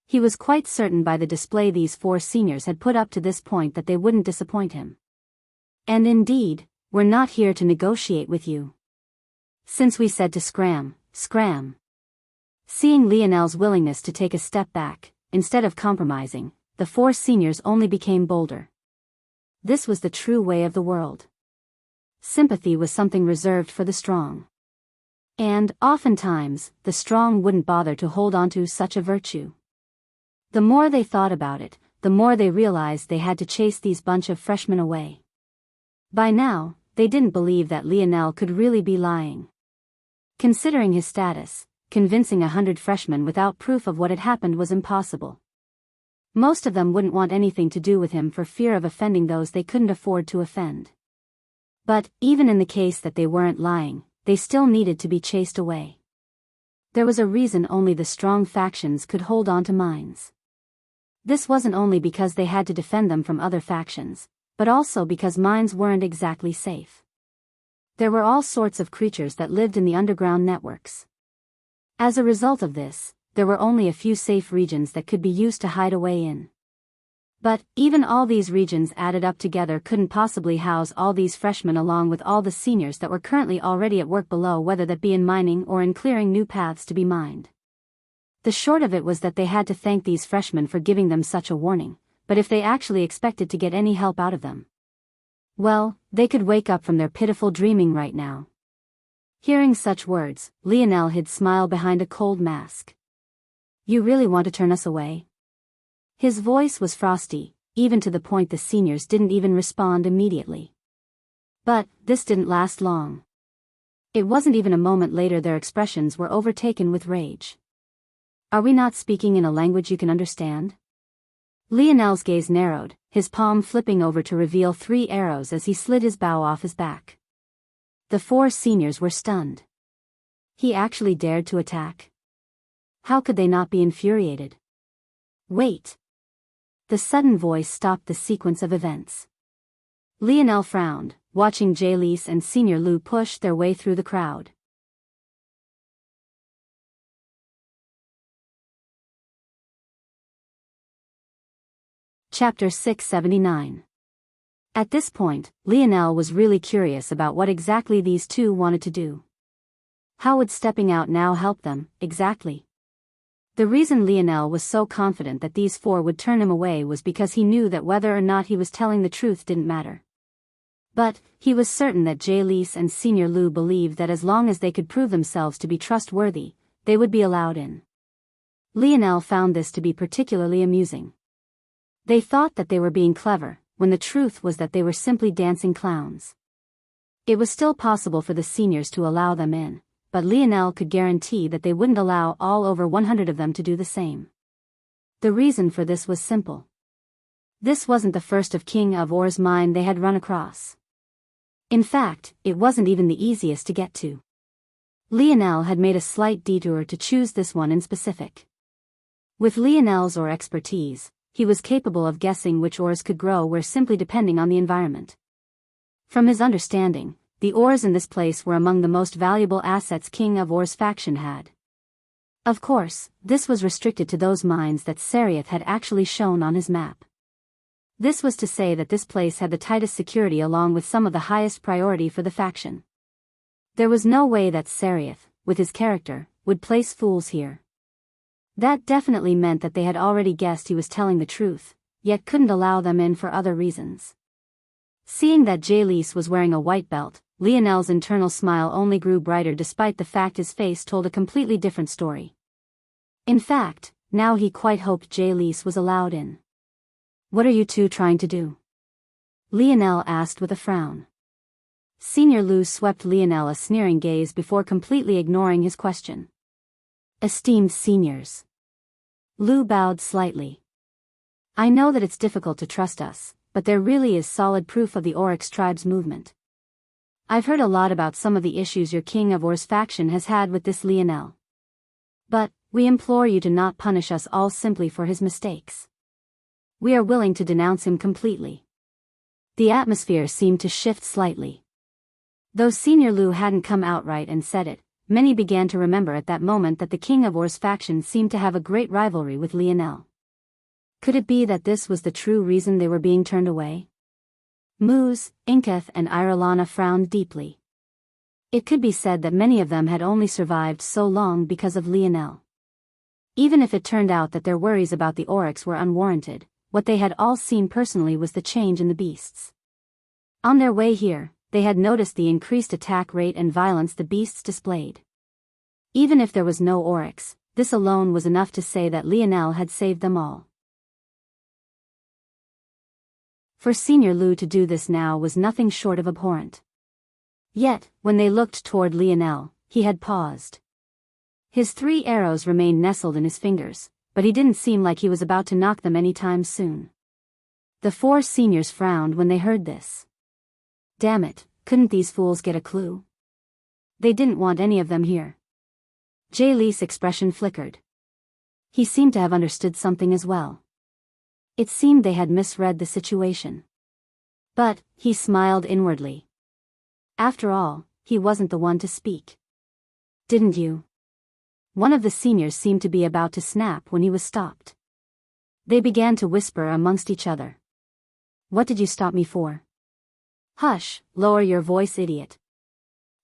He was quite certain by the display these four seniors had put up to this point that they wouldn't disappoint him. And indeed, we're not here to negotiate with you. Since we said to scram. Seeing Lionel's willingness to take a step back, instead of compromising, the four seniors only became bolder. This was the true way of the world. Sympathy was something reserved for the strong. And, oftentimes, the strong wouldn't bother to hold on to such a virtue. The more they thought about it, the more they realized they had to chase these bunch of freshmen away. By now, they didn't believe that Lionel could really be lying. Considering his status, convincing 100 freshmen without proof of what had happened was impossible. Most of them wouldn't want anything to do with him for fear of offending those they couldn't afford to offend. But, even in the case that they weren't lying, they still needed to be chased away. There was a reason only the strong factions could hold on to mines. This wasn't only because they had to defend them from other factions, but also because mines weren't exactly safe. There were all sorts of creatures that lived in the underground networks. As a result of this, there were only a few safe regions that could be used to hide away in. But, even all these regions added up together couldn't possibly house all these freshmen along with all the seniors that were currently already at work below, whether that be in mining or in clearing new paths to be mined. The short of it was that they had to thank these freshmen for giving them such a warning, but if they actually expected to get any help out of them, well, they could wake up from their pitiful dreaming right now. Hearing such words, Lionel hid smile behind a cold mask. You really want to turn us away? His voice was frosty, even to the point the seniors didn't even respond immediately. But this didn't last long. It wasn't even a moment later their expressions were overtaken with rage. Are we not speaking in a language you can understand? Lionel's gaze narrowed, his palm flipping over to reveal 3 arrows as he slid his bow off his back. The 4 seniors were stunned. He actually dared to attack? How could they not be infuriated? Wait! The sudden voice stopped the sequence of events. Lionel frowned, watching Jalise and Senior Lu push their way through the crowd. Chapter 679. At this point, Lionel was really curious about what exactly these 2 wanted to do. How would stepping out now help them, exactly? The reason Lionel was so confident that these 4 would turn him away was because he knew that whether or not he was telling the truth didn't matter. But, he was certain that Jalise and Senior Lu believed that as long as they could prove themselves to be trustworthy, they would be allowed in. Lionel found this to be particularly amusing. They thought that they were being clever, when the truth was that they were simply dancing clowns. It was still possible for the seniors to allow them in, but Lionel could guarantee that they wouldn't allow all over 100 of them to do the same. The reason for this was simple. This wasn't the first of King of Or's mine they had run across. In fact, it wasn't even the easiest to get to. Lionel had made a slight detour to choose this one in specific. With Lionel's ore expertise, he was capable of guessing which ores could grow where simply depending on the environment. From his understanding, the ores in this place were among the most valuable assets King of Or's faction had. Of course, this was restricted to those mines that Serioth had actually shown on his map. This was to say that this place had the tightest security along with some of the highest priority for the faction. There was no way that Serioth, with his character, would place fools here. That definitely meant that they had already guessed he was telling the truth, yet couldn't allow them in for other reasons. Seeing that Jalise was wearing a white belt, Lionel's internal smile only grew brighter despite the fact his face told a completely different story. In fact, now he quite hoped Jalise was allowed in. What are you 2 trying to do? Lionel asked with a frown. Senior Lu swept Lionel a sneering gaze before completely ignoring his question. Esteemed seniors. Lu bowed slightly. I know that it's difficult to trust us, but there really is solid proof of the Oryx tribe's movement. I've heard a lot about some of the issues your King of Or's faction has had with this Lionel. But, we implore you to not punish us all simply for his mistakes. We are willing to denounce him completely. The atmosphere seemed to shift slightly. Though Senior Lu hadn't come outright and said it, many began to remember at that moment that the King of Or's faction seemed to have a great rivalry with Lionel. Could it be that this was the true reason they were being turned away? Muz, Inketh and Irelana frowned deeply. It could be said that many of them had only survived so long because of Lionel. Even if it turned out that their worries about the Oryx were unwarranted, what they had all seen personally was the change in the beasts. On their way here, they had noticed the increased attack rate and violence the beasts displayed. Even if there was no Oryx, this alone was enough to say that Lionel had saved them all. For Senior Lu to do this now was nothing short of abhorrent. Yet, when they looked toward Lionel, he had paused. His 3 arrows remained nestled in his fingers, but he didn't seem like he was about to knock them any time soon. The 4 seniors frowned when they heard this. Damn it, couldn't these fools get a clue? They didn't want any of them here. Jalie's expression flickered. He seemed to have understood something as well. It seemed they had misread the situation. But, he smiled inwardly. After all, he wasn't the one to speak. Didn't you? One of the seniors seemed to be about to snap when he was stopped. They began to whisper amongst each other. What did you stop me for? Hush, lower your voice, idiot.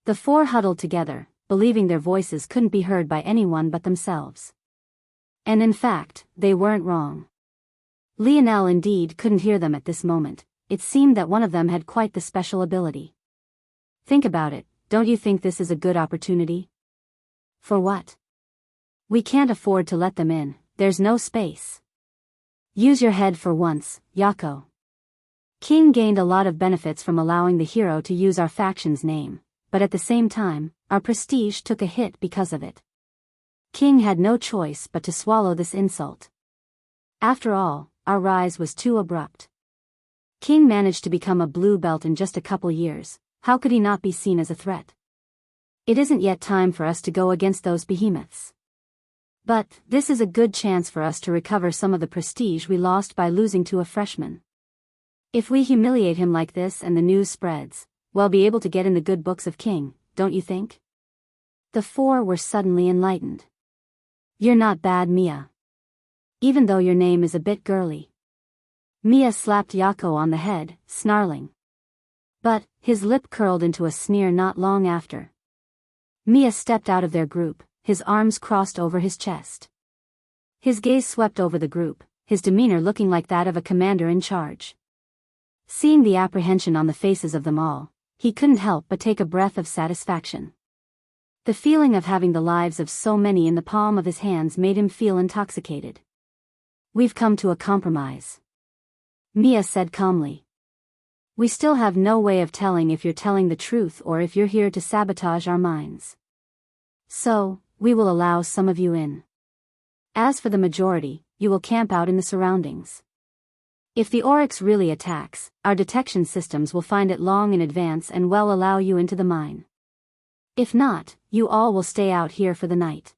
The 4 huddled together, believing their voices couldn't be heard by anyone but themselves. And in fact, they weren't wrong. Lionel indeed couldn't hear them at this moment. It seemed that one of them had quite the special ability. Think about it, don't you think this is a good opportunity? For what? We can't afford to let them in, there's no space. Use your head for once, Yako. King gained a lot of benefits from allowing the hero to use our faction's name, but at the same time, our prestige took a hit because of it. King had no choice but to swallow this insult. After all, our rise was too abrupt. King managed to become a blue belt in just a couple years, how could he not be seen as a threat? It isn't yet time for us to go against those behemoths. But, this is a good chance for us to recover some of the prestige we lost by losing to a freshman. If we humiliate him like this and the news spreads, we'll be able to get in the good books of King, don't you think? The four were suddenly enlightened. You're not bad, Mia. Even though your name is a bit girly. Mia slapped Yako on the head, snarling. But, his lip curled into a sneer not long after. Mia stepped out of their group, his arms crossed over his chest. His gaze swept over the group, his demeanor looking like that of a commander in charge. Seeing the apprehension on the faces of them all, he couldn't help but take a breath of satisfaction. The feeling of having the lives of so many in the palm of his hands made him feel intoxicated. We've come to a compromise. Mia said calmly. We still have no way of telling if you're telling the truth or if you're here to sabotage our minds. So, we will allow some of you in. As for the majority, you will camp out in the surroundings. If the oryx really attacks, our detection systems will find it long in advance and will allow you into the mine. If not, you all will stay out here for the night.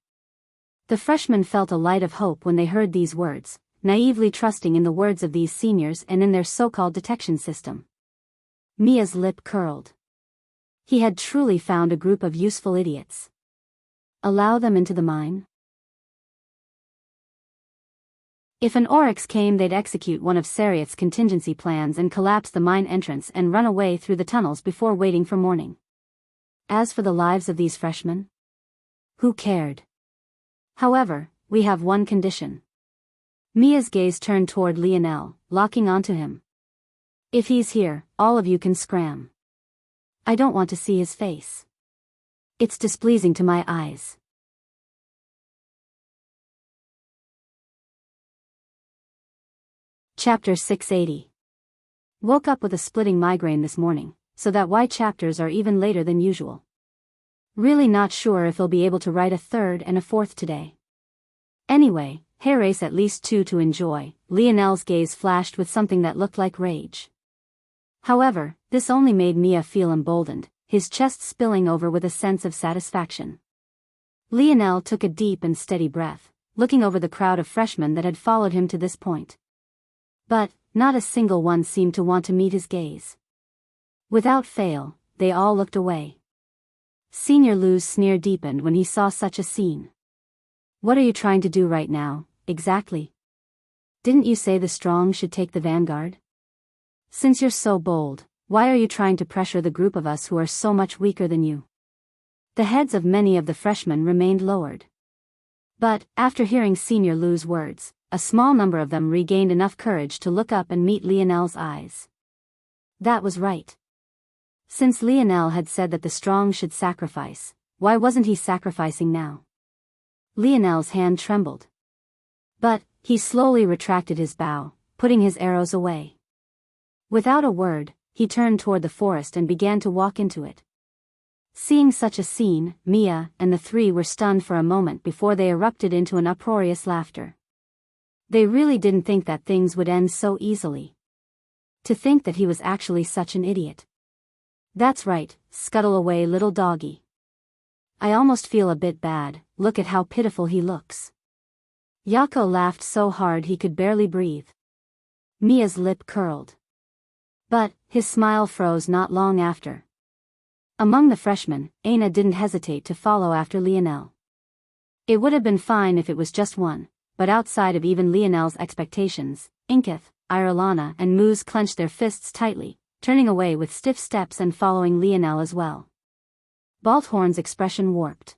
The freshmen felt a light of hope when they heard these words, naively trusting in the words of these seniors and in their so-called detection system. Mia's lip curled. He had truly found a group of useful idiots. Allow them into the mine? If an oryx came, they'd execute one of Sariat's contingency plans and collapse the mine entrance and run away through the tunnels before waiting for morning. As for the lives of these freshmen? Who cared? However, we have one condition. Mia's gaze turned toward Lionel, locking onto him. If he's here, all of you can scram. I don't want to see his face. It's displeasing to my eyes. Chapter 680. Woke up with a splitting migraine this morning, so that why chapters are even later than usual. Really not sure if he'll be able to write a third and a fourth today. Anyway, hair race at least 2 to enjoy. Lionel's gaze flashed with something that looked like rage. However, this only made Mia feel emboldened, his chest spilling over with a sense of satisfaction. Lionel took a deep and steady breath, looking over the crowd of freshmen that had followed him to this point. But, not a single one seemed to want to meet his gaze. Without fail, they all looked away. Senior Lu's sneer deepened when he saw such a scene. What are you trying to do right now, exactly? Didn't you say the strong should take the vanguard? Since you're so bold, why are you trying to pressure the group of us who are so much weaker than you? The heads of many of the freshmen remained lowered. But, after hearing Senior Lu's words, a small number of them regained enough courage to look up and meet Lionel's eyes. That was right. Since Lionel had said that the strong should sacrifice, why wasn't he sacrificing now? Lionel's hand trembled. But, he slowly retracted his bow, putting his arrows away. Without a word, he turned toward the forest and began to walk into it. Seeing such a scene, Mia and the three were stunned for a moment before they erupted into an uproarious laughter. They really didn't think that things would end so easily. To think that he was actually such an idiot. That's right, scuttle away, little doggy. I almost feel a bit bad, look at how pitiful he looks. Yako laughed so hard he could barely breathe. Mia's lip curled. But, his smile froze not long after. Among the freshmen, Aina didn't hesitate to follow after Lionel. It would have been fine if it was just one, but outside of even Lionel's expectations, Inkith, Irelana and Moose clenched their fists tightly, turning away with stiff steps and following Lionel as well. Balthorn's expression warped.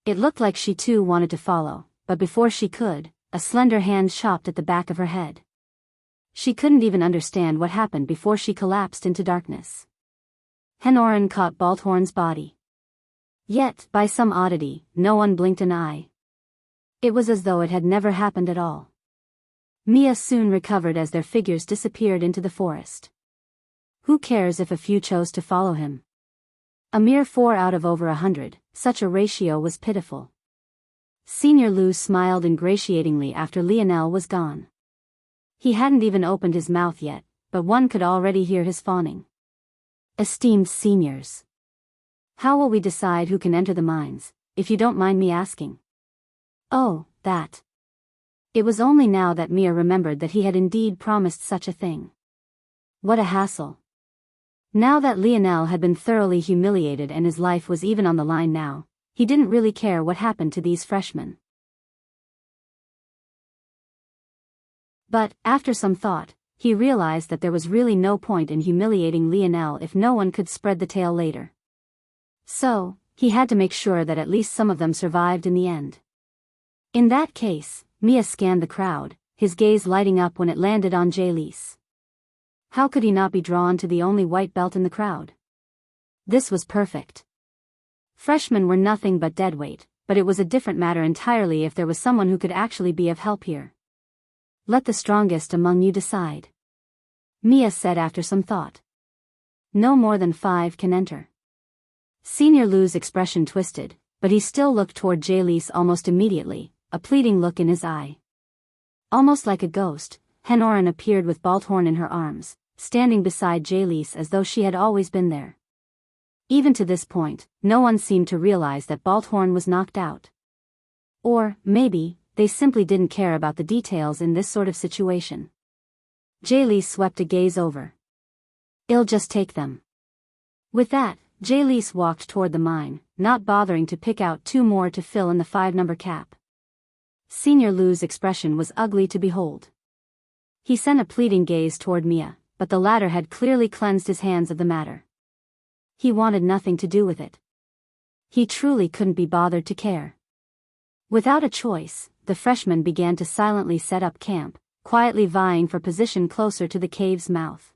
It looked like she too wanted to follow, but before she could, a slender hand chopped at the back of her head. She couldn't even understand what happened before she collapsed into darkness. Henoran caught Balthorn's body. Yet, by some oddity, no one blinked an eye. It was as though it had never happened at all. Mia soon recovered as their figures disappeared into the forest. Who cares if a few chose to follow him? A mere 4 out of over 100, such a ratio was pitiful. Senior Lu smiled ingratiatingly after Lionel was gone. He hadn't even opened his mouth yet, but one could already hear his fawning. Esteemed seniors. How will we decide who can enter the mines, if you don't mind me asking? Oh, that. It was only now that Mia remembered that he had indeed promised such a thing. What a hassle. Now that Lionel had been thoroughly humiliated and his life was even on the line now, he didn't really care what happened to these freshmen. But, after some thought, he realized that there was really no point in humiliating Lionel if no one could spread the tale later. So, he had to make sure that at least some of them survived in the end. In that case, Mia scanned the crowd, his gaze lighting up when it landed on Jaylise. How could he not be drawn to the only white belt in the crowd? This was perfect. Freshmen were nothing but deadweight, but it was a different matter entirely if there was someone who could actually be of help here. Let the strongest among you decide. Mia said after some thought. No more than 5 can enter. Senior Lu's expression twisted, but he still looked toward Jaylise almost immediately, a pleading look in his eye. Almost like a ghost, Henoran appeared with Balthorn in her arms, standing beside Jaylise as though she had always been there. Even to this point, no one seemed to realize that Balthorn was knocked out. Or, maybe, they simply didn't care about the details in this sort of situation. Jaylise swept a gaze over. I'll just take them. With that, Jaylise walked toward the mine, not bothering to pick out 2 more to fill in the 5-number cap. Senior Lu's expression was ugly to behold. He sent a pleading gaze toward Mia, but the latter had clearly cleansed his hands of the matter. He wanted nothing to do with it. He truly couldn't be bothered to care. Without a choice, the freshmen began to silently set up camp, quietly vying for position closer to the cave's mouth.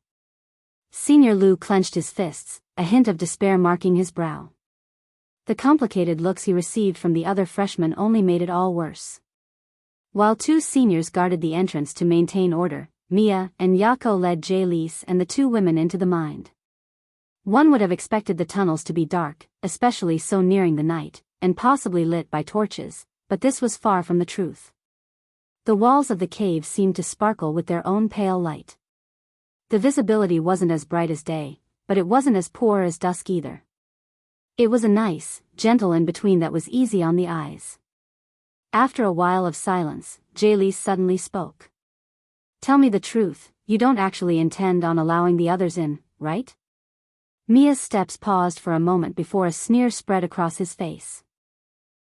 Senior Lu clenched his fists, a hint of despair marking his brow. The complicated looks he received from the other freshmen only made it all worse. While 2 seniors guarded the entrance to maintain order, Mia and Yako led Jaylise and the 2 women into the mine. One would have expected the tunnels to be dark, especially so nearing the night, and possibly lit by torches, but this was far from the truth. The walls of the cave seemed to sparkle with their own pale light. The visibility wasn't as bright as day, but it wasn't as poor as dusk either. It was a nice, gentle in-between that was easy on the eyes. After a while of silence, Jaylise suddenly spoke. Tell me the truth, you don't actually intend on allowing the others in, right? Mia's steps paused for a moment before a sneer spread across his face.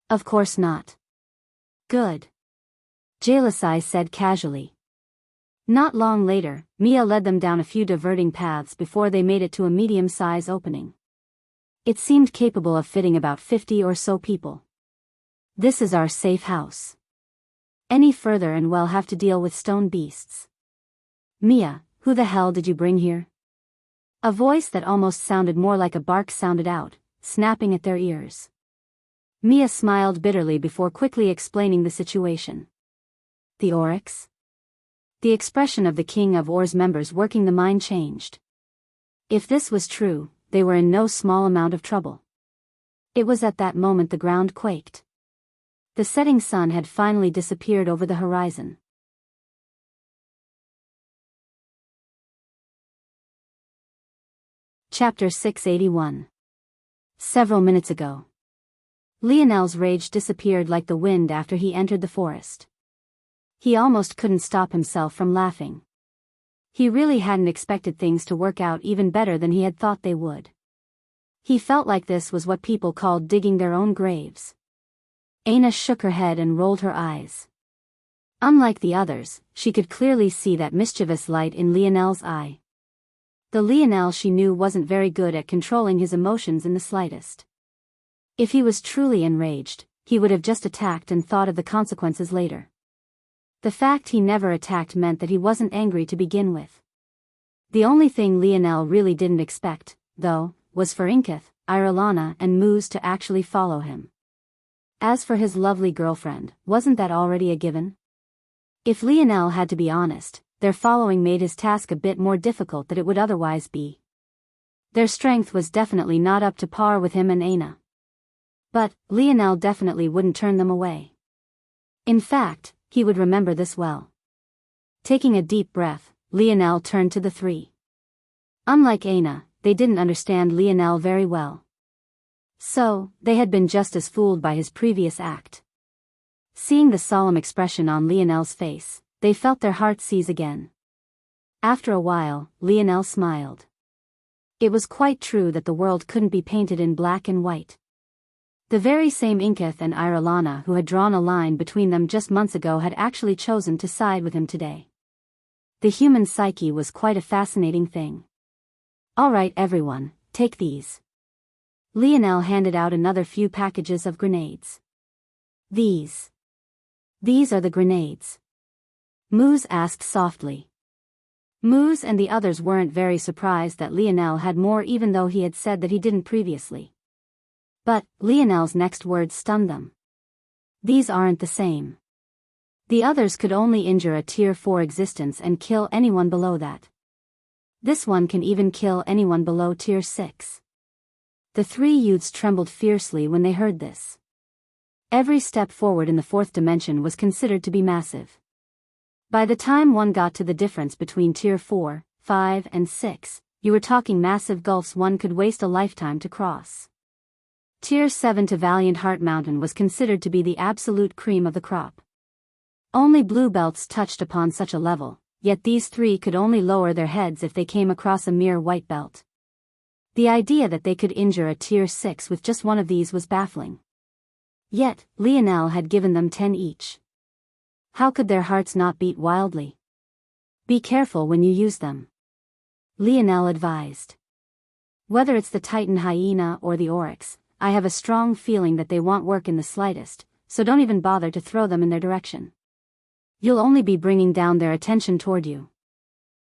Of course not. Good. Jaylise said casually. Not long later, Mia led them down a few diverting paths before they made it to a medium-size opening. It seemed capable of fitting about 50 or so people. This is our safe house. Any further and we'll have to deal with stone beasts. Mia, who the hell did you bring here? A voice that almost sounded more like a bark sounded out, snapping at their ears. Mia smiled bitterly before quickly explaining the situation. The Oryx? The expression of the King of Or's members working the mine changed. If this was true, they were in no small amount of trouble. It was at that moment the ground quaked. The setting sun had finally disappeared over the horizon. Chapter 681. Several minutes ago. Lionel's rage disappeared like the wind after he entered the forest. He almost couldn't stop himself from laughing. He really hadn't expected things to work out even better than he had thought they would. He felt like this was what people called digging their own graves. Aina shook her head and rolled her eyes. Unlike the others, she could clearly see that mischievous light in Lionel's eye. The Lionel she knew wasn't very good at controlling his emotions in the slightest. If he was truly enraged, he would have just attacked and thought of the consequences later. The fact he never attacked meant that he wasn't angry to begin with. The only thing Lionel really didn't expect, though, was for Inkith, Irelana and Moose to actually follow him. As for his lovely girlfriend, wasn't that already a given? If Lionel had to be honest, their following made his task a bit more difficult than it would otherwise be. Their strength was definitely not up to par with him and Aina. But Lionel definitely wouldn't turn them away. In fact, he would remember this well. Taking a deep breath, Lionel turned to the three. Unlike Aina, they didn't understand Lionel very well. So, they had been just as fooled by his previous act. Seeing the solemn expression on Lionel's face, they felt their hearts seize again. After a while, Lionel smiled. It was quite true that the world couldn't be painted in black and white. The very same Inkith and Irelana who had drawn a line between them just months ago had actually chosen to side with him today. The human psyche was quite a fascinating thing. All right everyone, take these. Lionel handed out another few packages of grenades. These are the grenades. Moose asked softly. Moose and the others weren't very surprised that Lionel had more even though he had said that he didn't previously. But Lionel's next words stunned them. These aren't the same. The others could only injure a tier 4 existence and kill anyone below that. This one can even kill anyone below tier 6. The three youths trembled fiercely when they heard this. Every step forward in the fourth dimension was considered to be massive. By the time one got to the difference between tier 4, 5 and 6, you were talking massive gulfs one could waste a lifetime to cross. Tier 7 to Valiant Heart Mountain was considered to be the absolute cream of the crop. Only blue belts touched upon such a level, yet these three could only lower their heads if they came across a mere white belt. The idea that they could injure a tier 6 with just one of these was baffling. Yet, Lionel had given them 10 each. How could their hearts not beat wildly? Be careful when you use them, Lionel advised. Whether it's the Titan Hyena or the Oryx, I have a strong feeling that they won't work in the slightest, so don't even bother to throw them in their direction. You'll only be bringing down their attention toward you.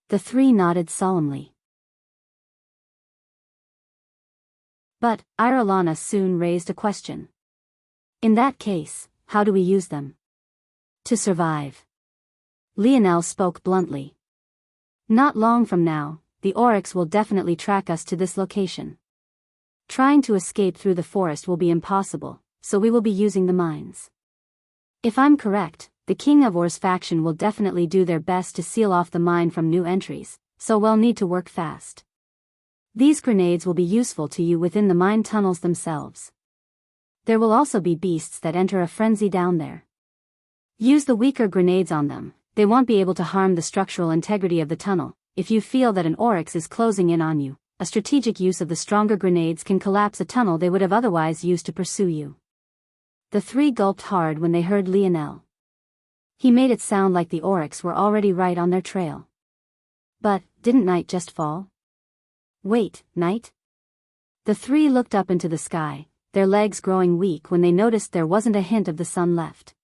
The three nodded solemnly. But Irelana soon raised a question. In that case, how do we use them? To survive. Lionel spoke bluntly. Not long from now, the Oryx will definitely track us to this location. Trying to escape through the forest will be impossible, so we will be using the mines. If I'm correct, the King of Or's faction will definitely do their best to seal off the mine from new entries, so we'll need to work fast. These grenades will be useful to you within the mine tunnels themselves. There will also be beasts that enter a frenzy down there. Use the weaker grenades on them, they won't be able to harm the structural integrity of the tunnel. If you feel that an Oryx is closing in on you, a strategic use of the stronger grenades can collapse a tunnel they would have otherwise used to pursue you. The three gulped hard when they heard Lionel. He made it sound like the Oryx were already right on their trail. But, didn't night just fall? Wait, night? The three looked up into the sky, their legs growing weak when they noticed there wasn't a hint of the sun left.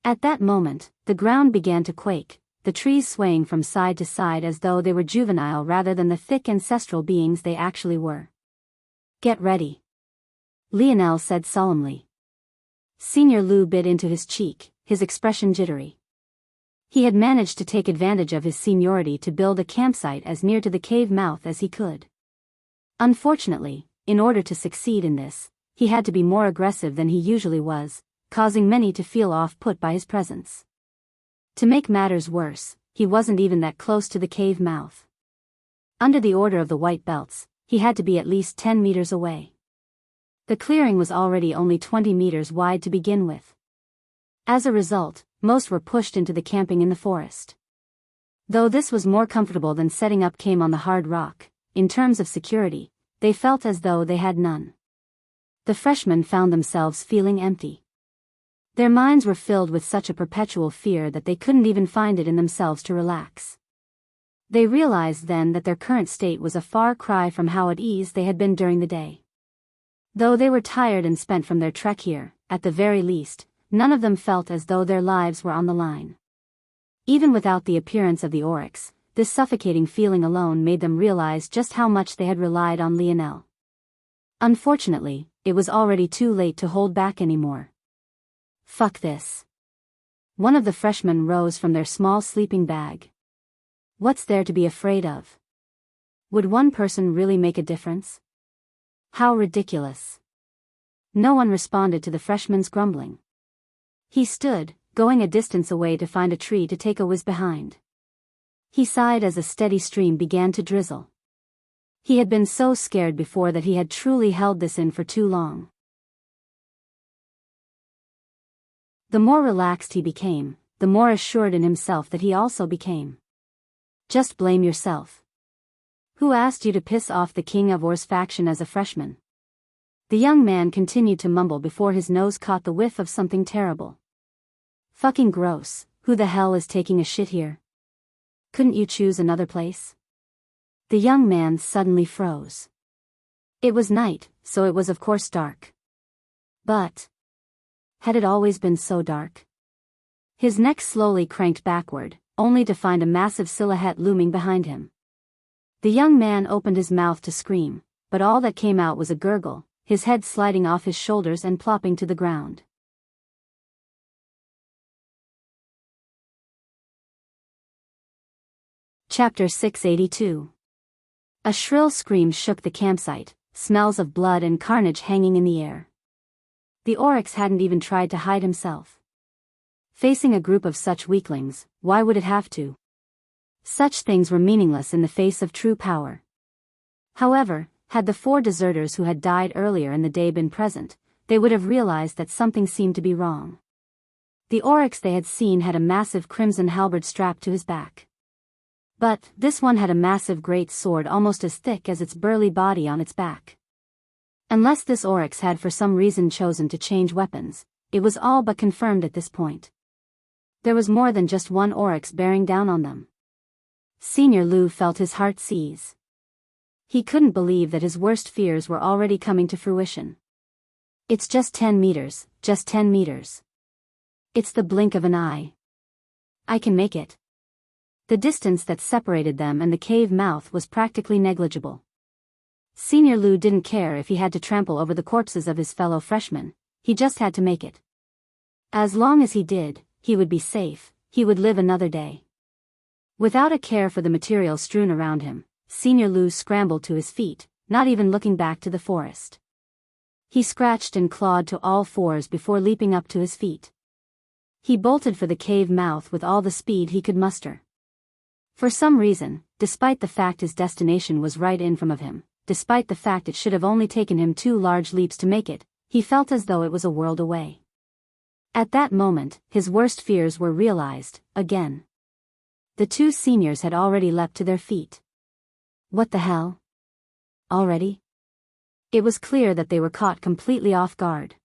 At that moment, the ground began to quake, the trees swaying from side to side as though they were juvenile rather than the thick ancestral beings they actually were. Get ready, Lionel said solemnly. Senior Lu bit into his cheek, his expression jittery. He had managed to take advantage of his seniority to build a campsite as near to the cave mouth as he could. Unfortunately, in order to succeed in this, he had to be more aggressive than he usually was, causing many to feel off-put by his presence. To make matters worse, he wasn't even that close to the cave mouth. Under the order of the white belts, he had to be at least 10 meters away. The clearing was already only 20 meters wide to begin with. As a result, most were pushed into the camping in the forest. Though this was more comfortable than setting up camp on the hard rock, in terms of security, they felt as though they had none. The freshmen found themselves feeling empty. Their minds were filled with such a perpetual fear that they couldn't even find it in themselves to relax. They realized then that their current state was a far cry from how at ease they had been during the day. Though they were tired and spent from their trek here, at the very least, none of them felt as though their lives were on the line. Even without the appearance of the Oryx, this suffocating feeling alone made them realize just how much they had relied on Lionel. Unfortunately, it was already too late to hold back anymore. Fuck this. One of the freshmen rose from their small sleeping bag. What's there to be afraid of? Would one person really make a difference? How ridiculous. No one responded to the freshman's grumbling. He stood, going a distance away to find a tree to take a whiz behind. He sighed as a steady stream began to drizzle. He had been so scared before that he had truly held this in for too long. The more relaxed he became, the more assured in himself that he also became. Just blame yourself. Who asked you to piss off the king of Or's faction as a freshman? The young man continued to mumble before his nose caught the whiff of something terrible. Fucking gross, who the hell is taking a shit here? Couldn't you choose another place? The young man suddenly froze. It was night, so it was of course dark. But had it always been so dark? His neck slowly cranked backward, only to find a massive silhouette looming behind him. The young man opened his mouth to scream, but all that came out was a gurgle, his head sliding off his shoulders and plopping to the ground. Chapter 682. A shrill scream shook the campsite, smells of blood and carnage hanging in the air. The oryx hadn't even tried to hide himself. Facing a group of such weaklings, why would it have to? Such things were meaningless in the face of true power. However, had the 4 deserters who had died earlier in the day been present, they would have realized that something seemed to be wrong. The oryx they had seen had a massive crimson halberd strapped to his back. But this one had a massive great sword almost as thick as its burly body on its back. Unless this oryx had for some reason chosen to change weapons, it was all but confirmed at this point. There was more than just one oryx bearing down on them. Senior Lu felt his heart seize. He couldn't believe that his worst fears were already coming to fruition. It's just 10 meters, just 10 meters. It's the blink of an eye. I can make it. The distance that separated them and the cave mouth was practically negligible. Senior Lu didn't care if he had to trample over the corpses of his fellow freshmen, he just had to make it. As long as he did, he would be safe, he would live another day. Without a care for the material strewn around him, Senior Lu scrambled to his feet, not even looking back to the forest. He scratched and clawed to all fours before leaping up to his feet. He bolted for the cave mouth with all the speed he could muster. For some reason, despite the fact his destination was right in front of him, despite the fact it should have only taken him 2 large leaps to make it, he felt as though it was a world away. At that moment, his worst fears were realized, again. The 2 seniors had already leapt to their feet. What the hell? Already? It was clear that they were caught completely off guard.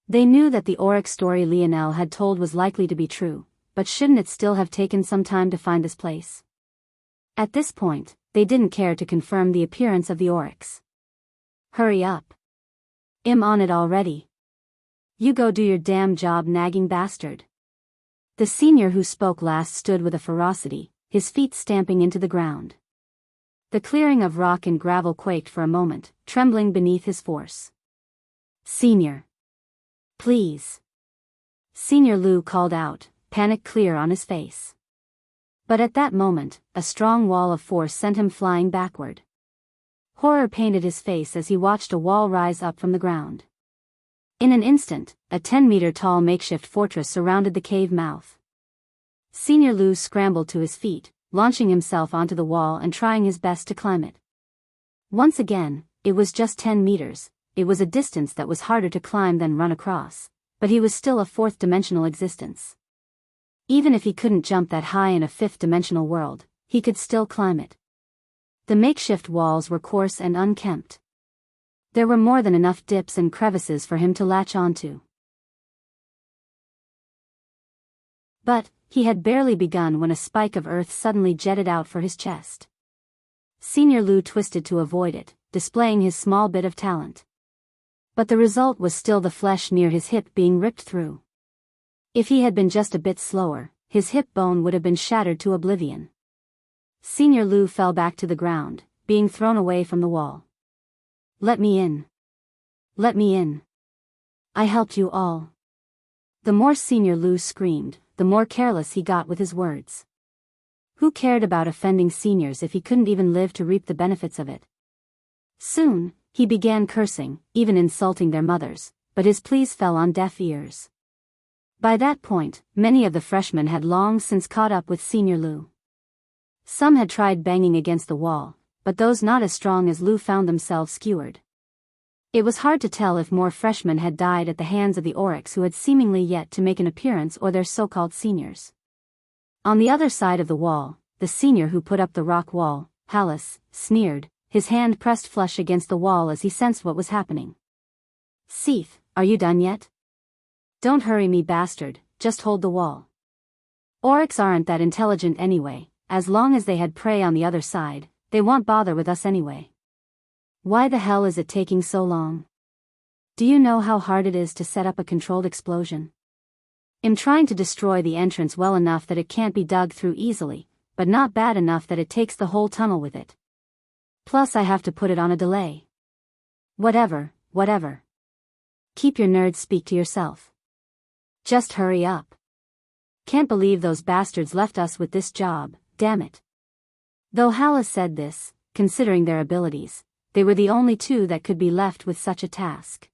They knew that the oryx story Lionel had told was likely to be true, but shouldn't it still have taken some time to find this place? At this point, they didn't care to confirm the appearance of the oryx. Hurry up. I'm on it already. You go do your damn job, nagging bastard. The senior who spoke last stood with a ferocity, his feet stamping into the ground. The clearing of rock and gravel quaked for a moment, trembling beneath his force. Senior. Please. Senior Lu called out, panic clear on his face. But at that moment, a strong wall of force sent him flying backward. Horror painted his face as he watched a wall rise up from the ground. In an instant, a 10-meter-tall makeshift fortress surrounded the cave mouth. Senior Lu scrambled to his feet, launching himself onto the wall and trying his best to climb it. Once again, it was just 10 meters, it was a distance that was harder to climb than run across, but he was still a 4th-dimensional existence. Even if he couldn't jump that high in a 5th-dimensional world, he could still climb it. The makeshift walls were coarse and unkempt. There were more than enough dips and crevices for him to latch onto. But he had barely begun when a spike of earth suddenly jetted out for his chest. Senior Lu twisted to avoid it, displaying his small bit of talent. But the result was still the flesh near his hip being ripped through. If he had been just a bit slower, his hip bone would have been shattered to oblivion. Senior Lu fell back to the ground, being thrown away from the wall. Let me in. Let me in. I helped you all. The more Senior Lu screamed, the more careless he got with his words. Who cared about offending seniors if he couldn't even live to reap the benefits of it? Soon, he began cursing, even insulting their mothers, but his pleas fell on deaf ears. By that point, many of the freshmen had long since caught up with Senior Lu. Some had tried banging against the wall, but those not as strong as Lu found themselves skewered. It was hard to tell if more freshmen had died at the hands of the oryx who had seemingly yet to make an appearance or their so-called seniors. On the other side of the wall, the senior who put up the rock wall, Hallis, sneered, his hand pressed flush against the wall as he sensed what was happening. Seath, are you done yet? Don't hurry me, bastard, just hold the wall. Oryx aren't that intelligent anyway, as long as they had prey on the other side, they won't bother with us anyway. Why the hell is it taking so long? Do you know how hard it is to set up a controlled explosion? I'm trying to destroy the entrance well enough that it can't be dug through easily, but not bad enough that it takes the whole tunnel with it. Plus I have to put it on a delay. Whatever. Keep your nerds speak to yourself. Just hurry up. Can't believe those bastards left us with this job, damn it. Though Hallis said this, considering their abilities, they were the only two that could be left with such a task.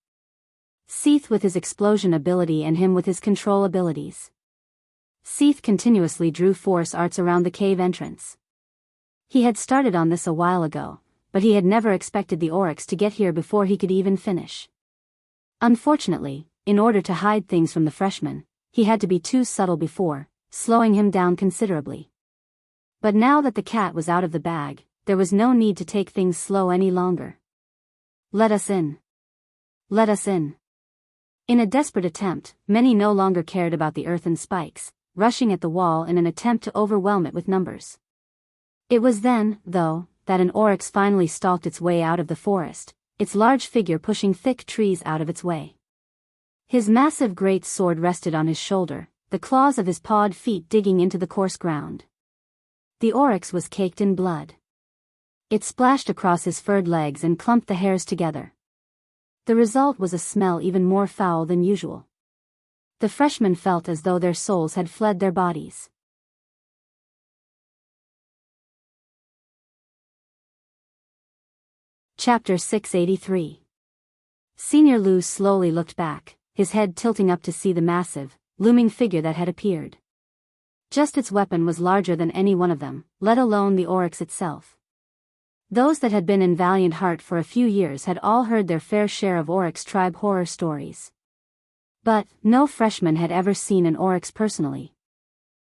Seath with his explosion ability and him with his control abilities. Seath continuously drew force arts around the cave entrance. He had started on this a while ago, but he had never expected the oryx to get here before he could even finish. Unfortunately, in order to hide things from the freshman, he had to be too subtle before, slowing him down considerably. But now that the cat was out of the bag, there was no need to take things slow any longer. Let us in. Let us in. In a desperate attempt, many no longer cared about the earthen spikes, rushing at the wall in an attempt to overwhelm it with numbers. It was then, though, that an oryx finally stalked its way out of the forest, its large figure pushing thick trees out of its way. His massive great sword rested on his shoulder, the claws of his pawed feet digging into the coarse ground. The oryx was caked in blood. It splashed across his furred legs and clumped the hairs together. The result was a smell even more foul than usual. The freshmen felt as though their souls had fled their bodies. Chapter 683. Senior Lu slowly looked back, his head tilting up to see the massive, looming figure that had appeared. Just its weapon was larger than any one of them, let alone the oryx itself. Those that had been in Valiant Heart for a few years had all heard their fair share of oryx tribe horror stories. But no freshman had ever seen an oryx personally.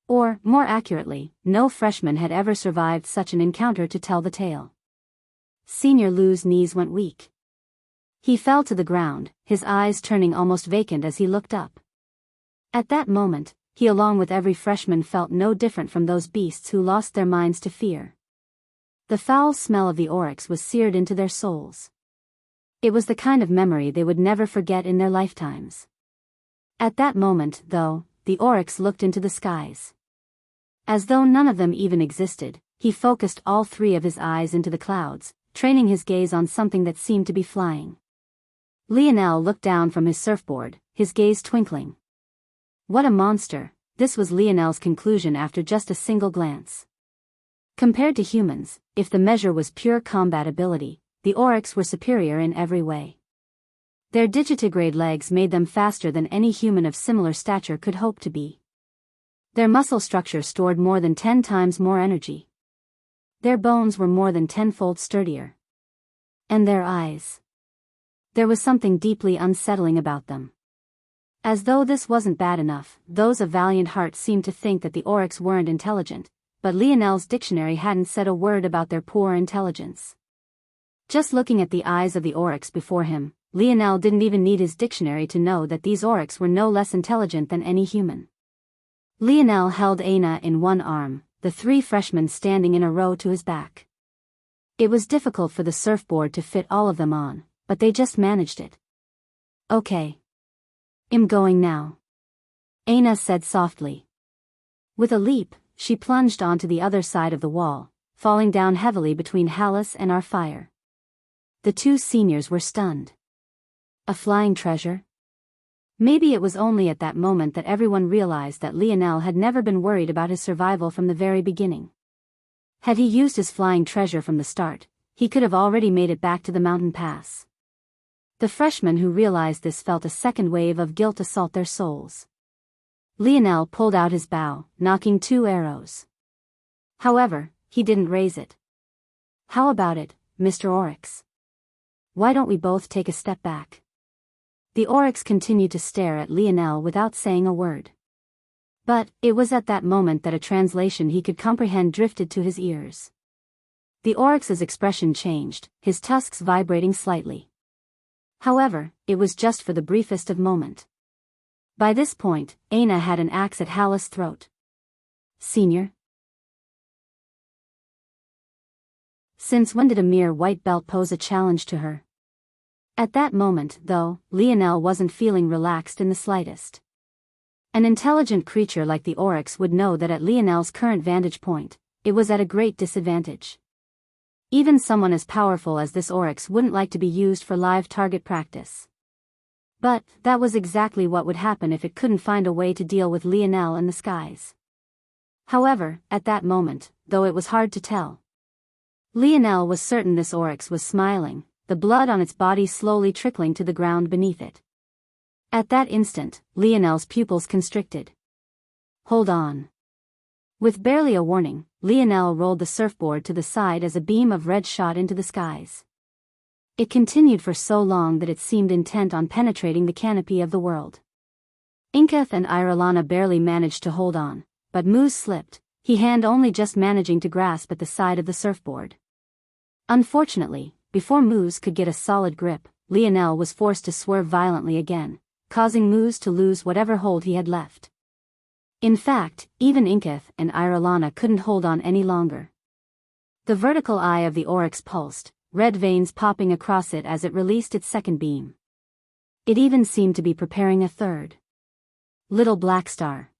Or, more accurately, no freshman had ever survived such an encounter to tell the tale. Senior Lu's knees went weak. He fell to the ground, his eyes turning almost vacant as he looked up. At that moment, he along with every freshman felt no different from those beasts who lost their minds to fear. The foul smell of the oryx was seared into their souls. It was the kind of memory they would never forget in their lifetimes. At that moment, though, the oryx looked into the skies. As though none of them even existed, he focused all three of his eyes into the clouds, training his gaze on something that seemed to be flying. Lionel looked down from his surfboard, his gaze twinkling. What a monster, this was Lionel's conclusion after just a single glance. Compared to humans, if the measure was pure combat ability, the oryx were superior in every way. Their digitigrade legs made them faster than any human of similar stature could hope to be. Their muscle structure stored more than 10 times more energy. Their bones were more than 10-fold sturdier. And their eyes. There was something deeply unsettling about them. As though this wasn't bad enough, those of Valiant Heart seemed to think that the oryx weren't intelligent, but Lionel's dictionary hadn't said a word about their poor intelligence. Just looking at the eyes of the oryx before him, Lionel didn't even need his dictionary to know that these oryx were no less intelligent than any human. Lionel held Aina in one arm, the three freshmen standing in a row to his back. It was difficult for the surfboard to fit all of them on, but they just managed it. Okay. I'm going now. Aina said softly. With a leap, she plunged onto the other side of the wall, falling down heavily between Hallis and our fire. The two seniors were stunned. A flying treasure? Maybe it was only at that moment that everyone realized that Lionel had never been worried about his survival from the very beginning. Had he used his flying treasure from the start, he could have already made it back to the mountain pass. The freshmen who realized this felt a second wave of guilt assault their souls. Lionel pulled out his bow, knocking 2 arrows. However, he didn't raise it. How about it, Mr. Oryx? Why don't we both take a step back? The Oryx continued to stare at Lionel without saying a word. But, it was at that moment that a translation he could comprehend drifted to his ears. The Oryx's expression changed, his tusks vibrating slightly. However, it was just for the briefest of moment. By this point, Aina had an axe at Hal's throat. Senior? Since when did a mere white belt pose a challenge to her? At that moment, though, Lionel wasn't feeling relaxed in the slightest. An intelligent creature like the Oryx would know that at Lionel's current vantage point, it was at a great disadvantage. Even someone as powerful as this Oryx wouldn't like to be used for live target practice. But, that was exactly what would happen if it couldn't find a way to deal with Lionel in the skies. However, at that moment, though it was hard to tell, Lionel was certain this Oryx was smiling, the blood on its body slowly trickling to the ground beneath it. At that instant, Lionel's pupils constricted. Hold on. With barely a warning, Lionel rolled the surfboard to the side as a beam of red shot into the skies. It continued for so long that it seemed intent on penetrating the canopy of the world. Inketh and Irelana barely managed to hold on, but Moose slipped, his hand only just managing to grasp at the side of the surfboard. Unfortunately, before Moose could get a solid grip, Lionel was forced to swerve violently again, causing Moose to lose whatever hold he had left. In fact, even Inketh and Irelana couldn't hold on any longer. The vertical eye of the Oryx pulsed, red veins popping across it as it released its second beam. It even seemed to be preparing a third. Little black star.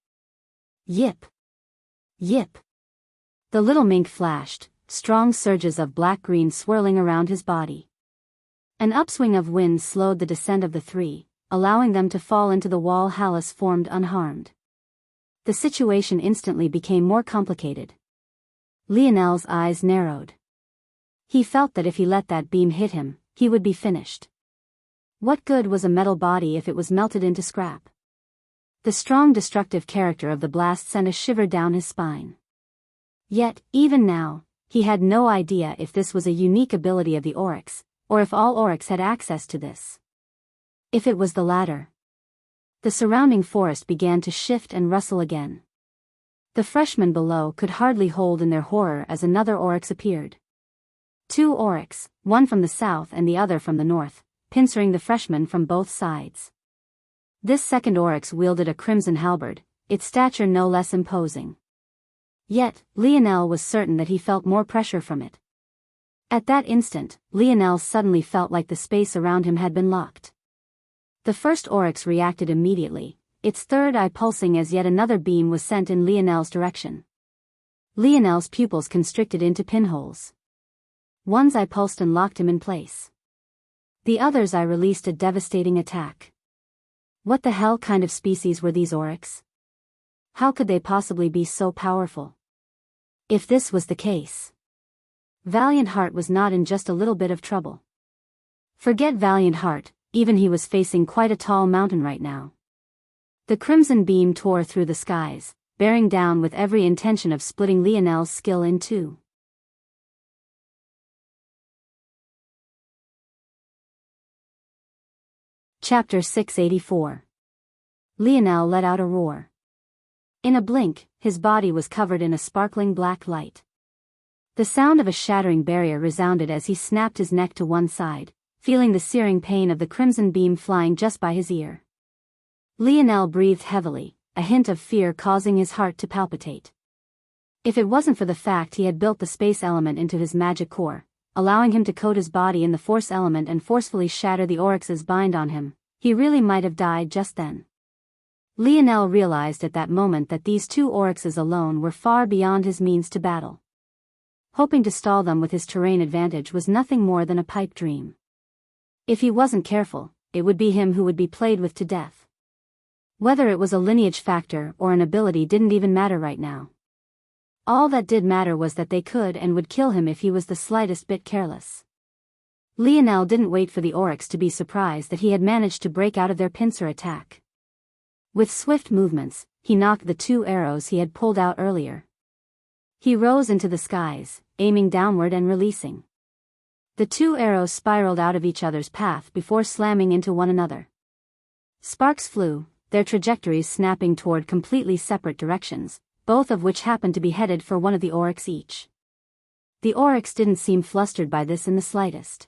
Yip! Yip! The little mink flashed, strong surges of black-green swirling around his body. An upswing of wind slowed the descent of the 3, allowing them to fall into the wall Hallis formed unharmed. The situation instantly became more complicated. Lionel's eyes narrowed. He felt that if he let that beam hit him, he would be finished. What good was a metal body if it was melted into scrap? The strong destructive character of the blast sent a shiver down his spine. Yet, even now, he had no idea if this was a unique ability of the Oryx, or if all Oryx had access to this. If it was the latter, the surrounding forest began to shift and rustle again. The freshmen below could hardly hold in their horror as another Oryx appeared. 2 Oryx, one from the south and the other from the north, pincering the freshmen from both sides. This second Oryx wielded a crimson halberd, its stature no less imposing. Yet, Lionel was certain that he felt more pressure from it. At that instant, Lionel suddenly felt like the space around him had been locked. The first Oryx reacted immediately, its third eye pulsing as yet another beam was sent in Lionel's direction. Lionel's pupils constricted into pinholes. One's eye pulsed and locked him in place. The other's eye released a devastating attack. What the hell kind of species were these Oryx? How could they possibly be so powerful? If this was the case, Valiant Heart was not in just a little bit of trouble. Forget Valiant Heart, even he was facing quite a tall mountain right now. The crimson beam tore through the skies, bearing down with every intention of splitting Lionel's skill in two. Chapter 684. Lionel let out a roar. In a blink, his body was covered in a sparkling black light. The sound of a shattering barrier resounded as he snapped his neck to one side, feeling the searing pain of the crimson beam flying just by his ear. Lionel breathed heavily, a hint of fear causing his heart to palpitate. If it wasn't for the fact he had built the space element into his magic core, allowing him to coat his body in the force element and forcefully shatter the Oryx's bind on him, he really might have died just then. Lionel realized at that moment that these 2 Oryxes alone were far beyond his means to battle. Hoping to stall them with his terrain advantage was nothing more than a pipe dream. If he wasn't careful, it would be him who would be played with to death. Whether it was a lineage factor or an ability didn't even matter right now. All that did matter was that they could and would kill him if he was the slightest bit careless. Lionel didn't wait for the oryx to be surprised that he had managed to break out of their pincer attack. With swift movements, he knocked the 2 arrows he had pulled out earlier. He rose into the skies, aiming downward and releasing. The 2 arrows spiraled out of each other's path before slamming into one another. Sparks flew, their trajectories snapping toward completely separate directions, both of which happened to be headed for one of the oryx each. The oryx didn't seem flustered by this in the slightest.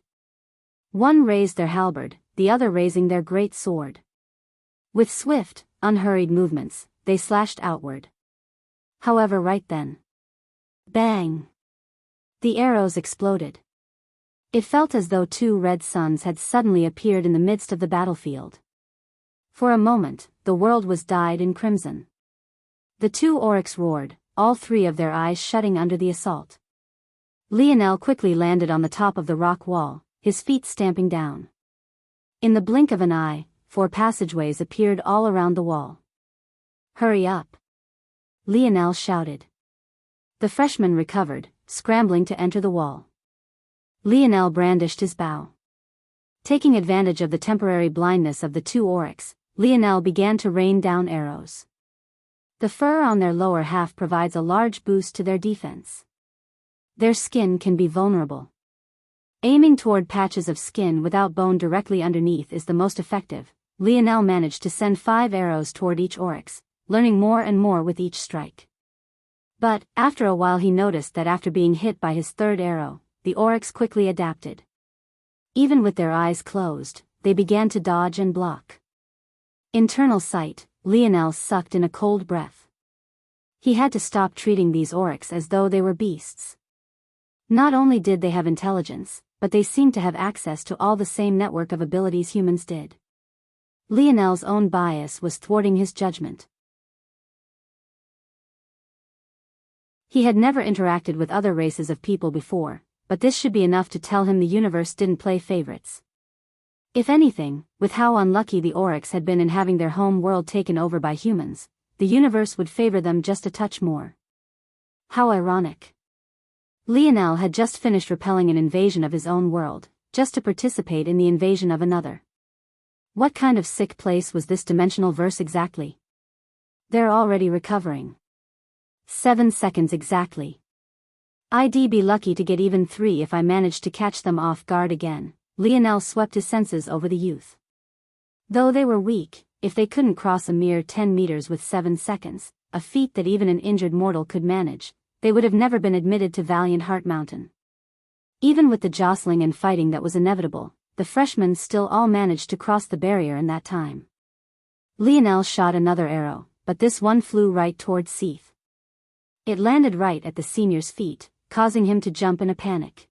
One raised their halberd, the other raising their great sword. With swift, unhurried movements, they slashed outward. However, right then, bang! The arrows exploded. It felt as though 2 red suns had suddenly appeared in the midst of the battlefield. For a moment, the world was dyed in crimson. The 2 oryx roared, all 3 of their eyes shutting under the assault. Lionel quickly landed on the top of the rock wall, his feet stamping down. In the blink of an eye, 4 passageways appeared all around the wall. "Hurry up!" Lionel shouted. The freshman recovered, scrambling to enter the wall. Lionel brandished his bow. Taking advantage of the temporary blindness of the 2 oryx, Lionel began to rain down arrows. The fur on their lower half provides a large boost to their defense. Their skin can be vulnerable. Aiming toward patches of skin without bone directly underneath is the most effective. Lionel managed to send 5 arrows toward each oryx, learning more and more with each strike. But, after a while he noticed that after being hit by his 3rd arrow, the oryx quickly adapted. Even with their eyes closed, they began to dodge and block. Internal sight, Lionel sucked in a cold breath. He had to stop treating these oryx as though they were beasts. Not only did they have intelligence, but they seemed to have access to all the same network of abilities humans did. Lionel's own bias was thwarting his judgment. He had never interacted with other races of people before, but this should be enough to tell him the universe didn't play favorites. If anything, with how unlucky the oryx had been in having their home world taken over by humans, the universe would favor them just a touch more. How ironic. Lionel had just finished repelling an invasion of his own world, just to participate in the invasion of another. What kind of sick place was this dimensional verse exactly? They're already recovering. 7 seconds exactly. I'd be lucky to get even 3 if I managed to catch them off guard again. Lionel swept his senses over the youth. Though they were weak, if they couldn't cross a mere 10 meters with 7 seconds, a feat that even an injured mortal could manage, they would have never been admitted to Valiant Heart Mountain. Even with the jostling and fighting that was inevitable, the freshmen still all managed to cross the barrier in that time. Lionel shot another arrow, but this one flew right towards Seath. It landed right at the senior's feet, causing him to jump in a panic.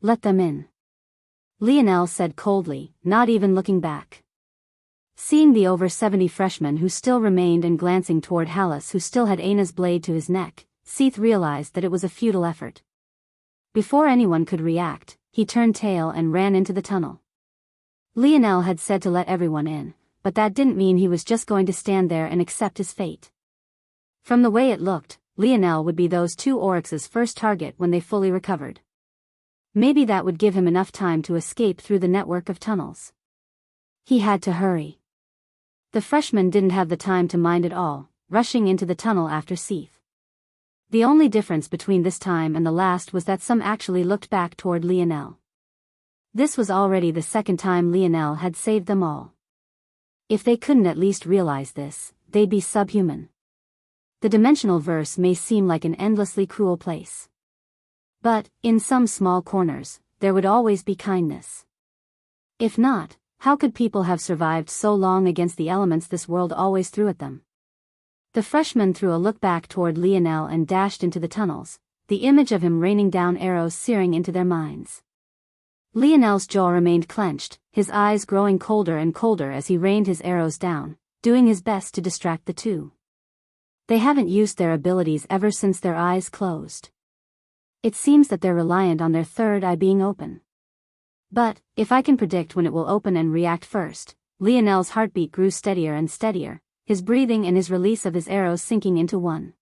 "Let them in," Lionel said coldly, not even looking back. Seeing the over 70 freshmen who still remained and glancing toward Hallis who still had Aina's blade to his neck, Seath realized that it was a futile effort. Before anyone could react, he turned tail and ran into the tunnel. Lionel had said to let everyone in, but that didn't mean he was just going to stand there and accept his fate. From the way it looked, Lionel would be those 2 oryx's first target when they fully recovered. Maybe that would give him enough time to escape through the network of tunnels. He had to hurry. The freshman didn't have the time to mind it all, rushing into the tunnel after Seath. The only difference between this time and the last was that some actually looked back toward Lionel. This was already the 2nd time Lionel had saved them all. If they couldn't at least realize this, they'd be subhuman. The dimensional verse may seem like an endlessly cruel place. But, in some small corners, there would always be kindness. If not, how could people have survived so long against the elements this world always threw at them? The freshman threw a look back toward Lionel and dashed into the tunnels, the image of him raining down arrows searing into their minds. Lionel's jaw remained clenched, his eyes growing colder and colder as he rained his arrows down, doing his best to distract the 2. They haven't used their abilities ever since their eyes closed. It seems that they're reliant on their 3rd eye being open. But, if I can predict when it will open and react first. Lionel's heartbeat grew steadier and steadier, his breathing and his release of his arrows sinking into one.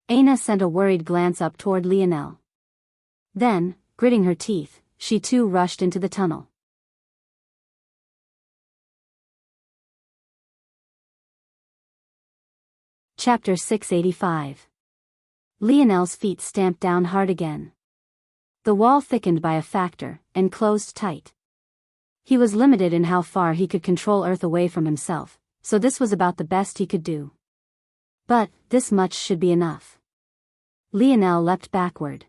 Aina sent a worried glance up toward Lionel. Then, gritting her teeth, she too rushed into the tunnel. Chapter 685. Lionel's feet stamped down hard again. The wall thickened by a factor, and closed tight. He was limited in how far he could control Earth away from himself, so this was about the best he could do. But, this much should be enough. Lionel leapt backward.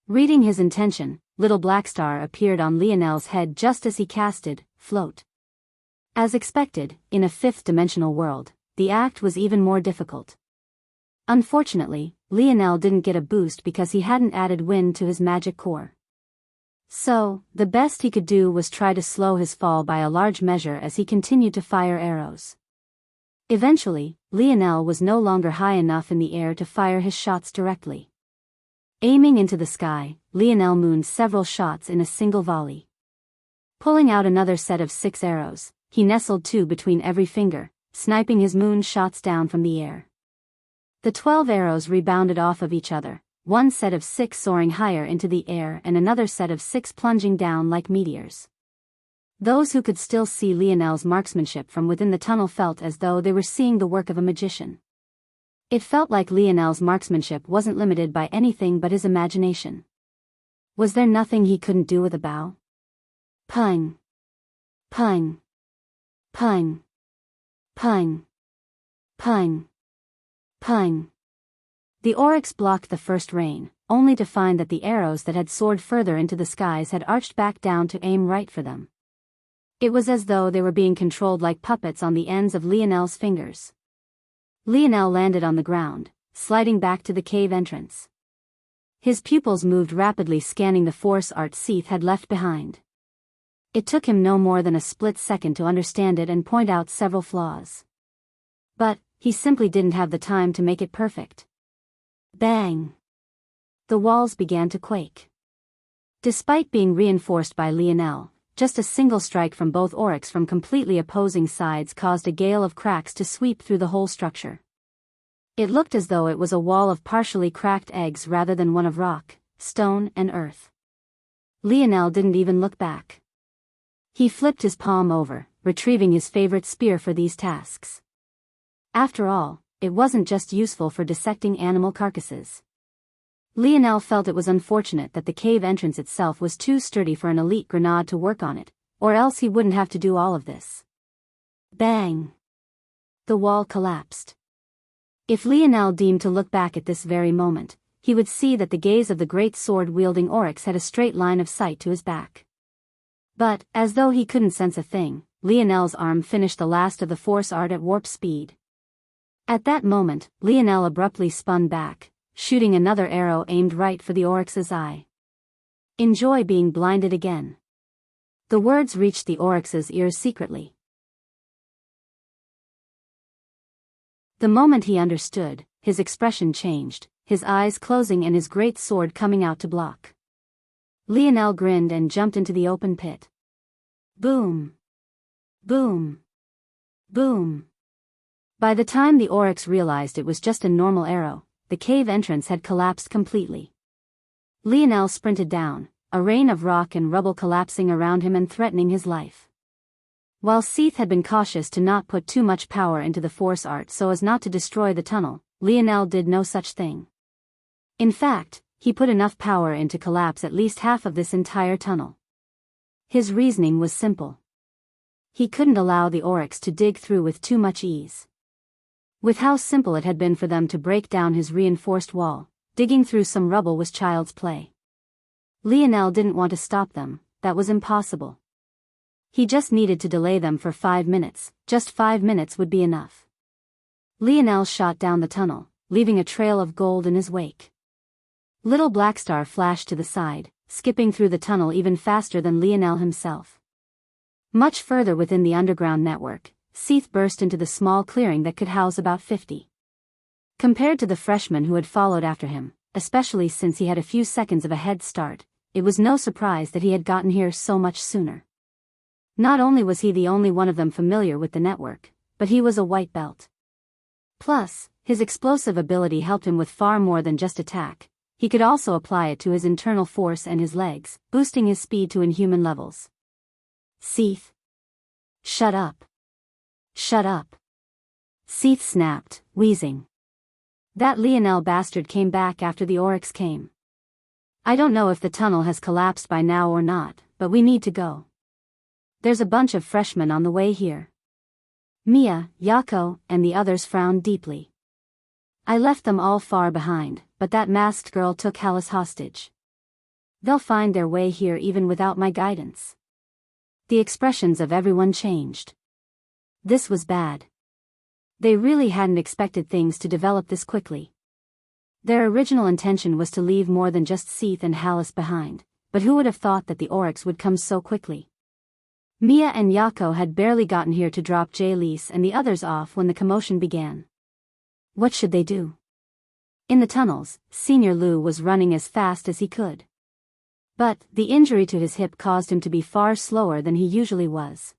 Reading his intention, little black star appeared on Lionel's head just as he casted, float. As expected, in a fifth-dimensional world, the act was even more difficult. Unfortunately, Lionel didn't get a boost because he hadn't added wind to his magic core. So, the best he could do was try to slow his fall by a large measure as he continued to fire arrows. Eventually, Lionel was no longer high enough in the air to fire his shots directly. Aiming into the sky, Lionel mooned several shots in a single volley. Pulling out another set of 6 arrows, he nestled 2 between every finger, sniping his moon shots down from the air. The 12 arrows rebounded off of each other, one set of 6 soaring higher into the air and another set of 6 plunging down like meteors. Those who could still see Lionel's marksmanship from within the tunnel felt as though they were seeing the work of a magician. It felt like Lionel's marksmanship wasn't limited by anything but his imagination. Was there nothing he couldn't do with a bow? Pung! Pung! Pung! Pung! Pung! Pung! The oryx blocked the first rain, only to find that the arrows that had soared further into the skies had arched back down to aim right for them. It was as though they were being controlled like puppets on the ends of Lionel's fingers. Lionel landed on the ground, sliding back to the cave entrance. His pupils moved rapidly, scanning the force art Seath had left behind. It took him no more than a split second to understand it and point out several flaws. But, he simply didn't have the time to make it perfect. Bang! The walls began to quake. Despite being reinforced by Lionel, just a single strike from both oryx from completely opposing sides caused a gale of cracks to sweep through the whole structure. It looked as though it was a wall of partially cracked eggs rather than one of rock, stone, and earth. Lionel didn't even look back. He flipped his palm over, retrieving his favorite spear for these tasks. After all, it wasn't just useful for dissecting animal carcasses. Lionel felt it was unfortunate that the cave entrance itself was too sturdy for an elite grenade to work on it, or else he wouldn't have to do all of this. Bang! The wall collapsed. If Lionel deemed to look back at this very moment, he would see that the gaze of the great sword-wielding oryx had a straight line of sight to his back. But, as though he couldn't sense a thing, Lionel's arm finished the last of the force art at warp speed. At that moment, Lionel abruptly spun back, shooting another arrow aimed right for the oryx's eye. Enjoy being blinded again. The words reached the oryx's ears secretly. The moment he understood, his expression changed, his eyes closing and his great sword coming out to block. Lionel grinned and jumped into the open pit. Boom! Boom! Boom! By the time the oryx realized it was just a normal arrow, the cave entrance had collapsed completely. Lionel sprinted down, a rain of rock and rubble collapsing around him and threatening his life. While Seath had been cautious to not put too much power into the force art so as not to destroy the tunnel, Lionel did no such thing. In fact, he put enough power in to collapse at least half of this entire tunnel. His reasoning was simple. He couldn't allow the oryx to dig through with too much ease. With how simple it had been for them to break down his reinforced wall, digging through some rubble was child's play. Lionel didn't want to stop them, that was impossible. He just needed to delay them for 5 minutes, just 5 minutes would be enough. Lionel shot down the tunnel, leaving a trail of gold in his wake. Little Black Star flashed to the side, skipping through the tunnel even faster than Lionel himself. Much further within the underground network, Seath burst into the small clearing that could house about 50. Compared to the freshman who had followed after him, especially since he had a few seconds of a head start, it was no surprise that he had gotten here so much sooner. Not only was he the only one of them familiar with the network, but he was a white belt. Plus, his explosive ability helped him with far more than just attack. He could also apply it to his internal force and his legs, boosting his speed to inhuman levels. Seath. Shut up. Shut up. Seath snapped, wheezing. That Lionel bastard came back after the Oryx came. I don't know if the tunnel has collapsed by now or not, but we need to go. There's a bunch of freshmen on the way here. Mia, Yako, and the others frowned deeply. I left them all far behind, but that masked girl took Alice hostage. They'll find their way here even without my guidance. The expressions of everyone changed. This was bad. They really hadn't expected things to develop this quickly. Their original intention was to leave more than just Seath and Alice behind, but who would have thought that the Oryx would come so quickly? Mia and Yako had barely gotten here to drop Jalise and the others off when the commotion began. What should they do? In the tunnels, Senior Lu was running as fast as he could. But the injury to his hip caused him to be far slower than he usually was.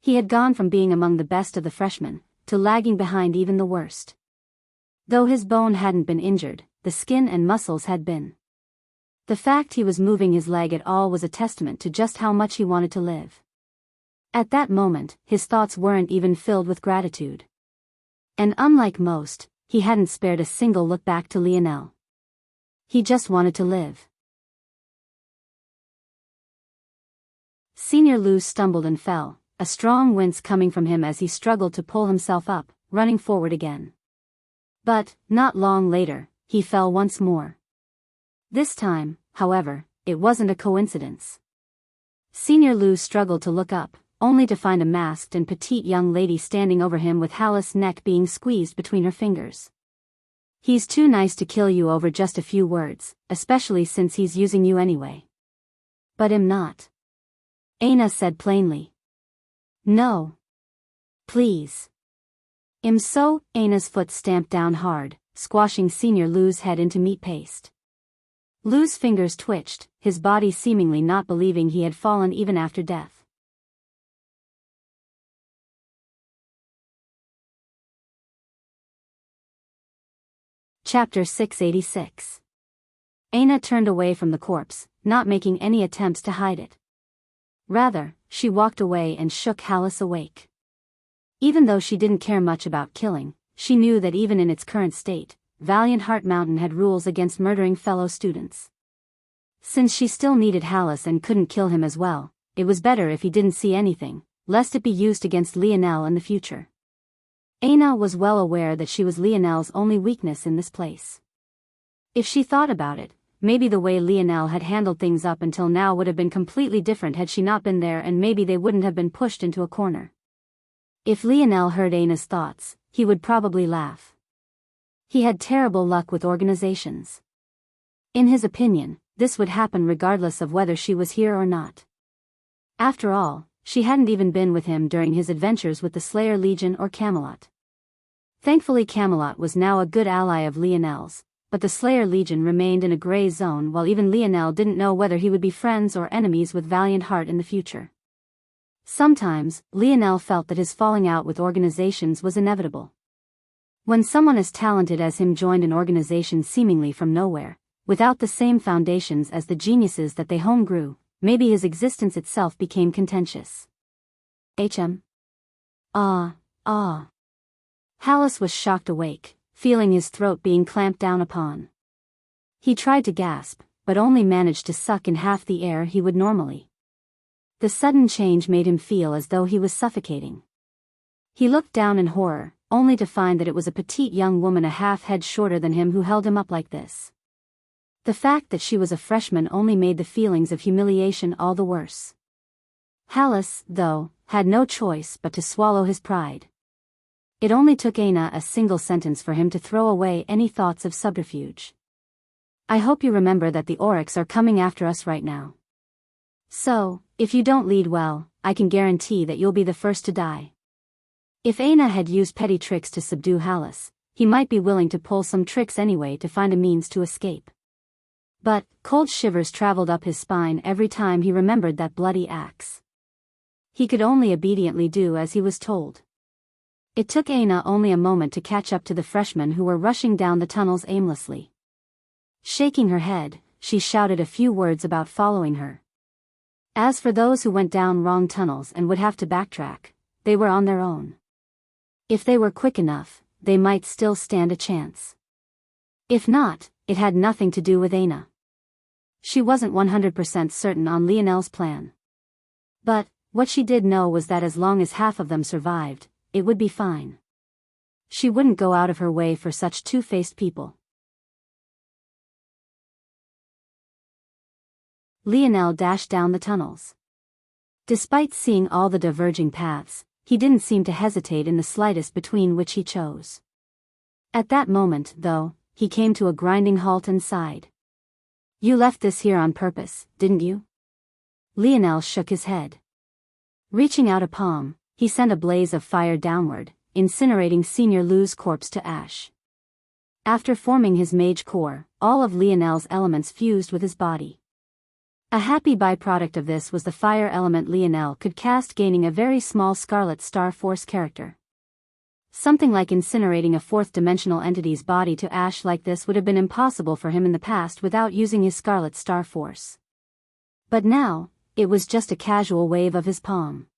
He had gone from being among the best of the freshmen, to lagging behind even the worst. Though his bone hadn't been injured, the skin and muscles had been. The fact he was moving his leg at all was a testament to just how much he wanted to live. At that moment, his thoughts weren't even filled with gratitude. And unlike most, he hadn't spared a single look back to Lionel. He just wanted to live. Senior Lu stumbled and fell, a strong wince coming from him as he struggled to pull himself up, running forward again. But, not long later, he fell once more. This time, however, it wasn't a coincidence. Senior Lu struggled to look up, only to find a masked and petite young lady standing over him with Alice's neck being squeezed between her fingers. He's too nice to kill you over just a few words, especially since he's using you anyway. But I'm not. Aina said plainly. No. Please. So, Aina's foot stamped down hard, squashing Senior Lu's head into meat paste. Lu's fingers twitched, his body seemingly not believing he had fallen even after death. Chapter 686. Aina turned away from the corpse, not making any attempts to hide it. Rather, she walked away and shook Alice awake. Even though she didn't care much about killing, she knew that even in its current state, Valiant Heart Mountain had rules against murdering fellow students. Since she still needed Alice and couldn't kill him as well, it was better if he didn't see anything, lest it be used against Lionel in the future. Aina was well aware that she was Lionel's only weakness in this place. If she thought about it, maybe the way Lionel had handled things up until now would have been completely different had she not been there, and maybe they wouldn't have been pushed into a corner. If Lionel heard Aina's thoughts, he would probably laugh. He had terrible luck with organizations. In his opinion, this would happen regardless of whether she was here or not. After all, she hadn't even been with him during his adventures with the Slayer Legion or Camelot. Thankfully Camelot was now a good ally of Lionel's, but the Slayer Legion remained in a gray zone while even Lionel didn't know whether he would be friends or enemies with Valiant Heart in the future. Sometimes, Lionel felt that his falling out with organizations was inevitable. When someone as talented as him joined an organization seemingly from nowhere, without the same foundations as the geniuses that they home grew, maybe his existence itself became contentious. Alice was shocked awake, feeling his throat being clamped down upon. He tried to gasp, but only managed to suck in half the air he would normally. The sudden change made him feel as though he was suffocating. He looked down in horror, only to find that it was a petite young woman a half head shorter than him who held him up like this. The fact that she was a freshman only made the feelings of humiliation all the worse. Alice, though, had no choice but to swallow his pride. It only took Aina a single sentence for him to throw away any thoughts of subterfuge. I hope you remember that the Oryx are coming after us right now. So, if you don't lead well, I can guarantee that you'll be the first to die. If Aina had used petty tricks to subdue Alice, he might be willing to pull some tricks anyway to find a means to escape. But cold shivers traveled up his spine every time he remembered that bloody axe. He could only obediently do as he was told. It took Aina only a moment to catch up to the freshmen who were rushing down the tunnels aimlessly. Shaking her head, she shouted a few words about following her. As for those who went down wrong tunnels and would have to backtrack, they were on their own. If they were quick enough, they might still stand a chance. If not, it had nothing to do with Aina. She wasn't 100% certain on Lionel's plan. But what she did know was that as long as half of them survived, it would be fine. She wouldn't go out of her way for such two-faced people. Lionel dashed down the tunnels. Despite seeing all the diverging paths, he didn't seem to hesitate in the slightest between which he chose. At that moment, though, he came to a grinding halt and sighed. "You left this here on purpose, didn't you?" Lionel shook his head. Reaching out a palm, he sent a blaze of fire downward, incinerating Senior Lu's corpse to ash. After forming his mage core, all of Lionel's elements fused with his body. A happy byproduct of this was the fire element Lionel could cast, gaining a very small Scarlet Star Force character. Something like incinerating a fourth-dimensional entity's body to ash like this would have been impossible for him in the past without using his Scarlet Star Force. But now, it was just a casual wave of his palm.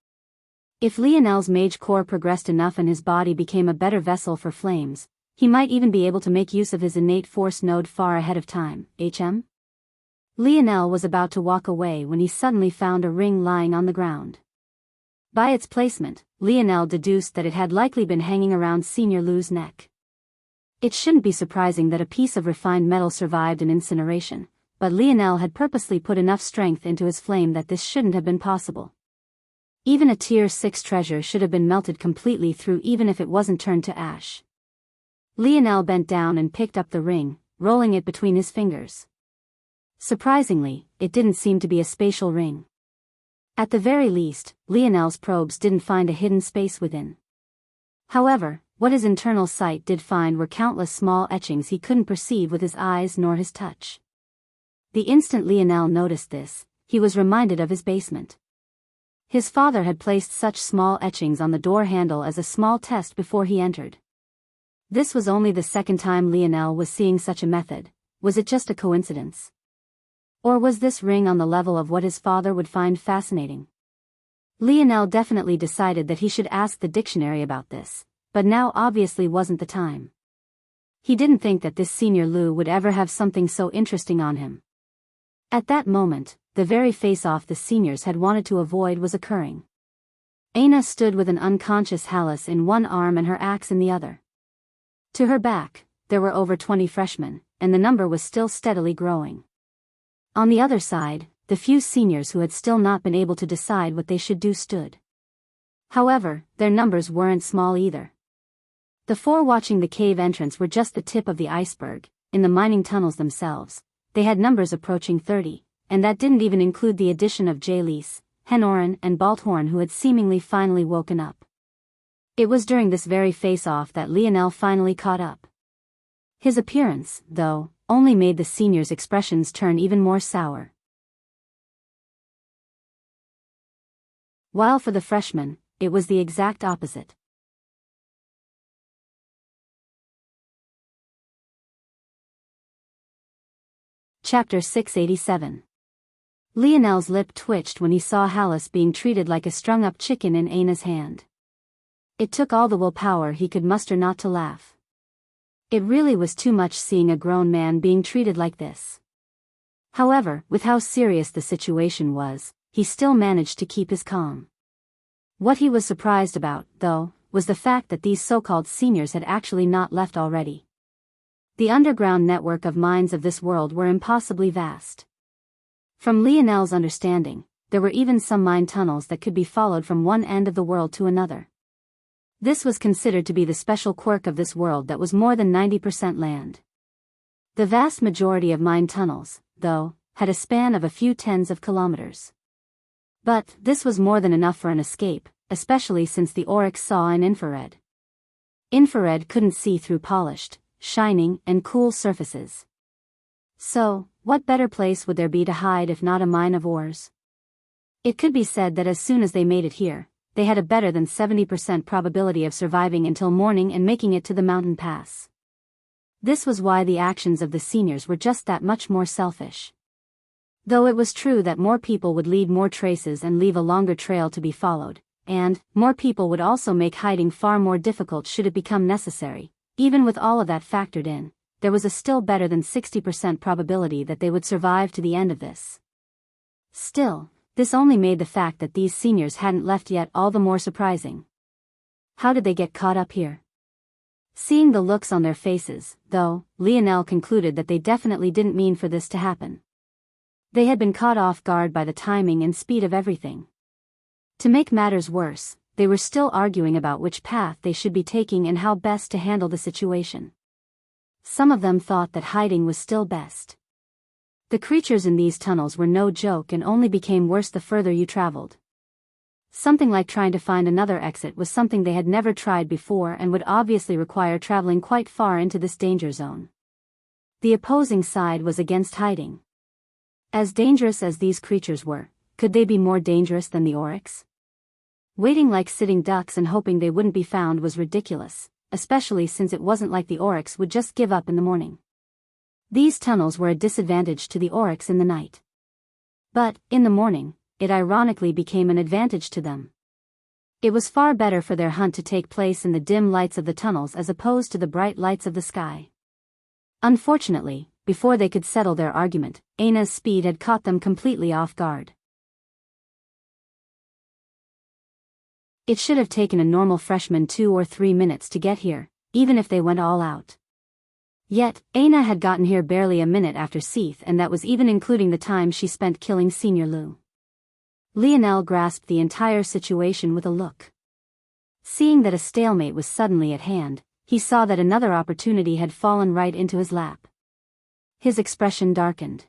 If Lionel's mage core progressed enough and his body became a better vessel for flames, he might even be able to make use of his innate force node far ahead of time. Lionel was about to walk away when he suddenly found a ring lying on the ground. By its placement, Lionel deduced that it had likely been hanging around Senior Lu's neck. It shouldn't be surprising that a piece of refined metal survived an incineration, but Lionel had purposely put enough strength into his flame that this shouldn't have been possible. Even a Tier 6 treasure should have been melted completely through even if it wasn't turned to ash. Lionel bent down and picked up the ring, rolling it between his fingers. Surprisingly, it didn't seem to be a spatial ring. At the very least, Lionel's probes didn't find a hidden space within. However, what his internal sight did find were countless small etchings he couldn't perceive with his eyes nor his touch. The instant Lionel noticed this, he was reminded of his basement. His father had placed such small etchings on the door handle as a small test before he entered. This was only the second time Lionel was seeing such a method. Was it just a coincidence? Or was this ring on the level of what his father would find fascinating? Lionel definitely decided that he should ask the dictionary about this, but now obviously wasn't the time. He didn't think that this Senior Lu would ever have something so interesting on him. At that moment, the very face-off the seniors had wanted to avoid was occurring. Aina stood with an unconscious Hallis in one arm and her axe in the other. To her back, there were over 20 freshmen, and the number was still steadily growing. On the other side, the few seniors who had still not been able to decide what they should do stood. However, their numbers weren't small either. The four watching the cave entrance were just the tip of the iceberg. In the mining tunnels themselves, they had numbers approaching 30. And that didn't even include the addition of Jalis, Henoran and Balthorn who had seemingly finally woken up. It was during this very face-off that Lionel finally caught up. His appearance, though, only made the seniors' expressions turn even more sour. While for the freshmen, it was the exact opposite. Chapter 687. Lionel's lip twitched when he saw Hallis being treated like a strung-up chicken in Aina's hand. It took all the willpower he could muster not to laugh. It really was too much seeing a grown man being treated like this. However, with how serious the situation was, he still managed to keep his calm. What he was surprised about, though, was the fact that these so-called seniors had actually not left already. The underground network of mines of this world were impossibly vast. From Lionel's understanding, there were even some mine tunnels that could be followed from one end of the world to another. This was considered to be the special quirk of this world that was more than 90% land. The vast majority of mine tunnels, though, had a span of a few tens of kilometers. But this was more than enough for an escape, especially since the Oryx saw in infrared. Infrared couldn't see through polished, shining, and cool surfaces. So, what better place would there be to hide if not a mine of ores? It could be said that as soon as they made it here, they had a better than 70% probability of surviving until morning and making it to the mountain pass. This was why the actions of the seniors were just that much more selfish. Though it was true that more people would leave more traces and leave a longer trail to be followed, and more people would also make hiding far more difficult should it become necessary, even with all of that factored in, there was a still better than 60% probability that they would survive to the end of this. Still, this only made the fact that these seniors hadn't left yet all the more surprising. How did they get caught up here? Seeing the looks on their faces, though, Lionel concluded that they definitely didn't mean for this to happen. They had been caught off guard by the timing and speed of everything. To make matters worse, they were still arguing about which path they should be taking and how best to handle the situation. Some of them thought that hiding was still best. The creatures in these tunnels were no joke and only became worse the further you traveled. Something like trying to find another exit was something they had never tried before and would obviously require traveling quite far into this danger zone. The opposing side was against hiding. As dangerous as these creatures were, could they be more dangerous than the oryx? Waiting like sitting ducks and hoping they wouldn't be found was ridiculous, especially since it wasn't like the oryx would just give up in the morning. These tunnels were a disadvantage to the oryx in the night. But, in the morning, it ironically became an advantage to them. It was far better for their hunt to take place in the dim lights of the tunnels as opposed to the bright lights of the sky. Unfortunately, before they could settle their argument, Aina's speed had caught them completely off guard. It should have taken a normal freshman 2 or 3 minutes to get here, even if they went all out. Yet, Aina had gotten here barely a minute after Seath, and that was even including the time she spent killing Senior Lu. Lionel grasped the entire situation with a look. Seeing that a stalemate was suddenly at hand, he saw that another opportunity had fallen right into his lap. His expression darkened.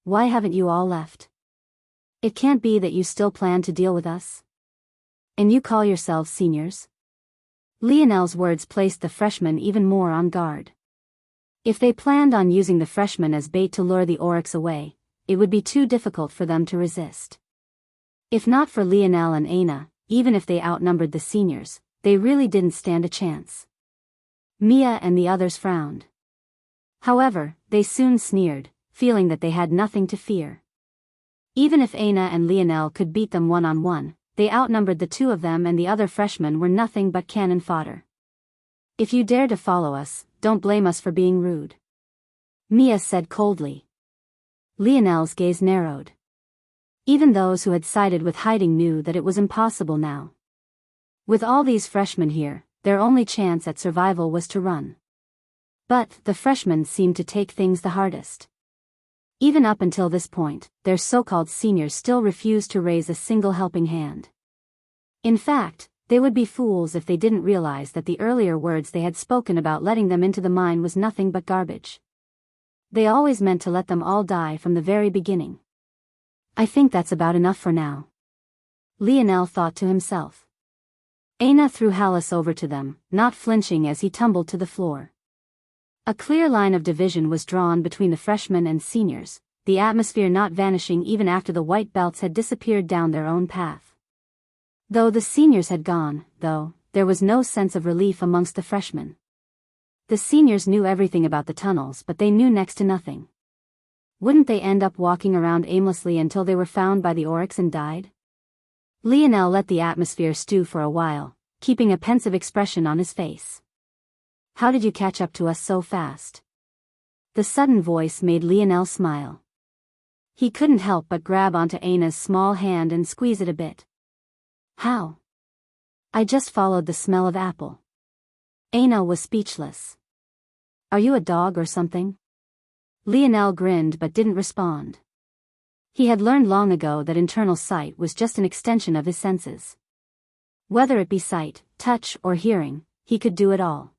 Why haven't you all left? It can't be that you still plan to deal with us? And you call yourselves seniors? Lionel's words placed the freshmen even more on guard. If they planned on using the freshmen as bait to lure the oryx away, it would be too difficult for them to resist. If not for Lionel and Aina, even if they outnumbered the seniors, they really didn't stand a chance. Mia and the others frowned. However, they soon sneered, feeling that they had nothing to fear. Even if Aina and Lionel could beat them one-on-one, they outnumbered the two of them and the other freshmen were nothing but cannon fodder. If you dare to follow us, don't blame us for being rude. Mia said coldly. Lionel's gaze narrowed. Even those who had sided with hiding knew that it was impossible now. With all these freshmen here, their only chance at survival was to run. But the freshmen seemed to take things the hardest. Even up until this point, their so-called seniors still refused to raise a single helping hand. In fact, they would be fools if they didn't realize that the earlier words they had spoken about letting them into the mine was nothing but garbage. They always meant to let them all die from the very beginning. I think that's about enough for now. Lionel thought to himself. Aina threw Hallis over to them, not flinching as he tumbled to the floor. A clear line of division was drawn between the freshmen and seniors, the atmosphere not vanishing even after the white belts had disappeared down their own path. Though the seniors had gone, though, there was no sense of relief amongst the freshmen. The seniors knew everything about the tunnels, but they knew next to nothing. Wouldn't they end up walking around aimlessly until they were found by the oryx and died? Lionel let the atmosphere stew for a while, keeping a pensive expression on his face. How did you catch up to us so fast? The sudden voice made Lionel smile. He couldn't help but grab onto Aina's small hand and squeeze it a bit. How? I just followed the smell of apple. Aina was speechless. Are you a dog or something? Lionel grinned but didn't respond. He had learned long ago that internal sight was just an extension of his senses. Whether it be sight, touch, or hearing, he could do it all.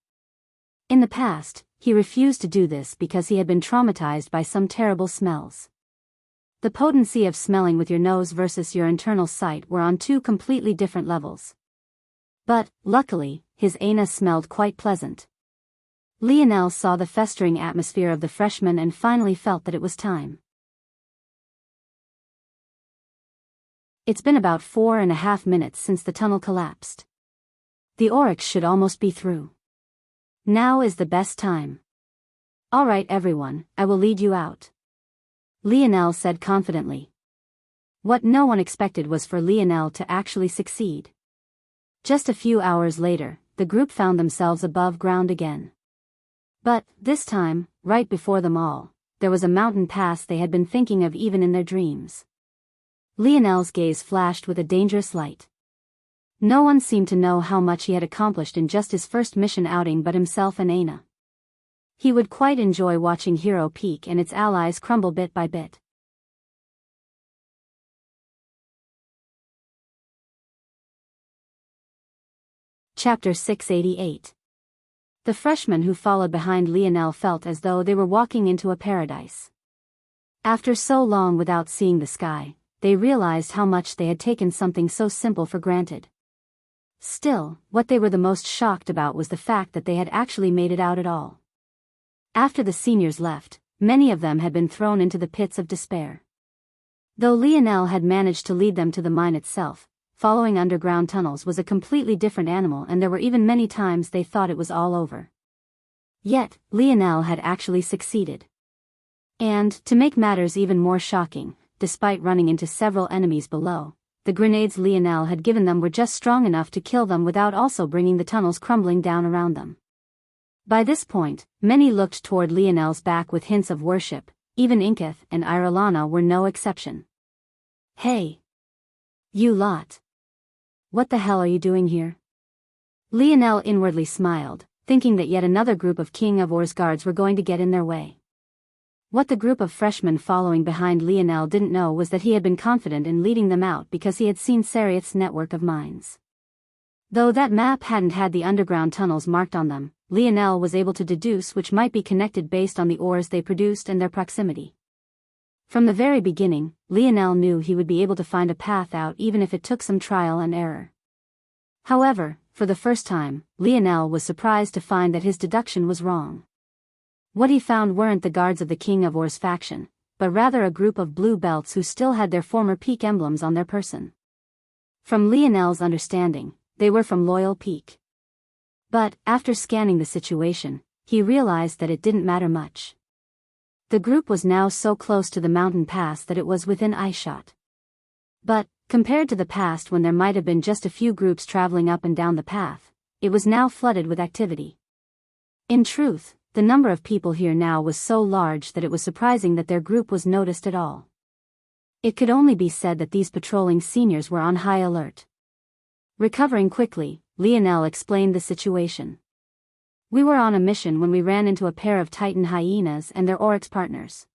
In the past, he refused to do this because he had been traumatized by some terrible smells. The potency of smelling with your nose versus your internal sight were on two completely different levels. But, luckily, his Aina smelled quite pleasant. Lionel saw the festering atmosphere of the freshmen and finally felt that it was time. It's been about 4.5 minutes since the tunnel collapsed. The oryx should almost be through. Now is the best time. All right everyone, I will lead you out. Lionel said confidently. What no one expected was for Lionel to actually succeed. Just a few hours later, the group found themselves above ground again. But, this time, right before them all, there was a mountain pass they had been thinking of even in their dreams. Lionel's gaze flashed with a dangerous light. No one seemed to know how much he had accomplished in just his first mission outing but himself and Aina. He would quite enjoy watching Hero Peak and its allies crumble bit by bit. Chapter 688. The freshmen who followed behind Lionel felt as though they were walking into a paradise. After so long without seeing the sky, they realized how much they had taken something so simple for granted. Still, what they were the most shocked about was the fact that they had actually made it out at all. After the seniors left, many of them had been thrown into the pits of despair. Though Lionel had managed to lead them to the mine itself, following underground tunnels was a completely different animal and there were even many times they thought it was all over. Yet, Lionel had actually succeeded. And, to make matters even more shocking, despite running into several enemies below, the grenades Lionel had given them were just strong enough to kill them without also bringing the tunnels crumbling down around them. By this point, many looked toward Lionel's back with hints of worship, even Inkith and Irelana were no exception. Hey! You lot! What the hell are you doing here? Lionel inwardly smiled, thinking that yet another group of King of Or's guards were going to get in their way. What the group of freshmen following behind Lionel didn't know was that he had been confident in leading them out because he had seen Sarioth's network of mines. Though that map hadn't had the underground tunnels marked on them, Lionel was able to deduce which might be connected based on the ores they produced and their proximity. From the very beginning, Lionel knew he would be able to find a path out even if it took some trial and error. However, for the first time, Lionel was surprised to find that his deduction was wrong. What he found weren't the guards of the King of Or's faction, but rather a group of blue belts who still had their former Peak emblems on their person. From Lionel's understanding, they were from Loyal Peak. But, after scanning the situation, he realized that it didn't matter much. The group was now so close to the mountain pass that it was within eyeshot. But, compared to the past when there might have been just a few groups traveling up and down the path, it was now flooded with activity. In truth, the number of people here now was so large that it was surprising that their group was noticed at all. It could only be said that these patrolling seniors were on high alert. Recovering quickly, Lionel explained the situation. We were on a mission when we ran into a pair of Titan hyenas and their oryx partners.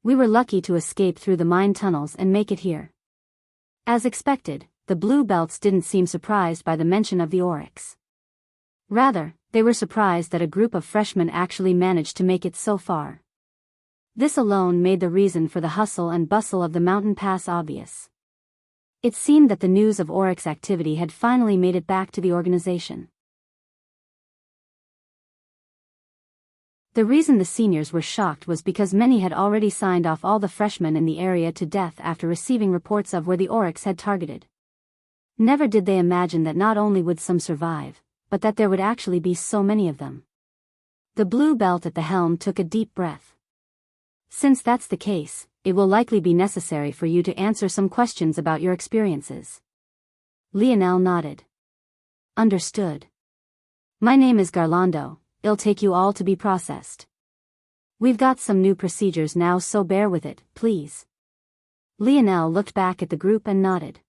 We were lucky to escape through the mine tunnels and make it here. As expected, the blue belts didn't seem surprised by the mention of the oryx. Rather, they were surprised that a group of freshmen actually managed to make it so far. This alone made the reason for the hustle and bustle of the mountain pass obvious. It seemed that the news of oryx activity had finally made it back to the organization. The reason the seniors were shocked was because many had already signed off all the freshmen in the area to death after receiving reports of where the oryx had targeted. Never did they imagine that not only would some survive, but that there would actually be so many of them. The blue belt at the helm took a deep breath. Since that's the case, it will likely be necessary for you to answer some questions about your experiences. Lionel nodded. Understood. My name is Garlando, it'll take you all to be processed. We've got some new procedures now, so bear with it, please. Lionel looked back at the group and nodded.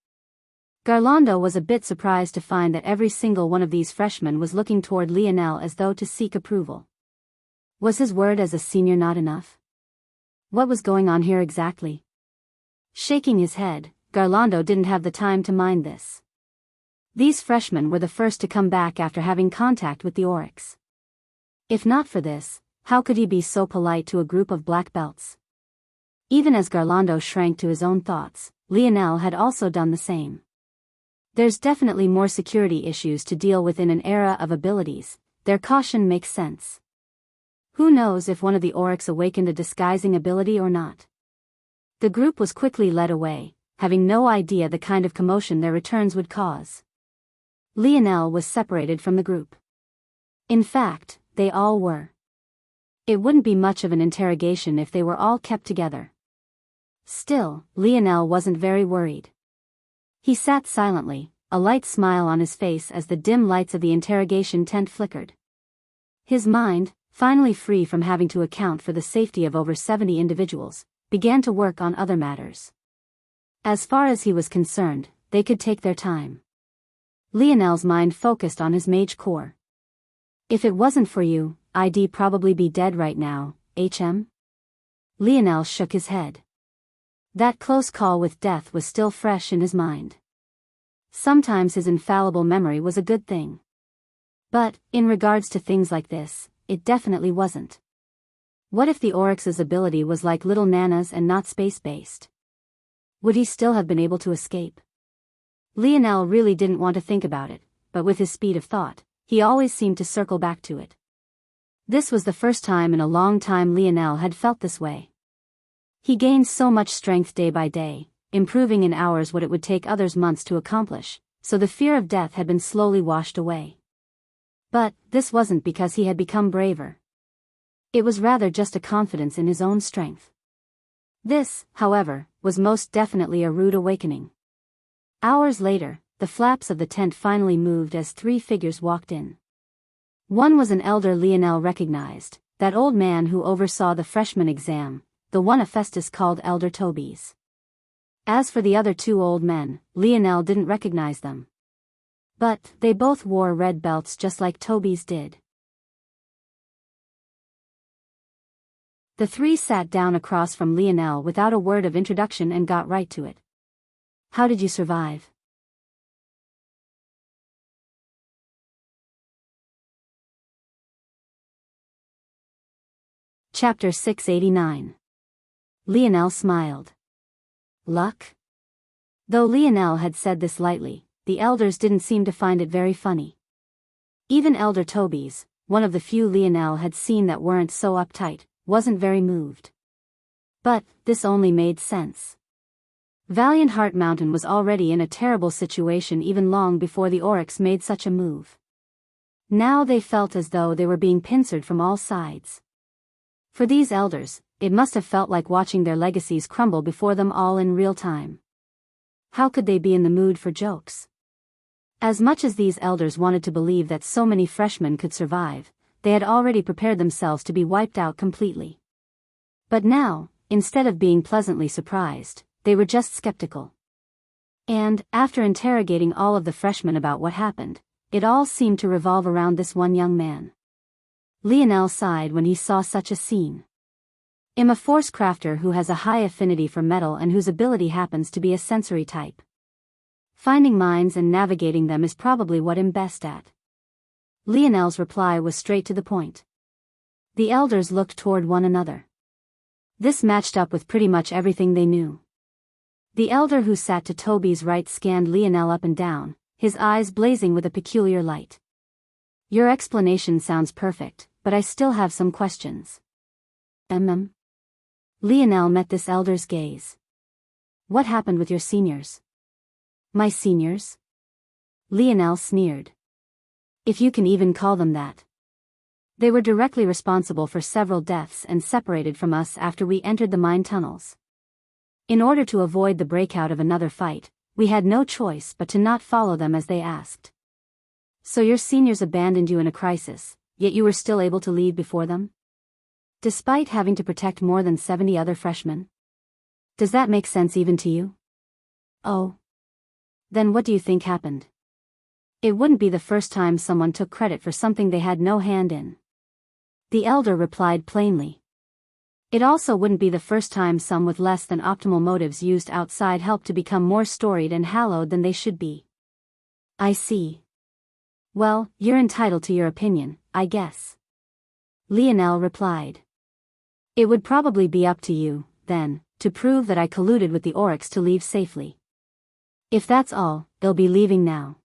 Garlando was a bit surprised to find that every single one of these freshmen was looking toward Lionel as though to seek approval. Was his word as a senior not enough? What was going on here exactly? Shaking his head, Garlando didn't have the time to mind this. These freshmen were the first to come back after having contact with the oryx. If not for this, how could he be so polite to a group of black belts? Even as Garlando shrank to his own thoughts, Lionel had also done the same. There's definitely more security issues to deal with in an era of abilities, their caution makes sense. Who knows if one of the oryx awakened a disguising ability or not? The group was quickly led away, having no idea the kind of commotion their returns would cause. Lionel was separated from the group. In fact, they all were. It wouldn't be much of an interrogation if they were all kept together. Still, Lionel wasn't very worried. He sat silently, a light smile on his face as the dim lights of the interrogation tent flickered. His mind, finally free from having to account for the safety of over 70 individuals, began to work on other matters. As far as he was concerned, they could take their time. Lionel's mind focused on his mage core. If it wasn't for you, I'd probably be dead right now, HM? Lionel shook his head. That close call with death was still fresh in his mind. Sometimes his infallible memory was a good thing. But, in regards to things like this, it definitely wasn't. What if the Oryx's ability was like little Nana's and not space-based? Would he still have been able to escape? Lionel really didn't want to think about it, but with his speed of thought, he always seemed to circle back to it. This was the first time in a long time Lionel had felt this way. He gained so much strength day by day, improving in hours what it would take others months to accomplish, so the fear of death had been slowly washed away. But, this wasn't because he had become braver. It was rather just a confidence in his own strength. This, however, was most definitely a rude awakening. Hours later, the flaps of the tent finally moved as 3 figures walked in. One was an elder Lionel recognized, that old man who oversaw the freshman exam, the one Hephaestus called Elder Tobies. As for the other 2 old men, Lionel didn't recognize them. But, they both wore red belts just like Tobies did. The 3 sat down across from Lionel without a word of introduction and got right to it. How did you survive? Chapter 689. Lionel smiled. Luck? Though Lionel had said this lightly, the elders didn't seem to find it very funny. Even Elder Tobies, one of the few Lionel had seen that weren't so uptight, wasn't very moved. But, this only made sense. Valiant Heart Mountain was already in a terrible situation even long before the Oryx made such a move. Now they felt as though they were being pincered from all sides. For these elders, it must have felt like watching their legacies crumble before them all in real time. How could they be in the mood for jokes? As much as these elders wanted to believe that so many freshmen could survive, they had already prepared themselves to be wiped out completely. But now, instead of being pleasantly surprised, they were just skeptical. And, after interrogating all of the freshmen about what happened, it all seemed to revolve around this one young man. Lionel sighed when he saw such a scene. I'm a force crafter who has a high affinity for metal and whose ability happens to be a sensory type. Finding mines and navigating them is probably what I'm best at. Lionel's reply was straight to the point. The elders looked toward one another. This matched up with pretty much everything they knew. The elder who sat to Toby's right scanned Lionel up and down, his eyes blazing with a peculiar light. Your explanation sounds perfect, but I still have some questions. Lionel met this elder's gaze. What happened with your seniors? My seniors? Lionel sneered. If you can even call them that. They were directly responsible for several deaths and separated from us after we entered the mine tunnels. In order to avoid the breakout of another fight, we had no choice but to not follow them as they asked. So your seniors abandoned you in a crisis, yet you were still able to leave before them? Despite having to protect more than 70 other freshmen? Does that make sense even to you? Oh. Then what do you think happened? It wouldn't be the first time someone took credit for something they had no hand in. The elder replied plainly. It also wouldn't be the first time some with less than optimal motives used outside help to become more storied and hallowed than they should be. I see. Well, you're entitled to your opinion, I guess. Lionel replied. It would probably be up to you, then, to prove that I colluded with the Oryx to leave safely. If that's all, they'll be leaving now.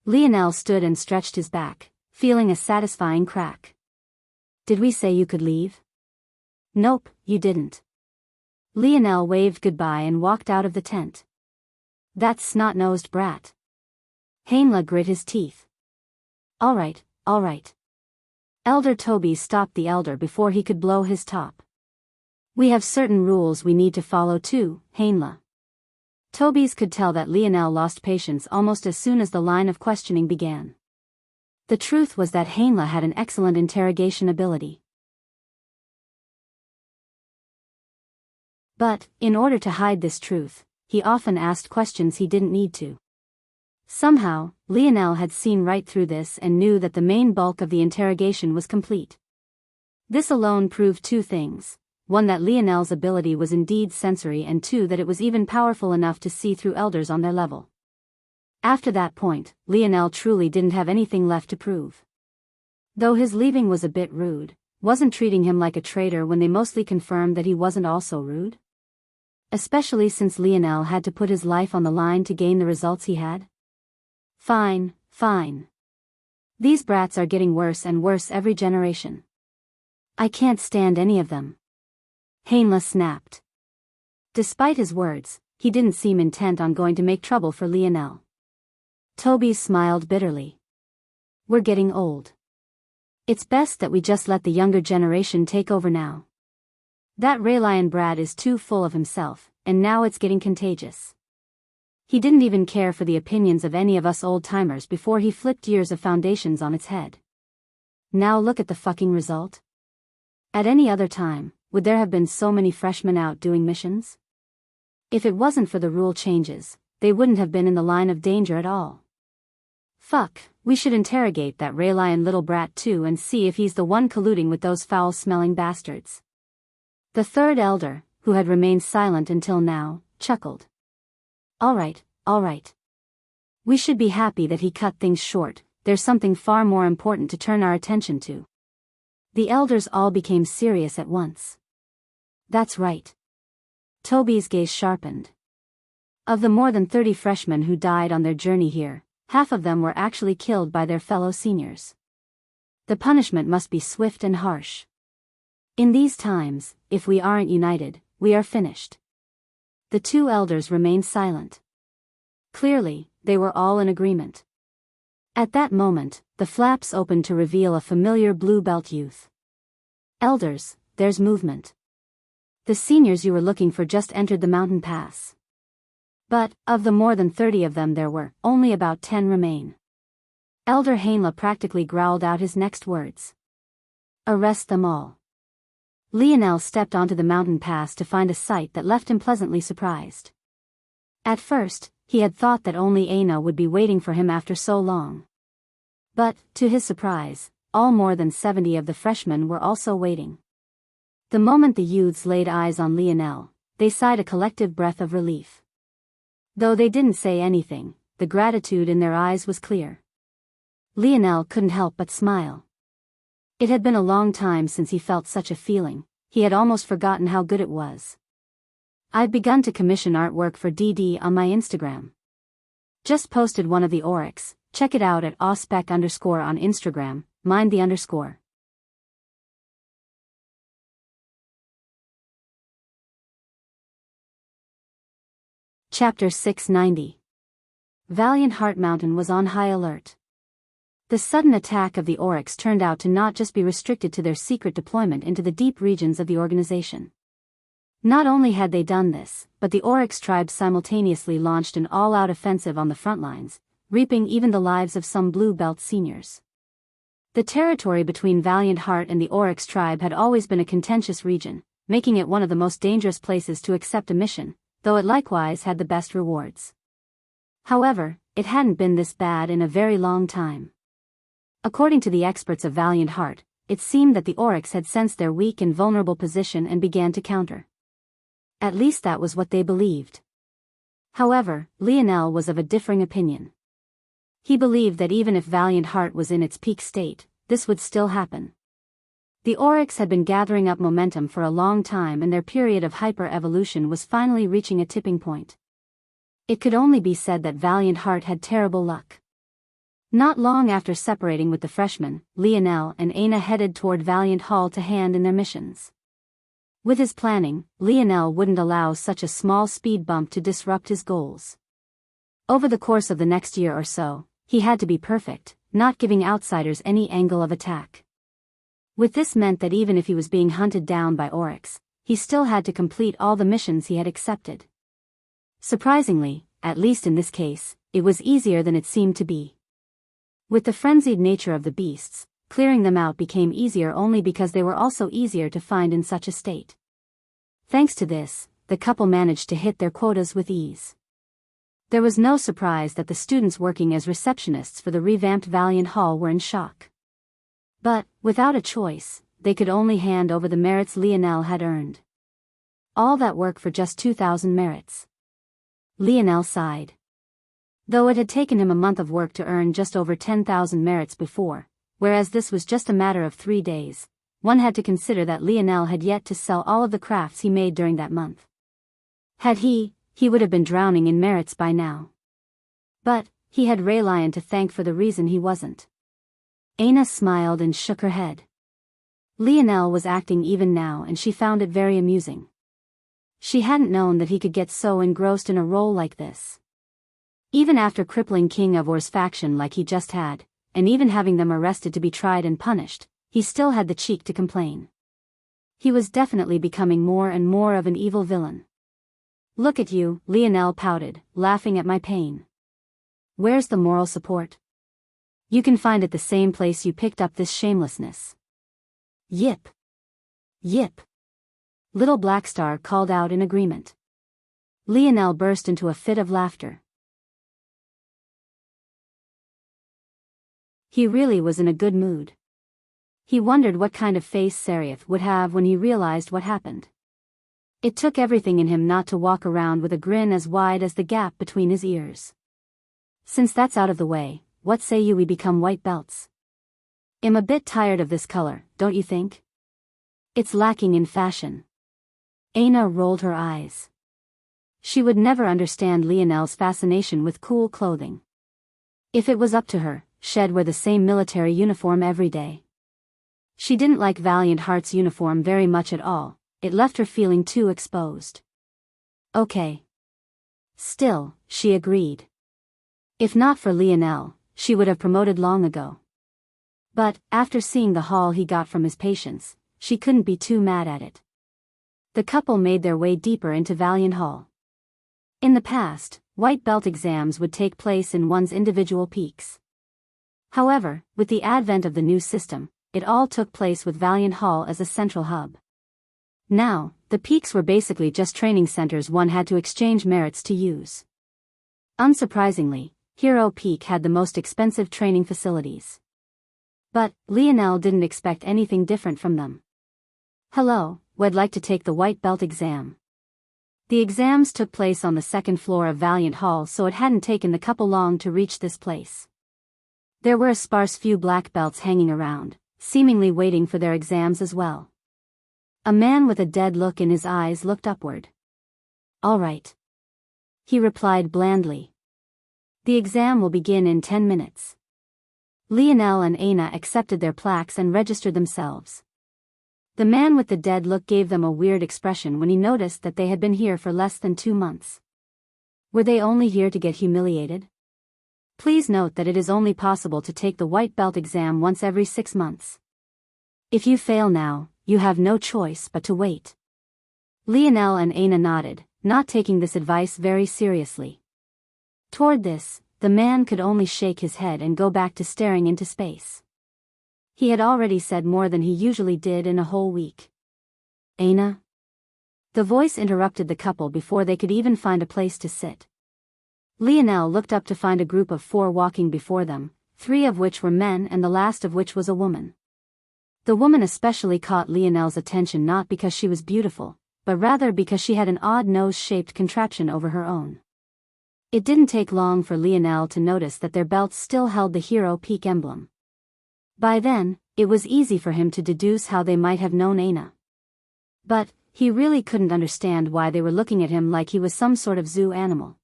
Lionel stood and stretched his back, feeling a satisfying crack. Did we say you could leave? Nope, you didn't. Lionel waved goodbye and walked out of the tent. That snot-nosed brat. Hainla grit his teeth. All right. Elder Toby stopped the elder before he could blow his top. We have certain rules we need to follow too, Hainla. Toby's could tell that Lionel lost patience almost as soon as the line of questioning began. The truth was that Hainla had an excellent interrogation ability. But, in order to hide this truth, he often asked questions he didn't need to. Somehow, Lionel had seen right through this and knew that the main bulk of the interrogation was complete. This alone proved two things: one, that Lionel's ability was indeed sensory, and two, that it was even powerful enough to see through elders on their level. After that point, Lionel truly didn't have anything left to prove. Though his leaving was a bit rude, wasn't treating him like a traitor when they mostly confirmed that he wasn't also rude? Especially since Lionel had to put his life on the line to gain the results he had? Fine. These brats are getting worse and worse every generation. I can't stand any of them. Hainla snapped. Despite his words, he didn't seem intent on going to make trouble for Lionel. Toby smiled bitterly. We're getting old. It's best that we just let the younger generation take over now. That Raylion brat is too full of himself, and now it's getting contagious. He didn't even care for the opinions of any of us old-timers before he flipped years of foundations on its head. Now look at the fucking result. At any other time, would there have been so many freshmen out doing missions? If it wasn't for the rule changes, they wouldn't have been in the line of danger at all. Fuck, we should interrogate that Raylion little brat too and see if he's the one colluding with those foul-smelling bastards. The third elder, who had remained silent until now, chuckled. All right. We should be happy that he cut things short. There's something far more important to turn our attention to. The elders all became serious at once. That's right. Toby's gaze sharpened. Of the more than 30 freshmen who died on their journey here, half of them were actually killed by their fellow seniors. The punishment must be swift and harsh. In these times, if we aren't united, we are finished. The two elders remained silent. Clearly, they were all in agreement. At that moment, the flaps opened to reveal a familiar blue belt youth. Elders, there's movement. The seniors you were looking for just entered the mountain pass. But, of the more than 30 of them there were, only about 10 remain. Elder Hainla practically growled out his next words. Arrest them all. Lionel stepped onto the mountain pass to find a sight that left him pleasantly surprised. At first, he had thought that only Aina would be waiting for him after so long. But, to his surprise, all more than 70 of the freshmen were also waiting. The moment the youths laid eyes on Lionel, they sighed a collective breath of relief. Though they didn't say anything, the gratitude in their eyes was clear. Lionel couldn't help but smile. It had been a long time since he felt such a feeling. He had almost forgotten how good it was. I've begun to commission artwork for DD on my Instagram. Just posted one of the Oryx. Check it out at auspec_ on Instagram, mind the underscore. Chapter 690. Valiant Heart Mountain was on high alert. The sudden attack of the Oryx turned out to not just be restricted to their secret deployment into the deep regions of the organization. Not only had they done this, but the Oryx tribe simultaneously launched an all-out offensive on the front lines, reaping even the lives of some Blue Belt seniors. The territory between Valiant Heart and the Oryx tribe had always been a contentious region, making it one of the most dangerous places to accept a mission, though it likewise had the best rewards. However, it hadn't been this bad in a very long time. According to the experts of Valiant Heart, it seemed that the Oryx had sensed their weak and vulnerable position and began to counter. At least that was what they believed. However, Lionel was of a differing opinion. He believed that even if Valiant Heart was in its peak state, this would still happen. The Oryx had been gathering up momentum for a long time, and their period of hyper-evolution was finally reaching a tipping point. It could only be said that Valiant Heart had terrible luck. Not long after separating with the freshmen, Lionel and Aina headed toward Valiant Hall to hand in their missions. With his planning, Lionel wouldn't allow such a small speed bump to disrupt his goals. Over the course of the next year or so, he had to be perfect, not giving outsiders any angle of attack. With this meant that even if he was being hunted down by Oryx, he still had to complete all the missions he had accepted. Surprisingly, at least in this case, it was easier than it seemed to be. With the frenzied nature of the beasts, clearing them out became easier only because they were also easier to find in such a state. Thanks to this, the couple managed to hit their quotas with ease. There was no surprise that the students working as receptionists for the revamped Valiant Hall were in shock. But, without a choice, they could only hand over the merits Lionel had earned. All that work for just 2,000 merits. Lionel sighed. Though it had taken him a month of work to earn just over 10,000 merits before, whereas this was just a matter of 3 days, one had to consider that Lionel had yet to sell all of the crafts he made during that month. Had he would have been drowning in merits by now. But, he had Raylion to thank for the reason he wasn't. Aina smiled and shook her head. Lionel was acting even now and she found it very amusing. She hadn't known that he could get so engrossed in a role like this. Even after crippling King of Or's faction like he just had, and even having them arrested to be tried and punished, he still had the cheek to complain. He was definitely becoming more and more of an evil villain. Look at you, Lionel pouted, laughing at my pain. Where's the moral support? You can find it the same place you picked up this shamelessness. Yip. Yip. Little Blackstar called out in agreement. Lionel burst into a fit of laughter. He really was in a good mood. He wondered what kind of face Seraph would have when he realized what happened. It took everything in him not to walk around with a grin as wide as the gap between his ears. Since that's out of the way, what say you we become white belts? I'm a bit tired of this color, don't you think? It's lacking in fashion. Aina rolled her eyes. She would never understand Lionel's fascination with cool clothing. If it was up to her, she'd wear the same military uniform every day. She didn't like Valiant Heart's uniform very much at all, it left her feeling too exposed. Okay. Still, she agreed. If not for Lionel, she would have promoted long ago. But, after seeing the haul he got from his patients, she couldn't be too mad at it. The couple made their way deeper into Valiant Hall. In the past, white belt exams would take place in one's individual peaks. However, with the advent of the new system, it all took place with Valiant Hall as a central hub. Now, the peaks were basically just training centers one had to exchange merits to use. Unsurprisingly, Hero Peak had the most expensive training facilities. But, Lionel didn't expect anything different from them. Hello, would like to take the white belt exam. The exams took place on the second floor of Valiant Hall, so it hadn't taken the couple long to reach this place. There were a sparse few black belts hanging around, seemingly waiting for their exams as well. A man with a dead look in his eyes looked upward. All right. He replied blandly. The exam will begin in 10 minutes. Lionel and Aina accepted their plaques and registered themselves. The man with the dead look gave them a weird expression when he noticed that they had been here for less than 2 months. Were they only here to get humiliated? Please note that it is only possible to take the white belt exam once every 6 months. If you fail now, you have no choice but to wait. Lionel and Aina nodded, not taking this advice very seriously. Toward this, the man could only shake his head and go back to staring into space. He had already said more than he usually did in a whole week. Aina? The voice interrupted the couple before they could even find a place to sit. Lionel looked up to find a group of 4 walking before them, 3 of which were men and the last of which was a woman. The woman especially caught Lionel's attention not because she was beautiful, but rather because she had an odd nose-shaped contraption over her own. It didn't take long for Lionel to notice that their belts still held the Hero Peak emblem. By then, it was easy for him to deduce how they might have known Aina. But, he really couldn't understand why they were looking at him like he was some sort of zoo animal.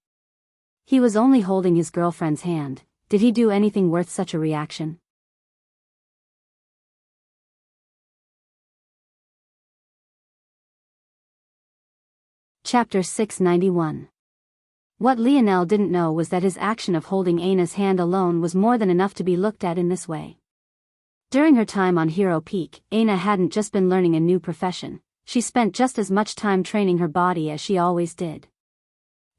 He was only holding his girlfriend's hand, Did he do anything worth such a reaction? Chapter 691. What Lionel didn't know was that his action of holding Ana's hand alone was more than enough to be looked at in this way. During her time on Hero Peak, Ana hadn't just been learning a new profession, she spent just as much time training her body as she always did.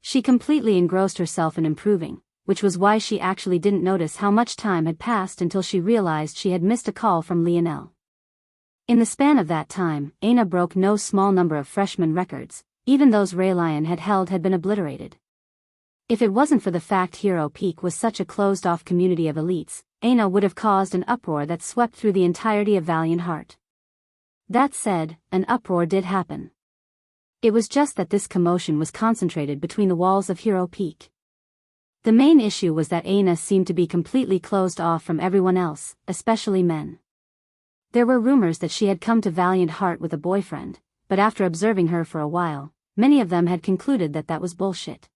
She completely engrossed herself in improving, which was why she actually didn't notice how much time had passed until she realized she had missed a call from Lionel. In the span of that time, Ana broke no small number of freshman records. Even those Raylion had held had been obliterated. If it wasn't for the fact Hero Peak was such a closed-off community of elites, Ana would have caused an uproar that swept through the entirety of Valiant Heart. That said, an uproar did happen. It was just that this commotion was concentrated between the walls of Hero Peak. The main issue was that Ana seemed to be completely closed off from everyone else, especially men. There were rumors that she had come to Valiant Heart with a boyfriend, but after observing her for a while, many of them had concluded that that was bullshit.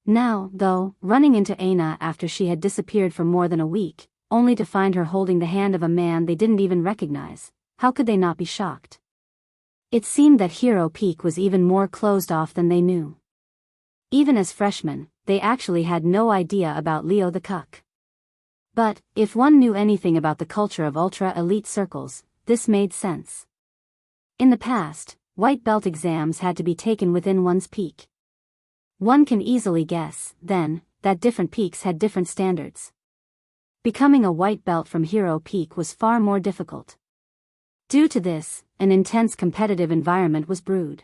Now, though, running into Ana after she had disappeared for more than a week, only to find her holding the hand of a man they didn't even recognize, how could they not be shocked? It seemed that Hero Peak was even more closed off than they knew. Even as freshmen, they actually had no idea about Leo the Cuck. But, if one knew anything about the culture of ultra-elite circles, this made sense. In the past, white belt exams had to be taken within one's peak. One can easily guess, then, that different peaks had different standards. Becoming a white belt from Hero Peak was far more difficult. Due to this, an intense competitive environment was brewed.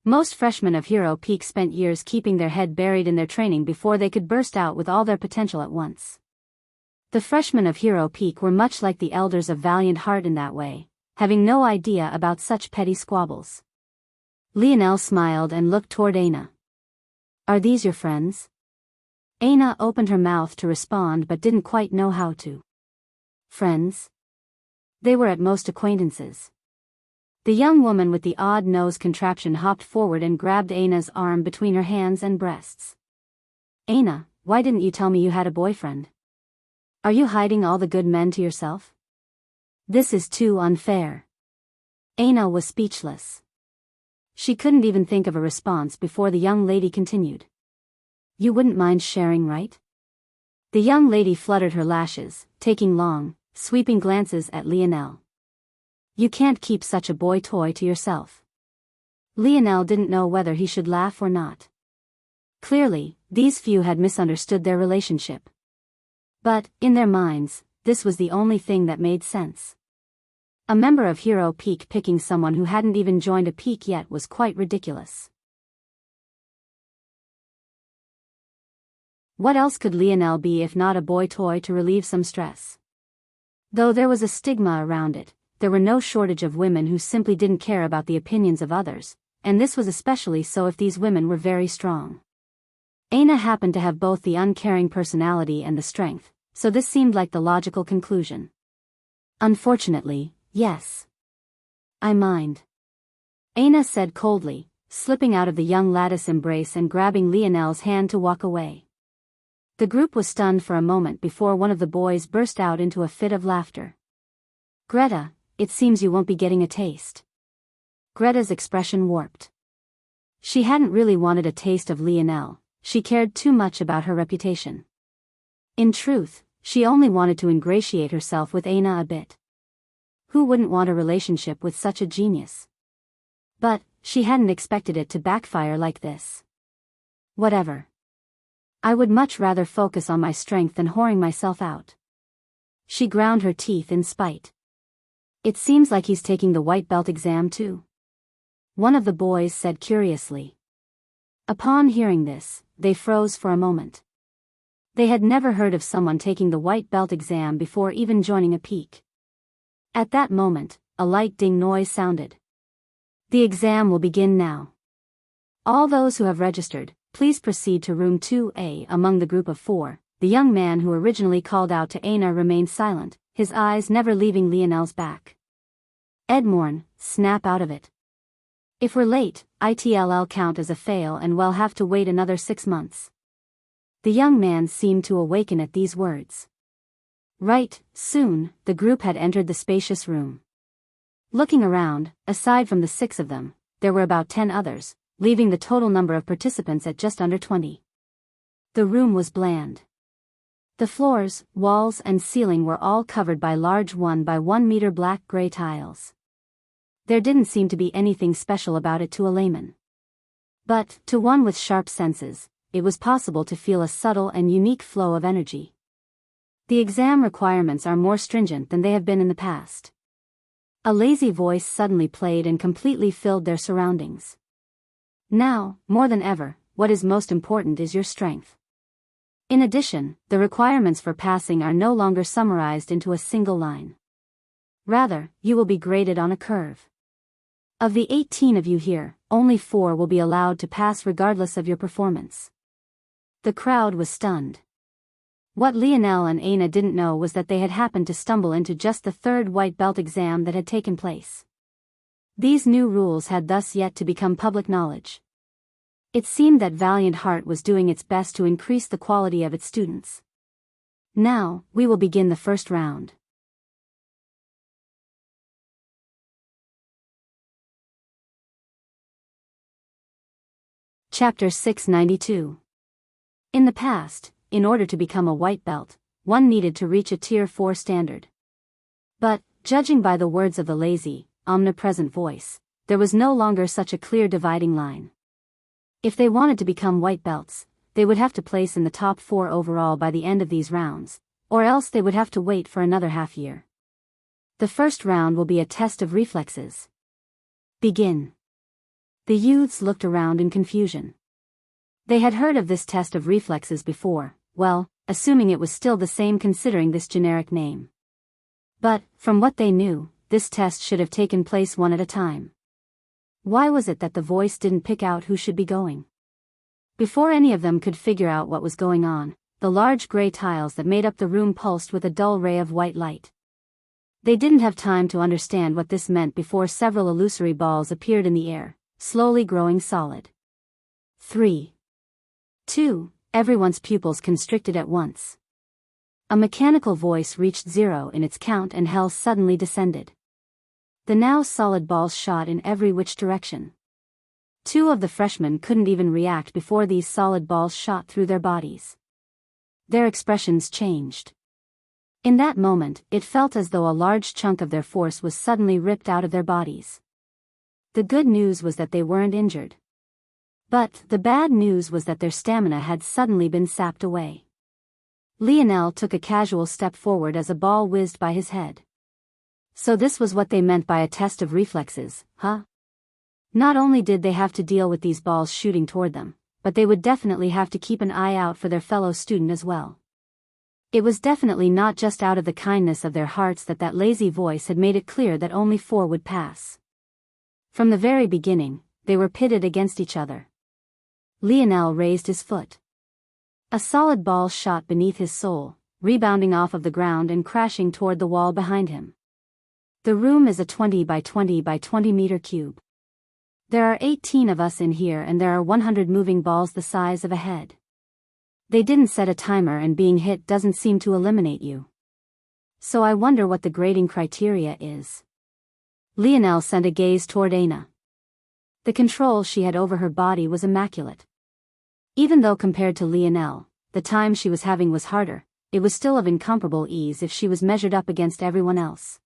Most freshmen of Hero Peak spent years keeping their head buried in their training before they could burst out with all their potential at once. The freshmen of Hero Peak were much like the elders of Valiant Heart in that way, having no idea about such petty squabbles. Lionel smiled and looked toward Ana. Are these your friends? Ana opened her mouth to respond but didn't quite know how to. Friends? They were at most acquaintances. The young woman with the odd nose contraption hopped forward and grabbed Ana's arm between her hands and breasts. Ana, why didn't you tell me you had a boyfriend? Are you hiding all the good men to yourself? This is too unfair. Ana was speechless. She couldn't even think of a response before the young lady continued. You wouldn't mind sharing, right? The young lady fluttered her lashes, taking long, sweeping glances at Lionel. You can't keep such a boy toy to yourself. Lionel didn't know whether he should laugh or not. Clearly, these few had misunderstood their relationship. But, in their minds, this was the only thing that made sense. A member of Hero Peak picking someone who hadn't even joined a peak yet was quite ridiculous. What else could Lionel be if not a boy toy to relieve some stress? Though there was a stigma around it, there were no shortage of women who simply didn't care about the opinions of others, and this was especially so if these women were very strong. Ana happened to have both the uncaring personality and the strength, so this seemed like the logical conclusion. Unfortunately, yes. I mind. Ana said coldly, slipping out of the young lattice embrace and grabbing Lionel's hand to walk away. The group was stunned for a moment before one of the boys burst out into a fit of laughter. Greta, it seems you won't be getting a taste. Greta's expression warped. She hadn't really wanted a taste of Lionel, she cared too much about her reputation. In truth, she only wanted to ingratiate herself with Ana a bit. Who wouldn't want a relationship with such a genius? But, she hadn't expected it to backfire like this. Whatever. I would much rather focus on my strength than whoring myself out. She ground her teeth in spite. It seems like he's taking the white belt exam too. One of the boys said curiously. Upon hearing this, they froze for a moment. They had never heard of someone taking the white belt exam before even joining a peak. At that moment, a light ding noise sounded. The exam will begin now. All those who have registered, please proceed to room 2A. Among the group of 4, the young man who originally called out to Ana remained silent, his eyes never leaving Lionel's back. Edmorn, snap out of it. If we're late, ITLL count as a fail and we'll have to wait another 6 months. The young man seemed to awaken at these words. Right, soon, the group had entered the spacious room. Looking around, aside from the 6 of them, there were about 10 others, leaving the total number of participants at just under 20. The room was bland. The floors, walls and ceiling were all covered by large 1 by 1 meter black-gray tiles. There didn't seem to be anything special about it to a layman. But, to one with sharp senses, it was possible to feel a subtle and unique flow of energy. The exam requirements are more stringent than they have been in the past. A lazy voice suddenly played and completely filled their surroundings. Now, more than ever, what is most important is your strength. In addition, the requirements for passing are no longer summarized into a single line. Rather, you will be graded on a curve. Of the 18 of you here, only 4 will be allowed to pass regardless of your performance. The crowd was stunned. What Lionel and Aina didn't know was that they had happened to stumble into just the 3rd white belt exam that had taken place. These new rules had thus yet to become public knowledge. It seemed that Valiant Heart was doing its best to increase the quality of its students. Now, we will begin the first round. Chapter 692. In the past, in order to become a white belt, one needed to reach a Tier 4 standard. But, judging by the words of the lazy, omnipresent voice, there was no longer such a clear dividing line. If they wanted to become white belts, they would have to place in the top 4 overall by the end of these rounds, or else they would have to wait for another half year. The first round will be a test of reflexes. Begin. The youths looked around in confusion. They had heard of this test of reflexes before, well, assuming it was still the same considering this generic name. But, from what they knew, this test should have taken place one at a time. Why was it that the voice didn't pick out who should be going? Before any of them could figure out what was going on, the large gray tiles that made up the room pulsed with a dull ray of white light. They didn't have time to understand what this meant before several illusory balls appeared in the air, slowly growing solid. 3. 2. Everyone's pupils constricted at once. A mechanical voice reached 0 in its count and hell suddenly descended. The now solid balls shot in every which direction. 2 of the freshmen couldn't even react before these solid balls shot through their bodies. Their expressions changed. In that moment, it felt as though a large chunk of their force was suddenly ripped out of their bodies. The good news was that they weren't injured. But the bad news was that their stamina had suddenly been sapped away. Lionel took a casual step forward as a ball whizzed by his head. So this was what they meant by a test of reflexes, huh? Not only did they have to deal with these balls shooting toward them, but they would definitely have to keep an eye out for their fellow student as well. It was definitely not just out of the kindness of their hearts that lazy voice had made it clear that only 4 would pass. From the very beginning, they were pitted against each other. Lionel raised his foot. A solid ball shot beneath his sole, rebounding off of the ground and crashing toward the wall behind him. The room is a 20 by 20 by 20 meter cube. There are 18 of us in here and there are 100 moving balls the size of a head. They didn't set a timer and being hit doesn't seem to eliminate you. So I wonder what the grading criteria is. Lionel sent a gaze toward Aina. The control she had over her body was immaculate. Even though compared to Lionel, the time she was having was harder, it was still of incomparable ease if she was measured up against everyone else.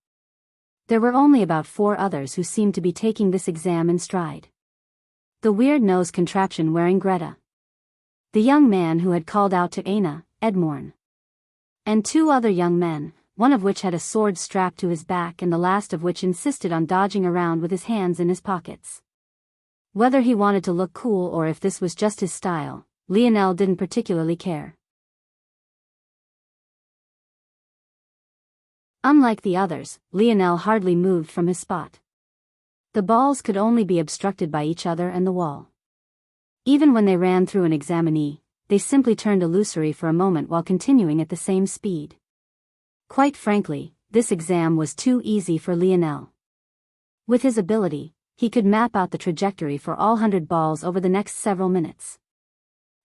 There were only about 4 others who seemed to be taking this exam in stride. The weird nose contraption wearing Greta. The young man who had called out to Aina, Edmorn. And 2 other young men, one of which had a sword strapped to his back and the last of which insisted on dodging around with his hands in his pockets. Whether he wanted to look cool or if this was just his style, Lionel didn't particularly care. Unlike the others, Lionel hardly moved from his spot. The balls could only be obstructed by each other and the wall. Even when they ran through an examinee, they simply turned illusory for a moment while continuing at the same speed. Quite frankly, this exam was too easy for Lionel. With his ability, he could map out the trajectory for all 100 balls over the next several minutes.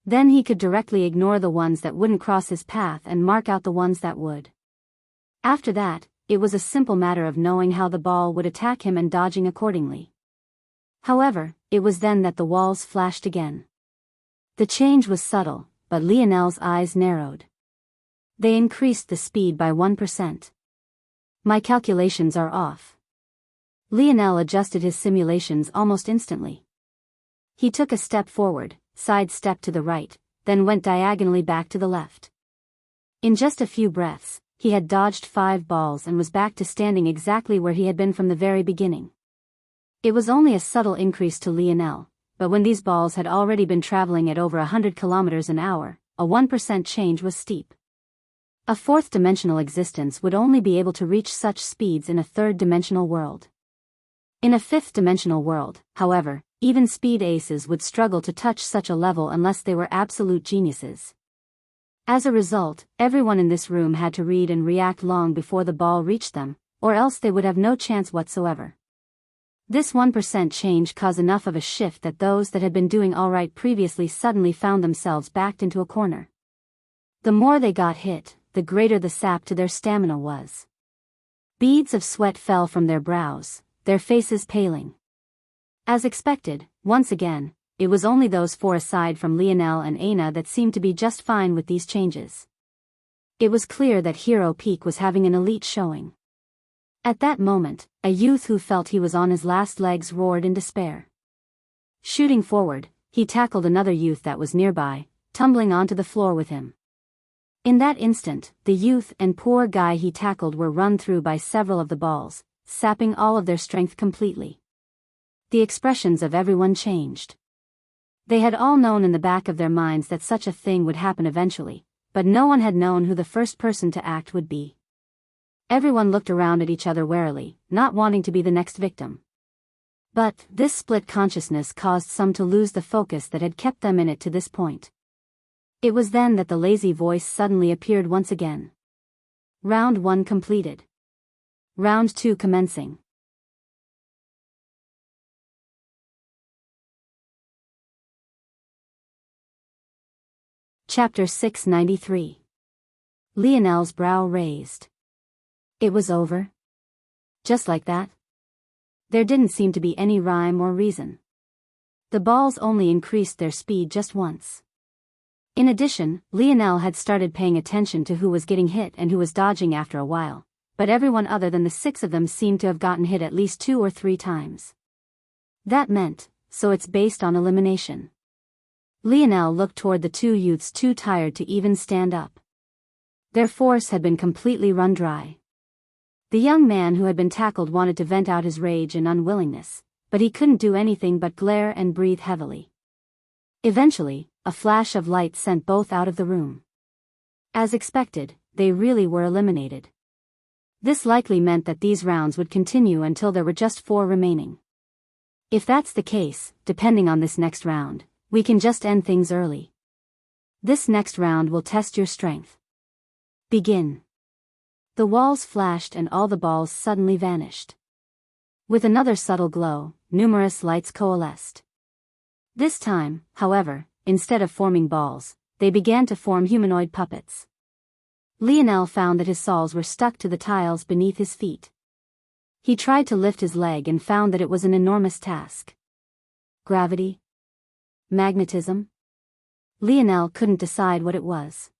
Then he could directly ignore the ones that wouldn't cross his path and mark out the ones that would. After that, it was a simple matter of knowing how the ball would attack him and dodging accordingly. However, it was then that the walls flashed again. The change was subtle, but Lionel's eyes narrowed. They increased the speed by 1%. My calculations are off. Lionel adjusted his simulations almost instantly. He took a step forward, sidestepped to the right, then went diagonally back to the left. In just a few breaths, he had dodged 5 balls and was back to standing exactly where he had been from the very beginning. It was only a subtle increase to Lionel, but when these balls had already been traveling at over 100 kilometers an hour, a 1% change was steep. A fourth-dimensional existence would only be able to reach such speeds in a third-dimensional world. In a fifth-dimensional world, however, even speed aces would struggle to touch such a level unless they were absolute geniuses. As a result, everyone in this room had to read and react long before the ball reached them, or else they would have no chance whatsoever. This 1% change caused enough of a shift that those that had been doing all right previously suddenly found themselves backed into a corner. The more they got hit, the greater the sap to their stamina was. Beads of sweat fell from their brows, their faces paling. As expected, once again, it was only those 4 aside from Lionel and Aina that seemed to be just fine with these changes. It was clear that Hero Peak was having an elite showing. At that moment, a youth who felt he was on his last legs roared in despair. Shooting forward, he tackled another youth that was nearby, tumbling onto the floor with him. In that instant, the youth and poor guy he tackled were run through by several of the balls, sapping all of their strength completely. The expressions of everyone changed. They had all known in the back of their minds that such a thing would happen eventually, but no one had known who the first person to act would be. Everyone looked around at each other warily, not wanting to be the next victim. But this split consciousness caused some to lose the focus that had kept them in it to this point. It was then that the lazy voice suddenly appeared once again. Round 1 completed. Round 2 commencing. Chapter 693. Lionel's brow raised. It was over? Just like that? There didn't seem to be any rhyme or reason. The balls only increased their speed just once. In addition, Lionel had started paying attention to who was getting hit and who was dodging after a while, but everyone other than the 6 of them seemed to have gotten hit at least 2 or 3 times. That meant, so it's based on elimination. Lionel looked toward the 2 youths too tired to even stand up. Their force had been completely run dry. The young man who had been tackled wanted to vent out his rage and unwillingness, but he couldn't do anything but glare and breathe heavily. Eventually, a flash of light sent both out of the room. As expected, they really were eliminated. This likely meant that these rounds would continue until there were just 4 remaining. If that's the case, depending on this next round, we can just end things early. This next round will test your strength. Begin. The walls flashed and all the balls suddenly vanished. With another subtle glow, numerous lights coalesced. This time, however, instead of forming balls, they began to form humanoid puppets. Lionel found that his soles were stuck to the tiles beneath his feet. He tried to lift his leg and found that it was an enormous task. Gravity? Magnetism? Lionel couldn't decide what it was.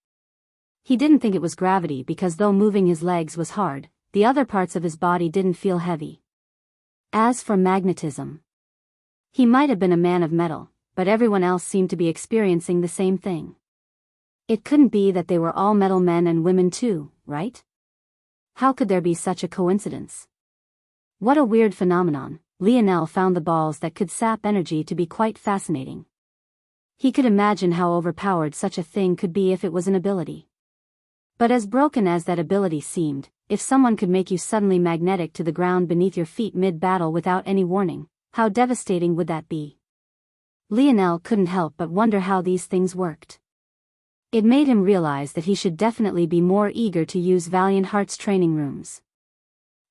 He didn't think it was gravity because though moving his legs was hard, the other parts of his body didn't feel heavy. As for magnetism, he might have been a man of metal, but everyone else seemed to be experiencing the same thing. It couldn't be that they were all metal men and women too, right? How could there be such a coincidence? What a weird phenomenon. Lionel found the balls that could sap energy to be quite fascinating. He could imagine how overpowered such a thing could be if it was an ability. But as broken as that ability seemed, if someone could make you suddenly magnetic to the ground beneath your feet mid-battle without any warning, how devastating would that be? Lionel couldn't help but wonder how these things worked. It made him realize that he should definitely be more eager to use Valiant Heart's training rooms.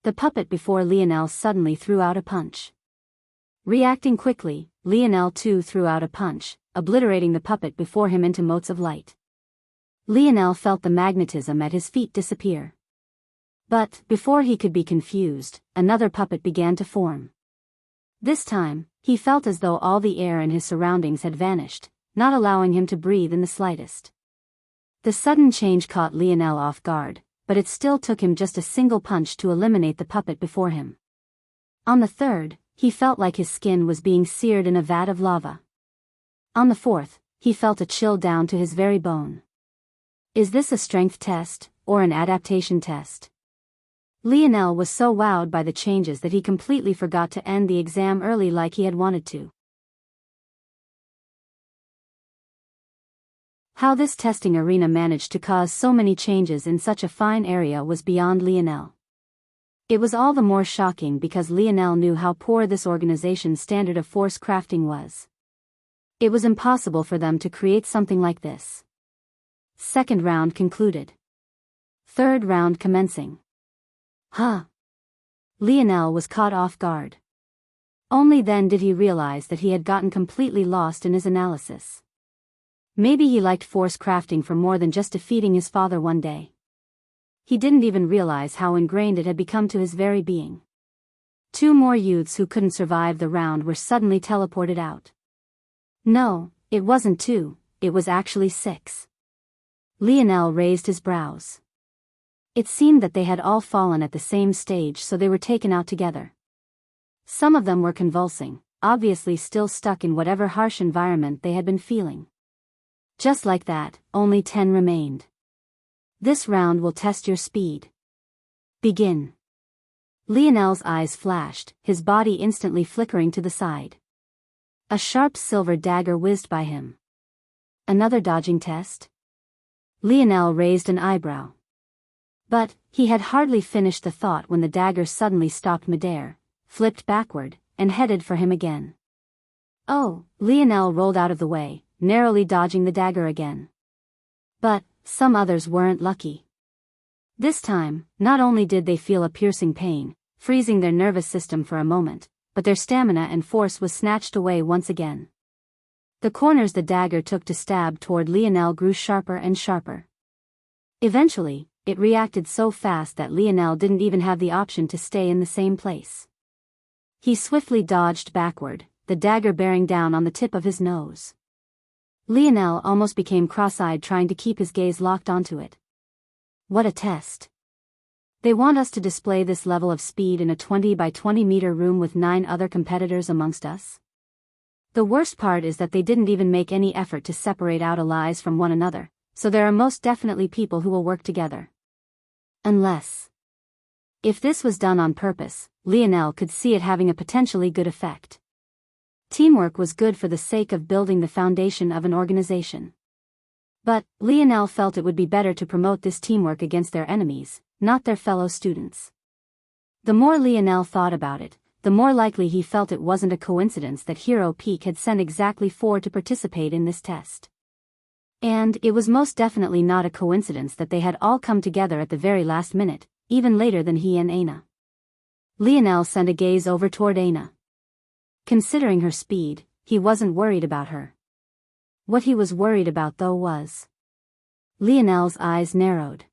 The puppet before Lionel suddenly threw out a punch. Reacting quickly, Lionel too threw out a punch, obliterating the puppet before him into motes of light. Lionel felt the magnetism at his feet disappear. But, before he could be confused, another puppet began to form. This time, he felt as though all the air in his surroundings had vanished, not allowing him to breathe in the slightest. The sudden change caught Lionel off guard, but it still took him just a single punch to eliminate the puppet before him. On the third, he felt like his skin was being seared in a vat of lava. On the fourth, he felt a chill down to his very bone. Is this a strength test, or an adaptation test? Lionel was so wowed by the changes that he completely forgot to end the exam early like he had wanted to. How this testing arena managed to cause so many changes in such a fine area was beyond Lionel. It was all the more shocking because Lionel knew how poor this organization's standard of force crafting was. It was impossible for them to create something like this. Second round concluded. Third round commencing. Huh. Lionel was caught off guard. Only then did he realize that he had gotten completely lost in his analysis. Maybe he liked force crafting for more than just defeating his father one day. He didn't even realize how ingrained it had become to his very being. 2 more youths who couldn't survive the round were suddenly teleported out. No, it wasn't 2, it was actually 6. Lionel raised his brows. It seemed that they had all fallen at the same stage, so they were taken out together. Some of them were convulsing, obviously still stuck in whatever harsh environment they had been feeling. Just like that, only 10 remained. This round will test your speed. Begin. Lionel's eyes flashed, his body instantly flickering to the side. A sharp silver dagger whizzed by him. Another dodging test? Lionel raised an eyebrow. But, he had hardly finished the thought when the dagger suddenly stopped midair, flipped backward, and headed for him again. Oh, Lionel rolled out of the way, narrowly dodging the dagger again. But, some others weren't lucky. This time, not only did they feel a piercing pain, freezing their nervous system for a moment, but their stamina and force was snatched away once again. The corners the dagger took to stab toward Lionel grew sharper and sharper. Eventually, it reacted so fast that Lionel didn't even have the option to stay in the same place. He swiftly dodged backward, the dagger bearing down on the tip of his nose. Lionel almost became cross-eyed trying to keep his gaze locked onto it. What a test. They want us to display this level of speed in a 20 by 20 meter room with 9 other competitors amongst us? The worst part is that they didn't even make any effort to separate out allies from one another, so there are most definitely people who will work together. Unless. If this was done on purpose, Lionel could see it having a potentially good effect. Teamwork was good for the sake of building the foundation of an organization. But, Lionel felt it would be better to promote this teamwork against their enemies, not their fellow students. The more Lionel thought about it, the more likely he felt it wasn't a coincidence that Hero Peak had sent exactly 4 to participate in this test. And it was most definitely not a coincidence that they had all come together at the very last minute, even later than he and Aina. Lionel sent a gaze over toward Aina. Considering her speed, he wasn't worried about her. What he was worried about though was. Lionel's eyes narrowed.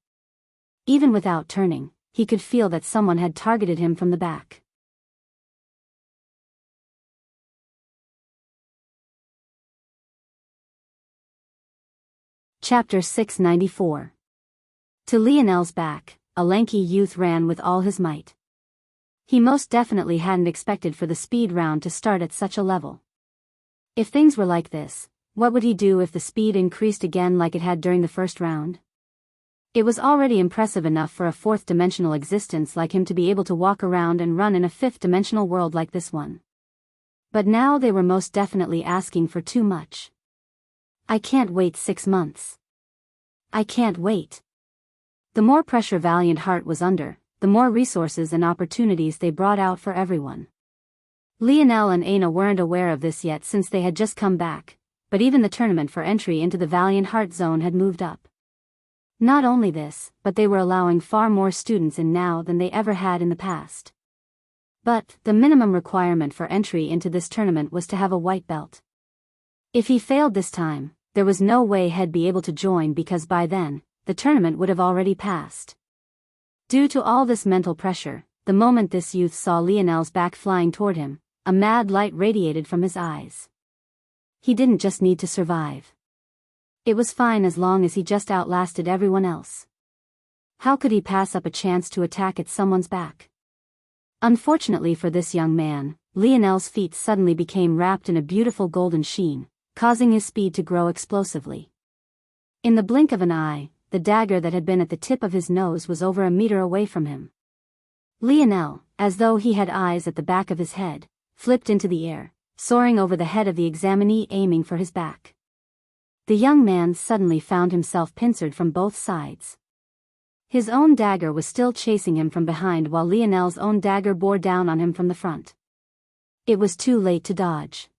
Even without turning, he could feel that someone had targeted him from the back. Chapter 694. To Lionel's back, a lanky youth ran with all his might. He most definitely hadn't expected for the speed round to start at such a level. If things were like this, what would he do if the speed increased again like it had during the first round? It was already impressive enough for a 4th-dimensional existence like him to be able to walk around and run in a 5th-dimensional world like this one. But now they were most definitely asking for too much. I can't wait 6 months. I can't wait. The more pressure Valiant Heart was under, the more resources and opportunities they brought out for everyone. Lionel and Aina weren't aware of this yet since they had just come back, but even the tournament for entry into the Valiant Heart zone had moved up. Not only this, but they were allowing far more students in now than they ever had in the past. But, the minimum requirement for entry into this tournament was to have a white belt. If he failed this time, there was no way he'd be able to join because by then, the tournament would have already passed. Due to all this mental pressure, the moment this youth saw Lionel's back flying toward him, a mad light radiated from his eyes. He didn't just need to survive. It was fine as long as he just outlasted everyone else. How could he pass up a chance to attack at someone's back? Unfortunately for this young man, Lionel's feet suddenly became wrapped in a beautiful golden sheen, causing his speed to grow explosively. In the blink of an eye, the dagger that had been at the tip of his nose was over a meter away from him. Lionel, as though he had eyes at the back of his head, flipped into the air, soaring over the head of the examinee aiming for his back. The young man suddenly found himself pincered from both sides. His own dagger was still chasing him from behind while Lionel's own dagger bore down on him from the front. It was too late to dodge.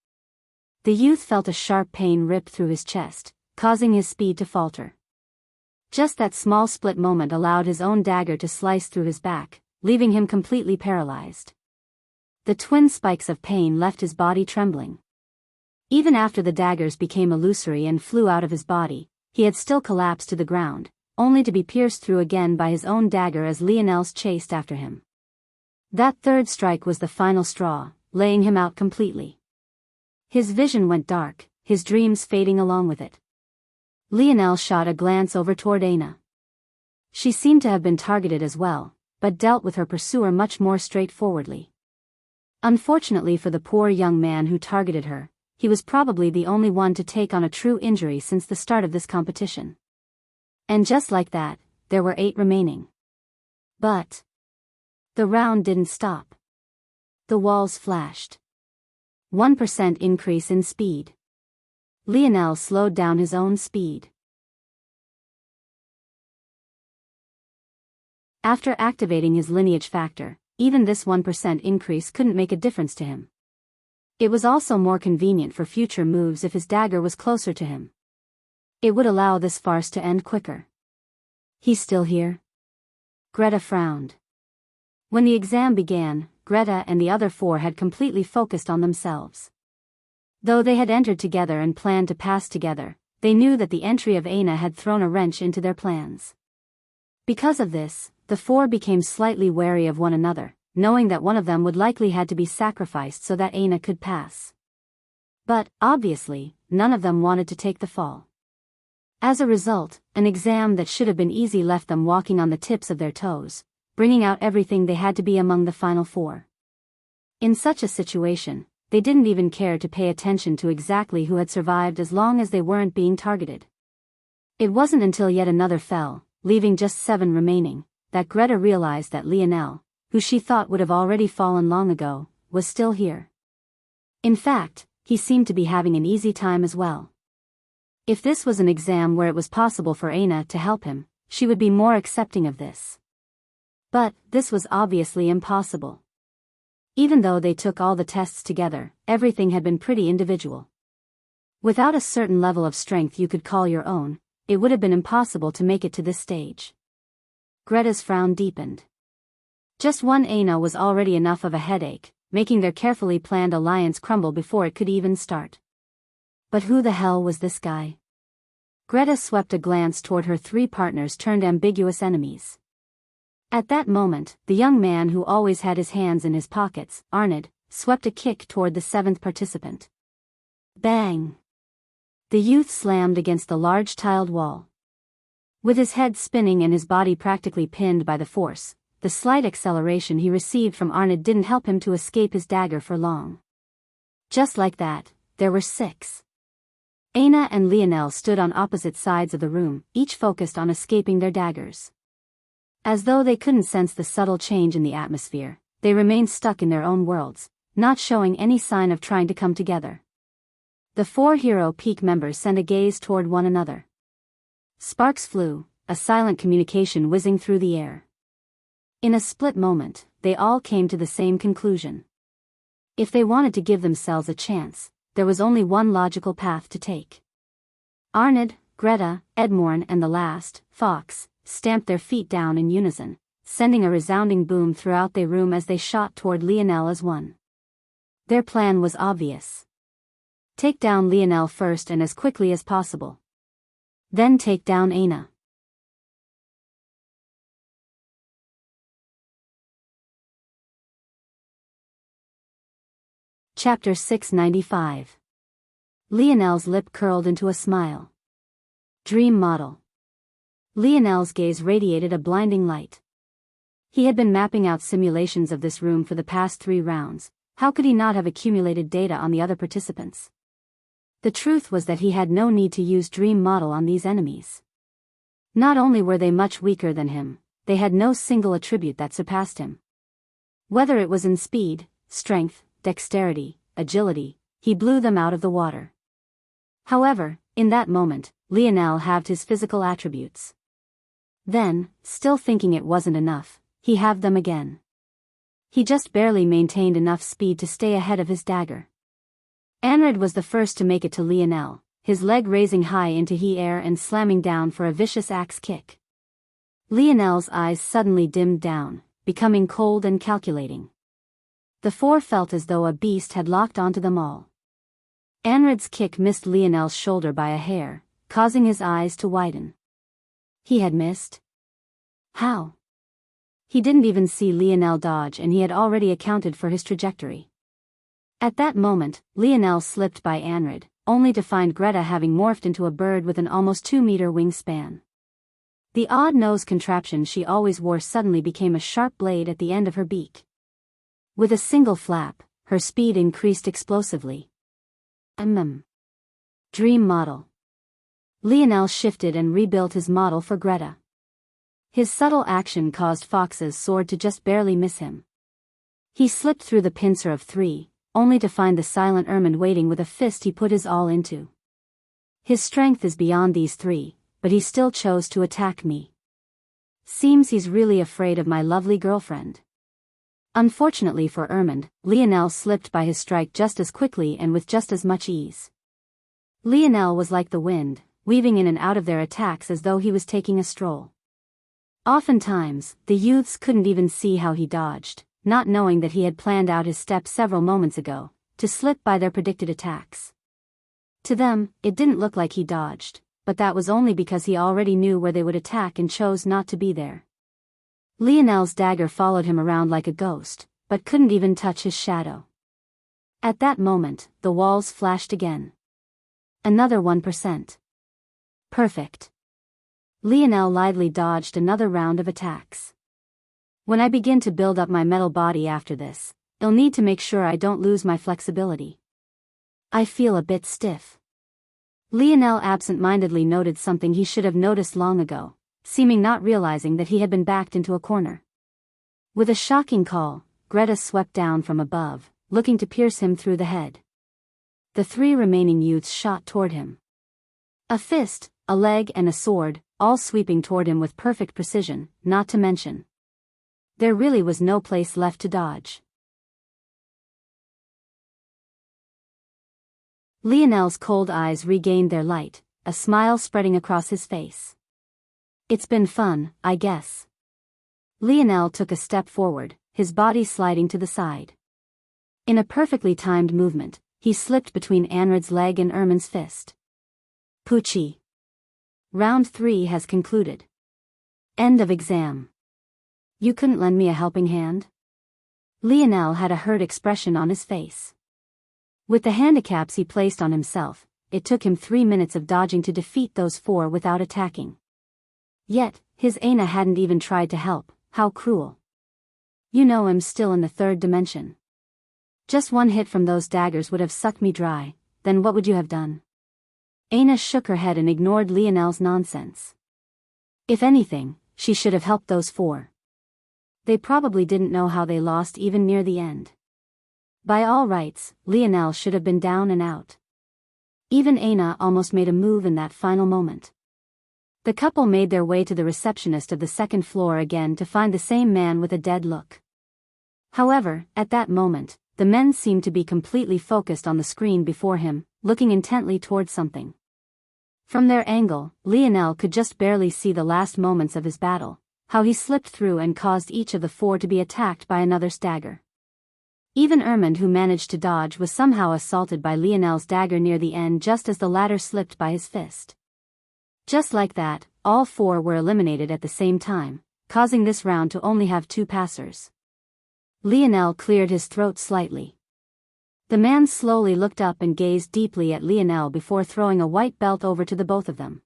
The youth felt a sharp pain rip through his chest, causing his speed to falter. Just that small split moment allowed his own dagger to slice through his back, leaving him completely paralyzed. The twin spikes of pain left his body trembling. Even after the daggers became illusory and flew out of his body, he had still collapsed to the ground, only to be pierced through again by his own dagger as Lionel's chased after him. That third strike was the final straw, laying him out completely. His vision went dark, his dreams fading along with it. Lionel shot a glance over toward Aina. She seemed to have been targeted as well, but dealt with her pursuer much more straightforwardly. Unfortunately for the poor young man who targeted her, he was probably the only one to take on a true injury since the start of this competition. And just like that, there were 8 remaining. But the round didn't stop. The walls flashed. 1% increase in speed. Lionel slowed down his own speed. After activating his lineage factor, even this 1% increase couldn't make a difference to him. It was also more convenient for future moves if his dagger was closer to him. It would allow this farce to end quicker. He's still here? Greta frowned. When the exam began, Greta and the other 4 had completely focused on themselves. Though they had entered together and planned to pass together, they knew that the entry of Aina had thrown a wrench into their plans. Because of this, the 4 became slightly wary of one another, knowing that one of them would likely had to be sacrificed so that Aina could pass. But, obviously, none of them wanted to take the fall. As a result, an exam that should have been easy left them walking on the tips of their toes, bringing out everything they had to be among the final 4. In such a situation, they didn't even care to pay attention to exactly who had survived as long as they weren't being targeted. It wasn't until yet another fell, leaving just 7 remaining, that Greta realized that Lionel, who she thought would have already fallen long ago, was still here. In fact, he seemed to be having an easy time as well. If this was an exam where it was possible for Aina to help him, she would be more accepting of this. But this was obviously impossible. Even though they took all the tests together, everything had been pretty individual. Without a certain level of strength you could call your own, it would have been impossible to make it to this stage. Greta's frown deepened. Just one Aina was already enough of a headache, making their carefully planned alliance crumble before it could even start. But who the hell was this guy? Greta swept a glance toward her 3 partners turned ambiguous enemies. At that moment, the young man who always had his hands in his pockets, Arnid, swept a kick toward the 7th participant. Bang! The youth slammed against the large tiled wall. With his head spinning and his body practically pinned by the force, the slight acceleration he received from Arnid didn't help him to escape his dagger for long. Just like that, there were 6. Aina and Lionel stood on opposite sides of the room, each focused on escaping their daggers. As though they couldn't sense the subtle change in the atmosphere, they remained stuck in their own worlds, not showing any sign of trying to come together. The 4 Hero Peak members sent a gaze toward one another. Sparks flew, a silent communication whizzing through the air. In a split moment, they all came to the same conclusion. If they wanted to give themselves a chance, there was only one logical path to take. Arnid, Greta, Edmorn and the last, Fox, stamped their feet down in unison, sending a resounding boom throughout the room as they shot toward Lionel as one. Their plan was obvious. Take down Lionel first and as quickly as possible. Then take down Aina. Chapter 695. Lionel's lip curled into a smile. Dream model. Lionel's gaze radiated a blinding light. He had been mapping out simulations of this room for the past 3 rounds. How could he not have accumulated data on the other participants? The truth was that he had no need to use Dream Model on these enemies. Not only were they much weaker than him, they had no single attribute that surpassed him. Whether it was in speed, strength, dexterity, agility, he blew them out of the water. However, in that moment, Lionel halved his physical attributes. Then, still thinking it wasn't enough, he halved them again. He just barely maintained enough speed to stay ahead of his dagger. Anred was the first to make it to Lionel, his leg raising high into the air and slamming down for a vicious axe kick. Lionel's eyes suddenly dimmed down, becoming cold and calculating. The 4 felt as though a beast had locked onto them all. Anred's kick missed Lionel's shoulder by a hair, causing his eyes to widen. He had missed? How? He didn't even see Lionel dodge and he had already accounted for his trajectory. At that moment, Lionel slipped by Anred, only to find Greta having morphed into a bird with an almost 2-meter wingspan. The odd nose contraption she always wore suddenly became a sharp blade at the end of her beak. With a single flap, her speed increased explosively. Dream model. Lionel shifted and rebuilt his model for Greta. His subtle action caused Fox's sword to just barely miss him. He slipped through the pincer of 3, only to find the silent Ermine waiting with a fist he put his all into. His strength is beyond these 3, but he still chose to attack me. Seems he's really afraid of my lovely girlfriend. Unfortunately for Ermine, Lionel slipped by his strike just as quickly and with just as much ease. Lionel was like the wind, weaving in and out of their attacks as though he was taking a stroll. Oftentimes, the youths couldn't even see how he dodged, not knowing that he had planned out his steps several moments ago, to slip by their predicted attacks. To them, it didn't look like he dodged, but that was only because he already knew where they would attack and chose not to be there. Lionel's dagger followed him around like a ghost, but couldn't even touch his shadow. At that moment, the walls flashed again. Another 1%. Perfect. Lionel lithely dodged another round of attacks. When I begin to build up my metal body after this, I'll need to make sure I don't lose my flexibility. I feel a bit stiff. Lionel absent-mindedly noted something he should have noticed long ago, seeming not realizing that he had been backed into a corner. With a shocking call, Greta swept down from above, looking to pierce him through the head. The 3 remaining youths shot toward him. A fist, a leg and a sword, all sweeping toward him with perfect precision, not to mention. There really was no place left to dodge. Lionel's cold eyes regained their light, a smile spreading across his face. It's been fun, I guess. Lionel took a step forward, his body sliding to the side. In a perfectly timed movement, he slipped between Anred's leg and Ermine's fist. Poochie. Round 3 has concluded. End of exam. You couldn't lend me a helping hand? Lionel had a hurt expression on his face. With the handicaps he placed on himself, it took him 3 minutes of dodging to defeat those 4 without attacking. Yet, his Aina hadn't even tried to help. How cruel. You know I'm still in the 3rd dimension. Just one hit from those daggers would have sucked me dry, then what would you have done? Aina shook her head and ignored Lionel's nonsense. If anything, she should have helped those 4. They probably didn't know how they lost even near the end. By all rights, Lionel should have been down and out. Even Aina almost made a move in that final moment. The couple made their way to the receptionist of the 2nd floor again to find the same man with a dead look. However, at that moment, the men seemed to be completely focused on the screen before him, looking intently towards something. From their angle, Lionel could just barely see the last moments of his battle, how he slipped through and caused each of the 4 to be attacked by another stagger. Even Ermund, who managed to dodge, was somehow assaulted by Lionel's dagger near the end just as the latter slipped by his fist. Just like that, all four were eliminated at the same time, causing this round to only have 2 passers. Lionel cleared his throat slightly. The man slowly looked up and gazed deeply at Lionel before throwing a white belt over to the both of them.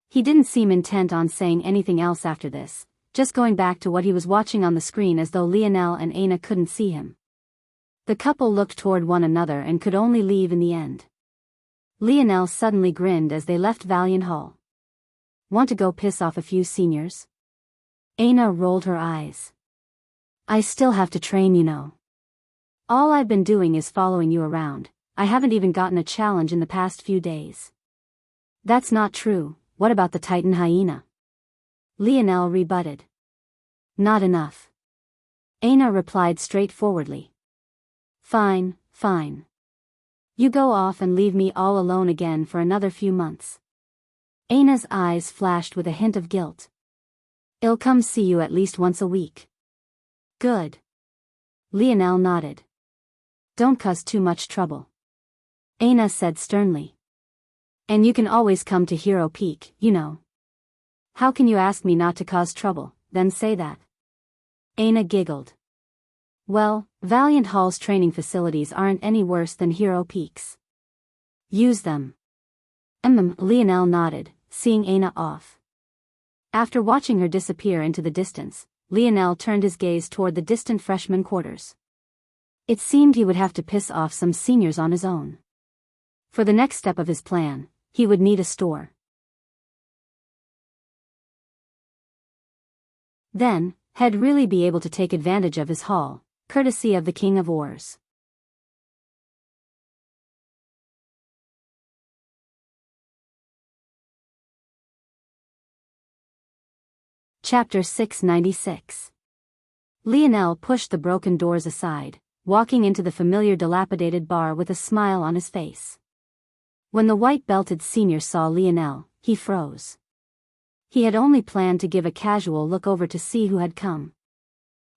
He didn't seem intent on saying anything else after this, just going back to what he was watching on the screen as though Lionel and Aina couldn't see him. The couple looked toward one another and could only leave in the end. Lionel suddenly grinned as they left Valiant Hall. Want to go piss off a few seniors? Aina rolled her eyes. I still have to train, you know. All I've been doing is following you around. I haven't even gotten a challenge in the past few days. That's not true. What about the Titan hyena? Lionel rebutted. Not enough. Aina replied straightforwardly. Fine, fine. You go off and leave me all alone again for another few months. Aina's eyes flashed with a hint of guilt. I'll come see you at least once a week. Good. Lionel nodded. Don't cause too much trouble. Aina said sternly. And you can always come to Hero Peak, you know. How can you ask me not to cause trouble, then say that? Aina giggled. Well, Valiant Hall's training facilities aren't any worse than Hero Peak's. Use them. Lionel nodded, seeing Aina off. After watching her disappear into the distance, Lionel turned his gaze toward the distant freshman quarters. It seemed he would have to piss off some seniors on his own. For the next step of his plan, he would need a store. Then, he'd really be able to take advantage of his haul, courtesy of the King of Ores. Chapter 696. Lionel pushed the broken doors aside, walking into the familiar dilapidated bar with a smile on his face. When the white-belted senior saw Lionel, he froze. He had only planned to give a casual look over to see who had come.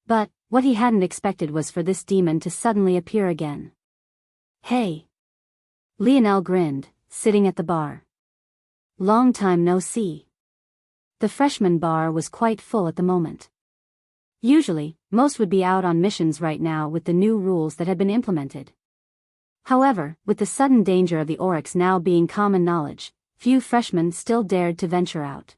But what he hadn't expected was for this demon to suddenly appear again. Hey! Lionel grinned, sitting at the bar. Long time no see. The freshman bar was quite full at the moment. Usually, most would be out on missions right now with the new rules that had been implemented. However, with the sudden danger of the Oryx now being common knowledge, few freshmen still dared to venture out.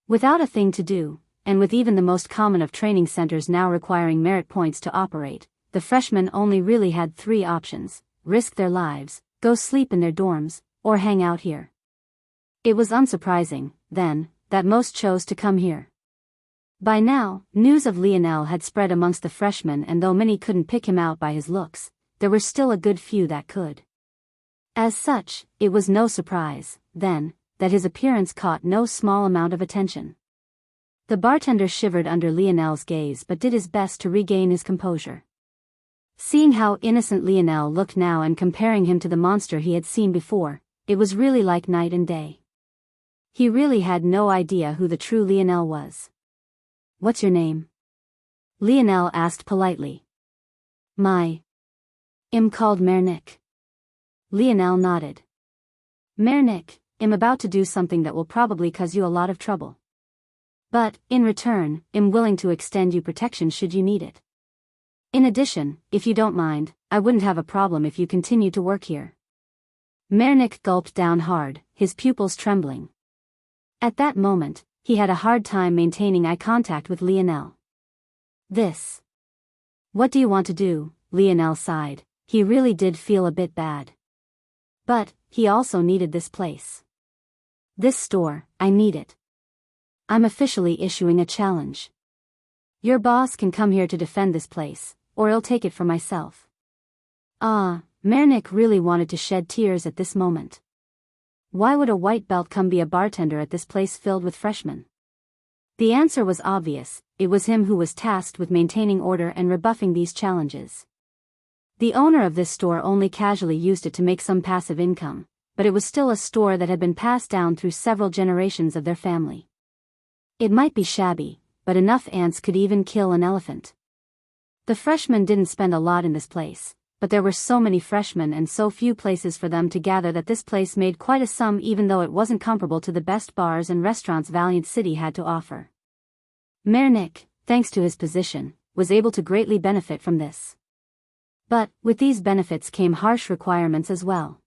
Without a thing to do, and with even the most common of training centers now requiring merit points to operate, the freshmen only really had 3 options: risk their lives, go sleep in their dorms, or hang out here. It was unsurprising, then, that most chose to come here. By now, news of Lionel had spread amongst the freshmen, and though many couldn't pick him out by his looks, there were still a good few that could. As such, it was no surprise, then, that his appearance caught no small amount of attention. The bartender shivered under Lionel's gaze but did his best to regain his composure. Seeing how innocent Lionel looked now and comparing him to the monster he had seen before, it was really like night and day. He really had no idea who the true Lionel was. What's your name? Lionel asked politely. I'm called Mernick. Lionel nodded. Mernick, I'm about to do something that will probably cause you a lot of trouble. But, in return, I'm willing to extend you protection should you need it. In addition, if you don't mind, I wouldn't have a problem if you continue to work here. Mernick gulped down hard, his pupils trembling. At that moment, he had a hard time maintaining eye contact with Lionel. This. What do you want to do? Lionel sighed. He really did feel a bit bad. But, he also needed this place. This store, I need it. I'm officially issuing a challenge. Your boss can come here to defend this place, or I'll take it for myself. Mernick really wanted to shed tears at this moment. Why would a white belt come be a bartender at this place filled with freshmen? The answer was obvious: it was him who was tasked with maintaining order and rebuffing these challenges. The owner of this store only casually used it to make some passive income, but it was still a store that had been passed down through several generations of their family. It might be shabby, but enough ants could even kill an elephant. The freshmen didn't spend a lot in this place, but there were so many freshmen and so few places for them to gather that this place made quite a sum even though it wasn't comparable to the best bars and restaurants Valiant City had to offer. Mayor Nick, thanks to his position, was able to greatly benefit from this. But, with these benefits came harsh requirements as well.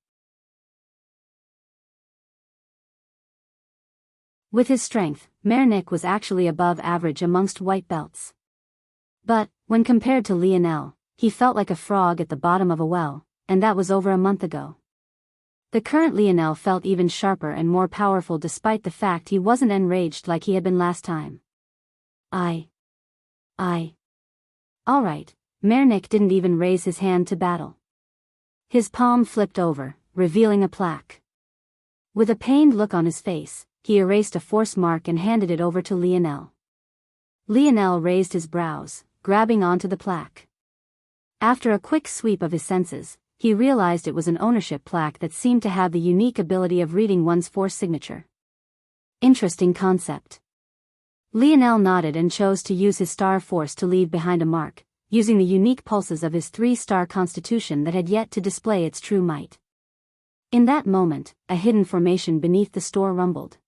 With his strength, Mayor Nick was actually above average amongst white belts. But, when compared to Lionel, he felt like a frog at the bottom of a well, and that was over a month ago. The current Lionel felt even sharper and more powerful despite the fact he wasn't enraged like he had been last time. Alright, Mayor Nick didn't even raise his hand to battle. His palm flipped over, revealing a plaque. With a pained look on his face, he erased a force mark and handed it over to Lionel. Lionel raised his brows, grabbing onto the plaque. After a quick sweep of his senses, he realized it was an ownership plaque that seemed to have the unique ability of reading one's force signature. Interesting concept. Lionel nodded and chose to use his star force to leave behind a mark, using the unique pulses of his 3-star constitution that had yet to display its true might. In that moment, a hidden formation beneath the store rumbled.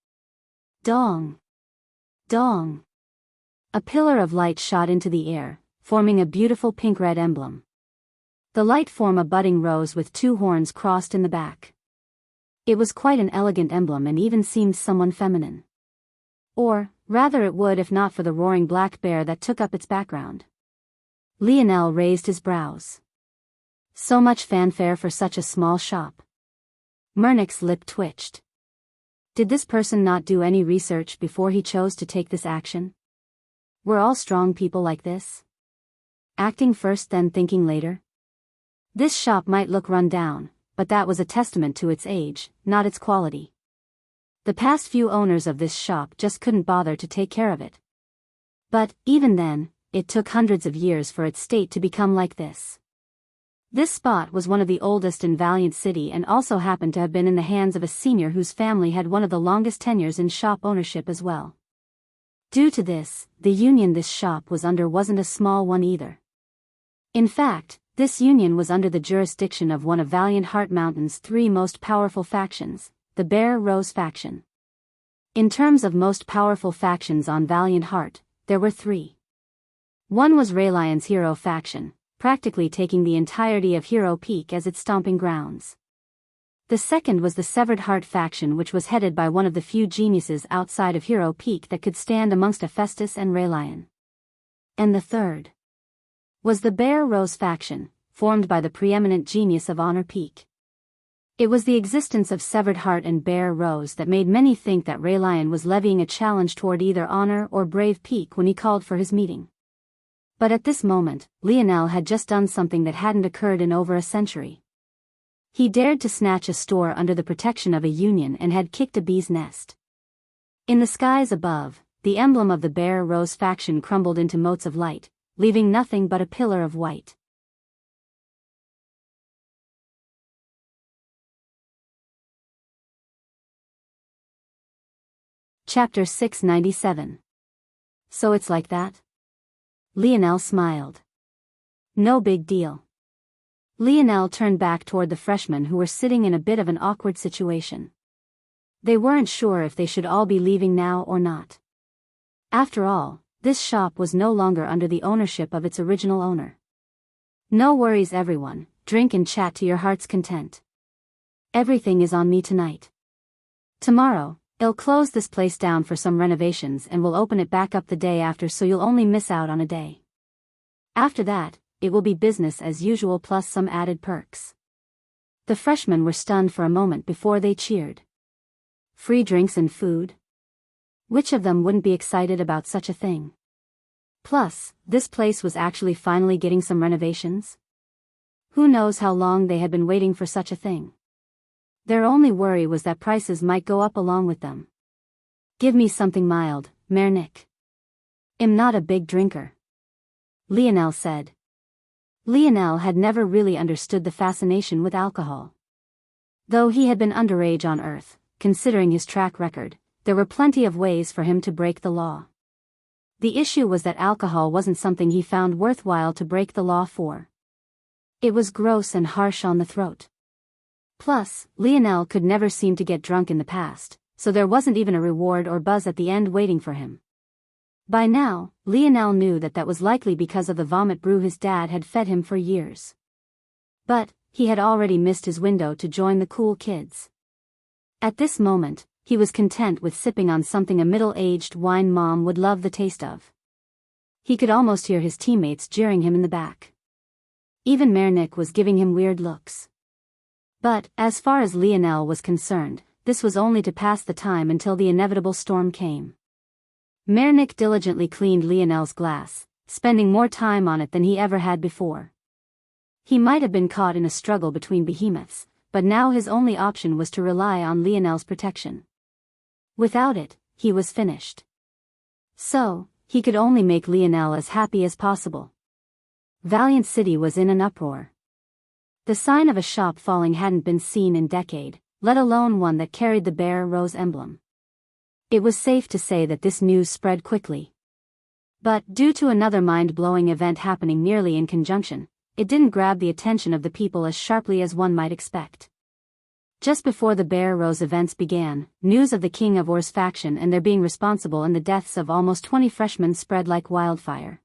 Dong! Dong! A pillar of light shot into the air, forming a beautiful pink-red emblem. The light formed a budding rose with 2 horns crossed in the back. It was quite an elegant emblem and even seemed somewhat feminine. Or, rather it would if not for the roaring black bear that took up its background. Lionel raised his brows. So much fanfare for such a small shop. Murnick's lip twitched. Did this person not do any research before he chose to take this action? Were all strong people like this? Acting first then thinking later? This shop might look run down, but that was a testament to its age, not its quality. The past few owners of this shop just couldn't bother to take care of it. But, even then, it took hundreds of years for its state to become like this. This spot was one of the oldest in Valiant City and also happened to have been in the hands of a senior whose family had one of the longest tenures in shop ownership as well. Due to this, the union this shop was under wasn't a small one either. In fact, this union was under the jurisdiction of one of Valiant Heart Mountain's 3 most powerful factions, the Bear Rose faction. In terms of most powerful factions on Valiant Heart, there were 3. One was Raylion's Hero faction, practically taking the entirety of Hero Peak as its stomping grounds. The second was the Severed Heart faction, which was headed by one of the few geniuses outside of Hero Peak that could stand amongst Hephaestus and Raylion. And the third was the Bear Rose faction, formed by the preeminent genius of Honor Peak. It was the existence of Severed Heart and Bear Rose that made many think that Raylion was levying a challenge toward either Honor or Brave Peak when he called for his meeting. But at this moment, Lionel had just done something that hadn't occurred in over a century. He dared to snatch a store under the protection of a union and had kicked a bee's nest. In the skies above, the emblem of the Bear Rose faction crumbled into motes of light, leaving nothing but a pillar of white. Chapter 697. So it's like that? Lionel smiled. No big deal. Lionel turned back toward the freshmen who were sitting in a bit of an awkward situation. They weren't sure if they should all be leaving now or not. After all, this shop was no longer under the ownership of its original owner. No worries everyone, drink and chat to your heart's content. Everything is on me tonight. Tomorrow, I'll close this place down for some renovations and we'll open it back up the day after, so you'll only miss out on a day. After that, it will be business as usual plus some added perks. The freshmen were stunned for a moment before they cheered. Free drinks and food? Which of them wouldn't be excited about such a thing? Plus, this place was actually finally getting some renovations? Who knows how long they had been waiting for such a thing? Their only worry was that prices might go up along with them. Give me something mild, Mayor Nick. I'm not a big drinker, Lionel said. Lionel had never really understood the fascination with alcohol. Though he had been underage on Earth, considering his track record, there were plenty of ways for him to break the law. The issue was that alcohol wasn't something he found worthwhile to break the law for. It was gross and harsh on the throat. Plus, Lionel could never seem to get drunk in the past, so there wasn't even a reward or buzz at the end waiting for him. By now, Lionel knew that was likely because of the vomit brew his dad had fed him for years. But he had already missed his window to join the cool kids. At this moment, he was content with sipping on something a middle-aged wine mom would love the taste of. He could almost hear his teammates jeering him in the back. Even Mernick was giving him weird looks. But, as far as Lionel was concerned, this was only to pass the time until the inevitable storm came. Mernick diligently cleaned Lionel's glass, spending more time on it than he ever had before. He might have been caught in a struggle between behemoths, but now his only option was to rely on Lionel's protection. Without it, he was finished. So, he could only make Lionel as happy as possible. Valiant City was in an uproar. The sign of a shop falling hadn't been seen in a decade, let alone one that carried the Bear Rose emblem. It was safe to say that this news spread quickly. But, due to another mind-blowing event happening nearly in conjunction, it didn't grab the attention of the people as sharply as one might expect. Just before the Bear Rose events began, news of the King of Or's faction and their being responsible in the deaths of almost 20 freshmen spread like wildfire.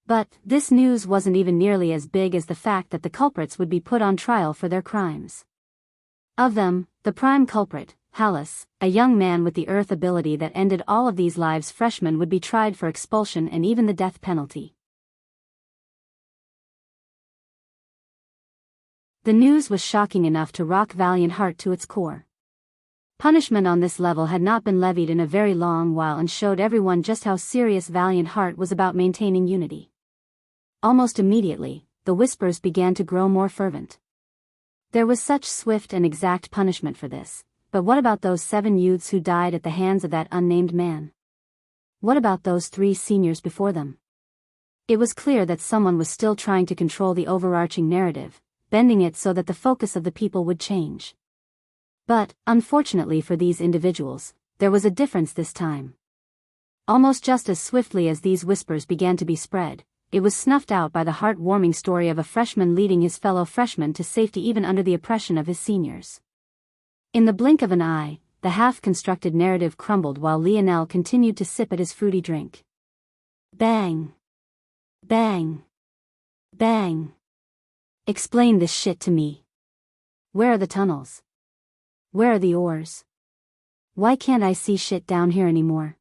But this news wasn't even nearly as big as the fact that the culprits would be put on trial for their crimes. Of them, the prime culprit, Hallis, a young man with the earth ability that ended all of these lives, freshmen would be tried for expulsion and even the death penalty. The news was shocking enough to rock Valiant Heart to its core. Punishment on this level had not been levied in a very long while and showed everyone just how serious Valiant Heart was about maintaining unity. Almost immediately, the whispers began to grow more fervent. There was such swift and exact punishment for this, but what about those 7 youths who died at the hands of that unnamed man? What about those 3 seniors before them? It was clear that someone was still trying to control the overarching narrative, bending it so that the focus of the people would change. But, unfortunately for these individuals, there was a difference this time. Almost just as swiftly as these whispers began to be spread, it was snuffed out by the heart-warming story of a freshman leading his fellow freshmen to safety even under the oppression of his seniors. In the blink of an eye, the half-constructed narrative crumbled while Lionel continued to sip at his fruity drink. Bang! Bang! Bang! Explain this shit to me. Where are the tunnels? Where are the oars? Why can't I see shit down here anymore?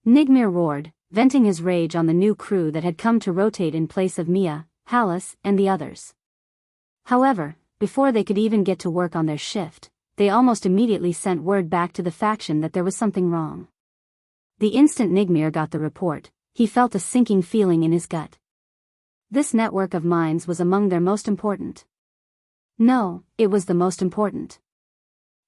Nigmir roared, venting his rage on the new crew that had come to rotate in place of Mia, Hallis, and the others. However, before they could even get to work on their shift, they almost immediately sent word back to the faction that there was something wrong. The instant Nigmir got the report, he felt a sinking feeling in his gut. This network of mines was among their most important. No, it was the most important.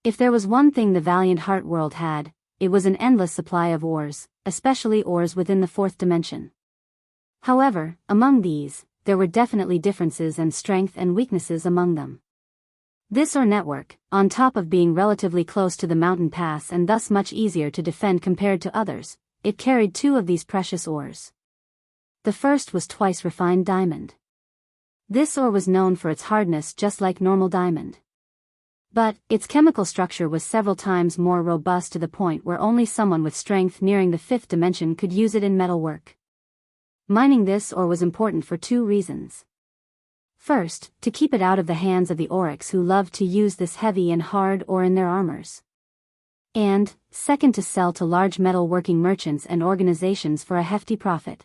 If there was one thing the Valiant Heart world had, it was an endless supply of ores, especially ores within the 4th dimension. However, among these, there were definitely differences and strengths and weaknesses among them. This ore network, on top of being relatively close to the mountain pass and thus much easier to defend compared to others, it carried 2 of these precious ores. The first was twice refined diamond. This ore was known for its hardness just like normal diamond. But, its chemical structure was several times more robust to the point where only someone with strength nearing the 5th dimension could use it in metalwork. Mining this ore was important for 2 reasons. First, to keep it out of the hands of the Oryx who loved to use this heavy and hard ore in their armors. And, second, to sell to large metalworking merchants and organizations for a hefty profit.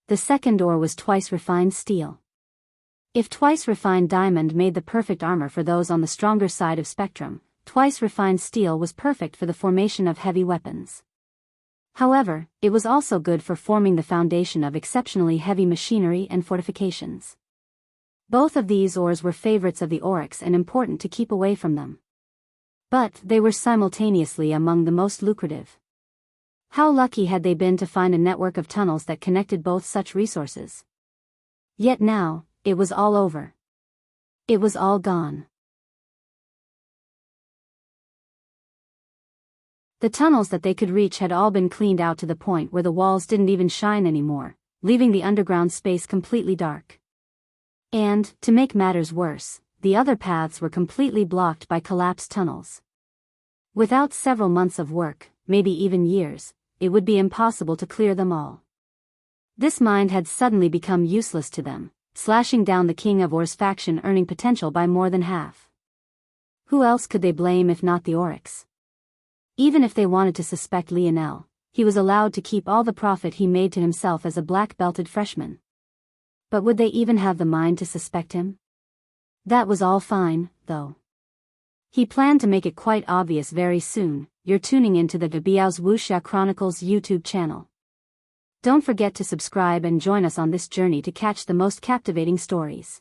The second ore was twice refined steel. If twice refined diamond made the perfect armor for those on the stronger side of spectrum, twice refined steel was perfect for the formation of heavy weapons. However, it was also good for forming the foundation of exceptionally heavy machinery and fortifications. Both of these ores were favorites of the Oryx and important to keep away from them. But they were simultaneously among the most lucrative. How lucky had they been to find a network of tunnels that connected both such resources? Yet now, it was all over. It was all gone. The tunnels that they could reach had all been cleaned out to the point where the walls didn't even shine anymore, leaving the underground space completely dark. And, to make matters worse, the other paths were completely blocked by collapsed tunnels. Without several months of work, maybe even years, it would be impossible to clear them all. This mine had suddenly become useless to them, slashing down the King of Or's faction earning potential by more than half. Who else could they blame if not the Oryx? Even if they wanted to suspect Lionel, he was allowed to keep all the profit he made to himself as a black-belted freshman. But would they even have the mind to suspect him? That was all fine, though. He planned to make it quite obvious very soon. You're tuning into the Biyao's Wuxia Chronicles YouTube channel. Don't forget to subscribe and join us on this journey to catch the most captivating stories.